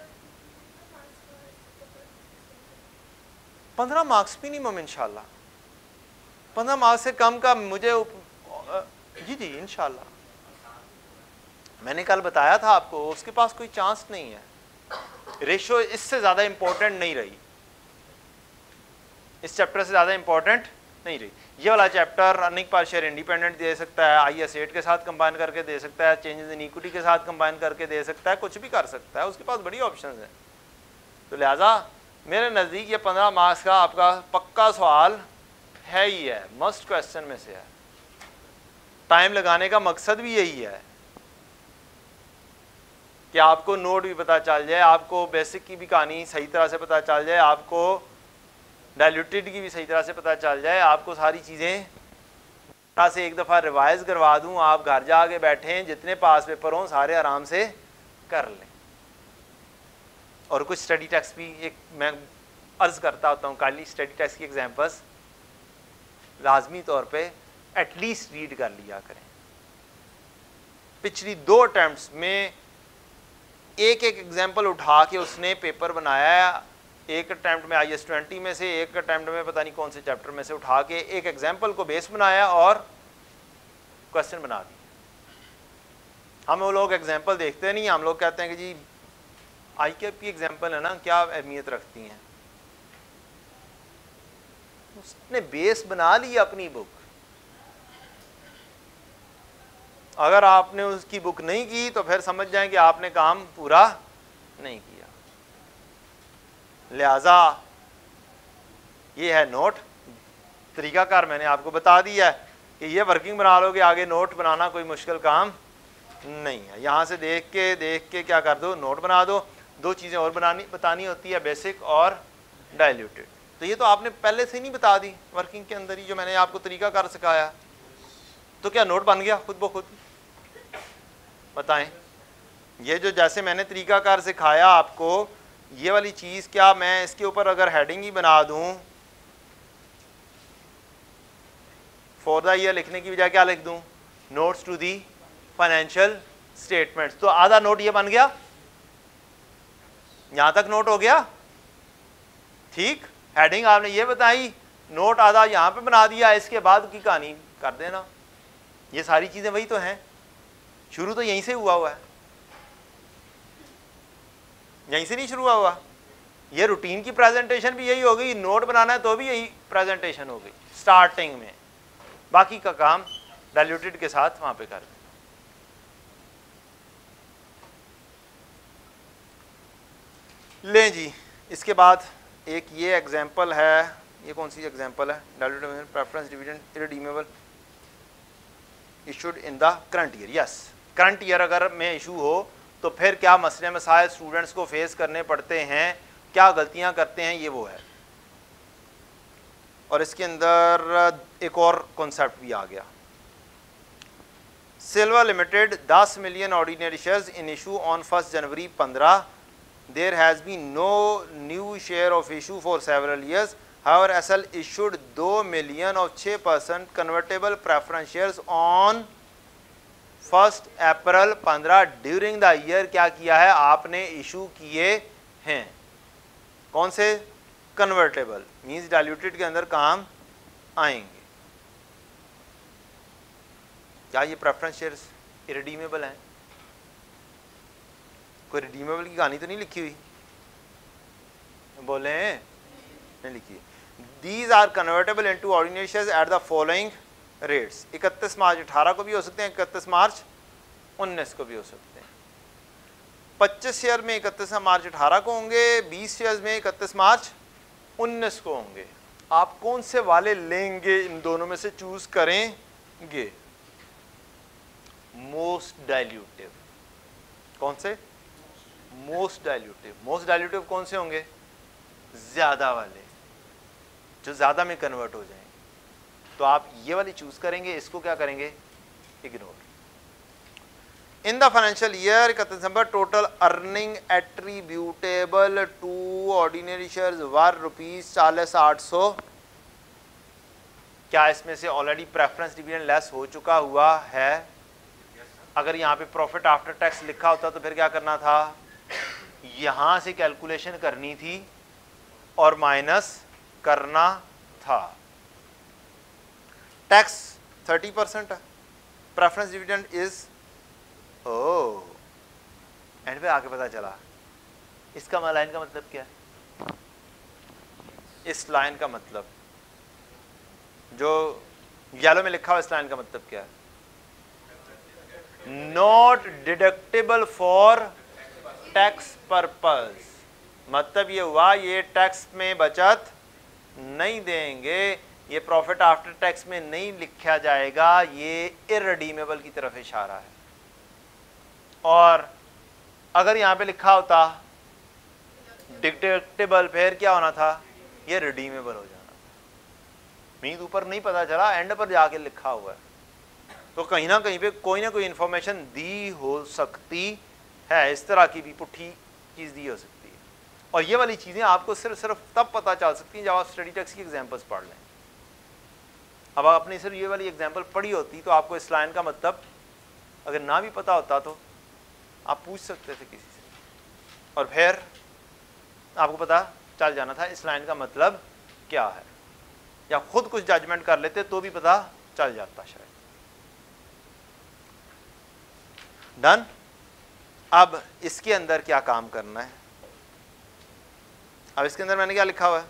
15 मार्क्स मिनिमम इंशाल्लाह, 15 मार्क्स से कम का मुझे जी इंशाल्लाह। मैंने कल बताया था आपको उसके पास कोई चांस नहीं है, रेशो इससे ज्यादा इंपॉर्टेंट नहीं रही, इस चैप्टर से ज्यादा इंपॉर्टेंट नहीं रही। ये वाला chapter earning per share independent they सकता है, IAS 8 के साथ कंबाइन करके दे सकता है, चेंजेस इन इक्विटी के साथ कंबाइन करके दे सकता है, कुछ भी कर सकता है, उसके पास बड़ी ऑप्शंस हैं। तो लिहाजा मेरे नज़दीक ये 15 मार्क्स का आपका पक्का सवाल है ही है, मस्ट क्वेश्चन में से है। टाइम लगाने का मकसद भी यही है कि आपको नोट भी पता चल जाए, आपको बेसिक की भी कहानी सही तरह से पता चल जाए, आपको डाइल्यूटेड की भी सही तरह से पता चल जाए, आपको सारी चीज़ें से एक दफ़ा रिवाइज करवा दूं, आप घर जाके बैठें, जितने पास पेपर हों सारे आराम से कर लें। और कुछ स्टडी टेक्स्ट भी एक मैं अर्ज करता होता हूँ, काली स्टडी टेक्स्ट की एग्जाम्पल्स लाजमी तौर पे एटलीस्ट रीड कर लिया करें। पिछली 2 अटेम्प्ट्स में एक एग्जाम्पल उठा के उसने पेपर बनाया, एक अटेम्प्ट में IS 20 में से, एक अटेम्प्ट में पता नहीं कौन से चैप्टर में से उठा के एक एग्जाम्पल को बेस बनाया और क्वेश्चन बना दिया। हम वो लोग एग्जाम्पल देखते नहीं, हम लोग कहते हैं कि जी ICAP की एग्जाम्पल है ना, क्या अहमियत रखती हैं। उसने बेस बना ली अपनी बुक। अगर आपने उसकी बुक नहीं की तो फिर समझ जाएं कि आपने काम पूरा नहीं किया। लिहाजा ये है नोट, तरीकाकार मैंने आपको बता दिया है कि ये वर्किंग बना लोगे, आगे नोट बनाना कोई मुश्किल काम नहीं है। यहाँ से देख के क्या कर दो, नोट बना दो। 2 चीज़ें और बतानी होती है, बेसिक और डाइल्यूटेड। तो ये तो आपने पहले से नहीं बता दी वर्किंग के अंदर ही, जो मैंने आपको तरीकाकार सिखाया। तो क्या नोट बन गया खुद ब खुद? बताएं। ये जो जैसे मैंने तरीकाकार सिखाया आपको, ये वाली चीज़ क्या मैं इसके ऊपर अगर हेडिंग ही बना दूं, फॉर द ईयर लिखने की बजाय क्या लिख दूं, notes to the financial statements, तो आधा नोट ये बन गया। यहां तक नोट हो गया, ठीक। हेडिंग आपने ये बताई, नोट आधा यहां पे बना दिया, इसके बाद की कहानी कर देना। ये सारी चीजें वही तो हैं, शुरू तो यहीं से हुआ है, यहीं से नहीं शुरू हुआ। ये रूटीन की प्रेजेंटेशन भी यही हो गई, नोट बनाना है तो भी यही प्रेजेंटेशन हो गई स्टार्टिंग में, बाकी का काम डाइल्यूटेड के साथ वहां पे कर दें। लें जी, इसके बाद एक ये एग्जांपल है, ये कौन सी एग्जांपल है, diluted preference dividend irredeemable issued in the current year. Yes, current year अगर में इशू हो तो फिर क्या मसले मसाइल स्टूडेंट्स को फेस करने पड़ते हैं, क्या गलतियां करते हैं, ये वो है। और इसके अंदर एक और कॉन्सेप्ट भी आ गया, Silva limited 10 million ordinary shares in issue on 1 January 15। There has been no new share of issue for several years. However SL issued 2 million of 6% convertible preference shares on 1 April 15 during the year. क्या किया है आपने, issue किए हैं। कौन से? Convertible, means diluted के अंदर काम आएंगे। क्या ये प्रेफरेंस शेयर्स इररिडीमेबल हैं? कोई रिडीमेबल की कहानी तो नहीं लिखी हुई, बोले नहीं लिखी। These are convertible into ordinary shares at the following rates. 31 मार्च 18 को भी हो सकते हैं, 31 मार्च 19 को भी हो सकते हैं। 25 शेयर में 31 मार्च 18 को होंगे, 20 शेयर में 31 मार्च 19 को होंगे। आप कौन से वाले लेंगे, इन दोनों में से चूज करेंगे। मोस्ट डाइल्यूटिव, कौन से? Most dilutive. मोस्ट डाइल्यूटिव कौन से होंगे? ज्यादा वाले, जो ज्यादा में कन्वर्ट हो जाएंगे। तो आप ये वाली चूज करेंगे, इसको क्या करेंगे, ignore. In the financial year 31 दिसंबर total earning attributable to ordinary shares were ₹40,800। क्या इसमें से ऑलरेडी प्रेफरेंस डिविडेंड लेस हो चुका हुआ है? अगर यहाँ पे प्रॉफिट आफ्टर टैक्स लिखा होता तो फिर क्या करना था, यहां से कैलकुलेशन करनी थी और माइनस करना था। टैक्स 30% है, प्रेफरेंस डिविडेंड इज एंड पे आके पता चला। इसका लाइन का मतलब क्या है? इस लाइन का मतलब, जो येलो में लिखा हुआ इस लाइन का मतलब क्या है? Not deductible for tax purpose. मतलब ये हुआ ये टैक्स में बचत नहीं देंगे, ये प्रॉफिट आफ्टर टैक्स में नहीं लिखा जाएगा, ये इररिडीमेबल की तरफ इशारा है। और अगर यहाँ पे लिखा होता डिडक्टेबल, फिर क्या होना था, ये रिडीमेबल हो जाना था। मीन्स ऊपर नहीं पता चला, एंड पर जाके लिखा हुआ है। तो कहीं ना कहीं पे कोई ना कोई इंफॉर्मेशन दी हो सकती है, इस तरह की भी पुट्ठी चीज़ दी हो सकती है। और ये वाली चीज़ें आपको सिर्फ तब पता चल सकती हैं जब आप स्टडी टेक्स्ट की एग्जाम्पल्स पढ़ लें। अब आपने सिर्फ ये वाली एग्जाम्पल पढ़ी होती तो आपको इस लाइन का मतलब अगर ना भी पता होता तो आप पूछ सकते थे किसी से, और फिर आपको पता चल जाना था इस लाइन का मतलब क्या है, या खुद कुछ जजमेंट कर लेते तो भी पता चल जाता शायद। डन। अब इसके अंदर क्या काम करना है, अब इसके अंदर मैंने क्या लिखा हुआ है,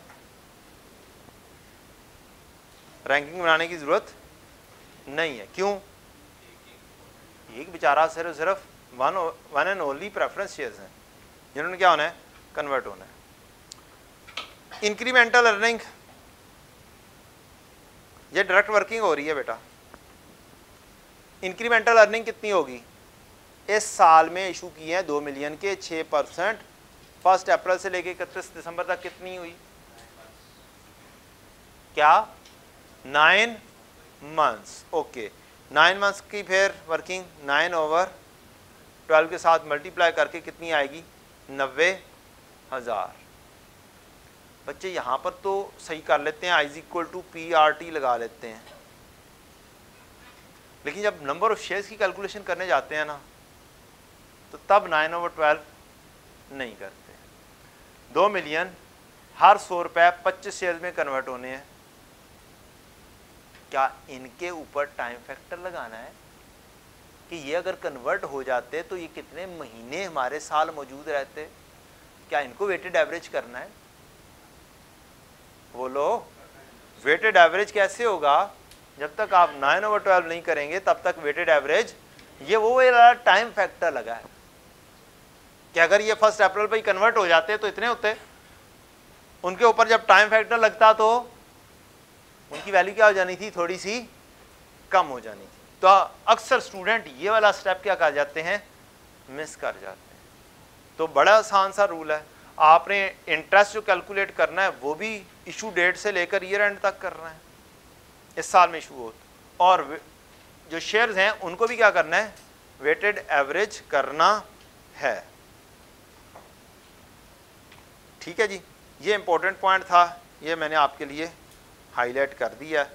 रैंकिंग बनाने की जरूरत नहीं है। क्यों? एक बेचारा सिर्फ one and only preference shares हैं जिन्होंने क्या होना है, कन्वर्ट होना है। इंक्रीमेंटल अर्निंग, ये डायरेक्ट वर्किंग हो रही है बेटा। इंक्रीमेंटल अर्निंग कितनी होगी, इस साल में इशू किए हैं 2 मिलियन के 6%, 1 अप्रैल से लेके 31 दिसंबर तक कितनी हुई, क्या 9 मंथ्स। ओके, 9 मंथ्स की फिर वर्किंग 9/12 के साथ मल्टीप्लाई करके कितनी आएगी, 90,000। बच्चे यहाँ पर तो सही कर लेते हैं, I=PRT लगा लेते हैं, लेकिन जब नंबर ऑफ शेयर्स की कैलकुलेशन करने जाते हैं ना तो तब 9/12 नहीं करते। 2 मिलियन, हर 100 रुपये 25 शेयर्स में कन्वर्ट होने हैं। क्या इनके ऊपर टाइम फैक्टर लगाना है कि ये अगर कन्वर्ट हो जाते तो ये कितने महीने हमारे साल मौजूद रहते? क्या इनको वेटेड एवरेज करना है? बोलो, वेटेड एवरेज कैसे होगा? जब तक आप 9/12 नहीं करेंगे तब तक वेटेड एवरेज, ये वो टाइम फैक्टर लगा है कि अगर ये 1 अप्रैल पर ही कन्वर्ट हो जाते तो इतने होते, उनके ऊपर जब टाइम फैक्टर लगता तो उनकी वैल्यू क्या हो जानी थी, थोड़ी सी कम हो जानी थी। तो अक्सर स्टूडेंट ये वाला स्टेप क्या कर जाते हैं, मिस कर जाते हैं। तो बड़ा आसान सा रूल है, आपने इंटरेस्ट जो कैलकुलेट करना है वो भी इशू डेट से लेकर ईयर एंड तक करना है, इस साल में इशू हो, और जो शेयर्स हैं उनको भी क्या करना है, वेटेड एवरेज करना है। ठीक है जी, ये इंपॉर्टेंट पॉइंट था, ये मैंने आपके लिए हाईलाइट कर दिया।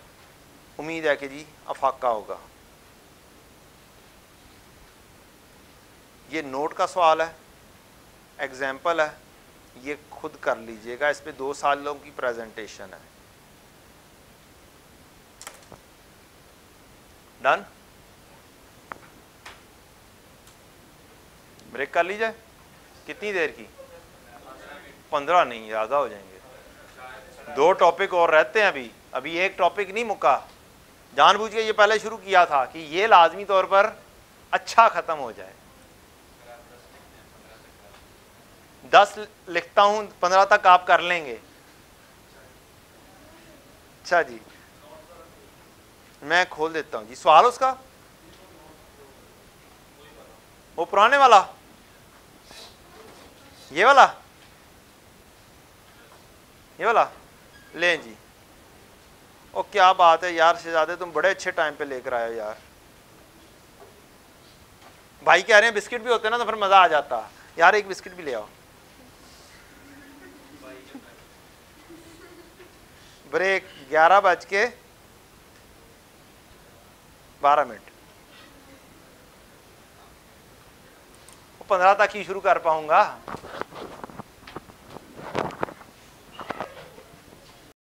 उम्मीद है कि जी अफाका होगा। ये नोट का सवाल है, एग्जाम्पल है, ये खुद कर लीजिएगा, इस पे 2 सालों की प्रेजेंटेशन है। डन। ब्रेक कर लीजिए, कितनी देर की, 15 नहीं, ज़्यादा हो जाएंगे। 2 टॉपिक और रहते हैं अभी एक टॉपिक नहीं मुका। जानबूझ के ये पहले शुरू किया था कि ये लाजमी तौर पर अच्छा ख़त्म हो जाए। 10 लिखता हूँ, 15 तक आप कर लेंगे। अच्छा जी, मैं खोल देता हूँ जी। सवाल उसका, वो पुराने वाला, ये वाला लें जी। ओ क्या बात है यार, शहजादे तुम बड़े अच्छे टाइम पे लेकर आए हो यार। भाई कह रहे हैं बिस्किट भी होते ना तो फिर मजा आ जाता यार, एक बिस्किट भी ले आओ। ब्रेक 11:12। 15 तक ही शुरू कर पाऊंगा।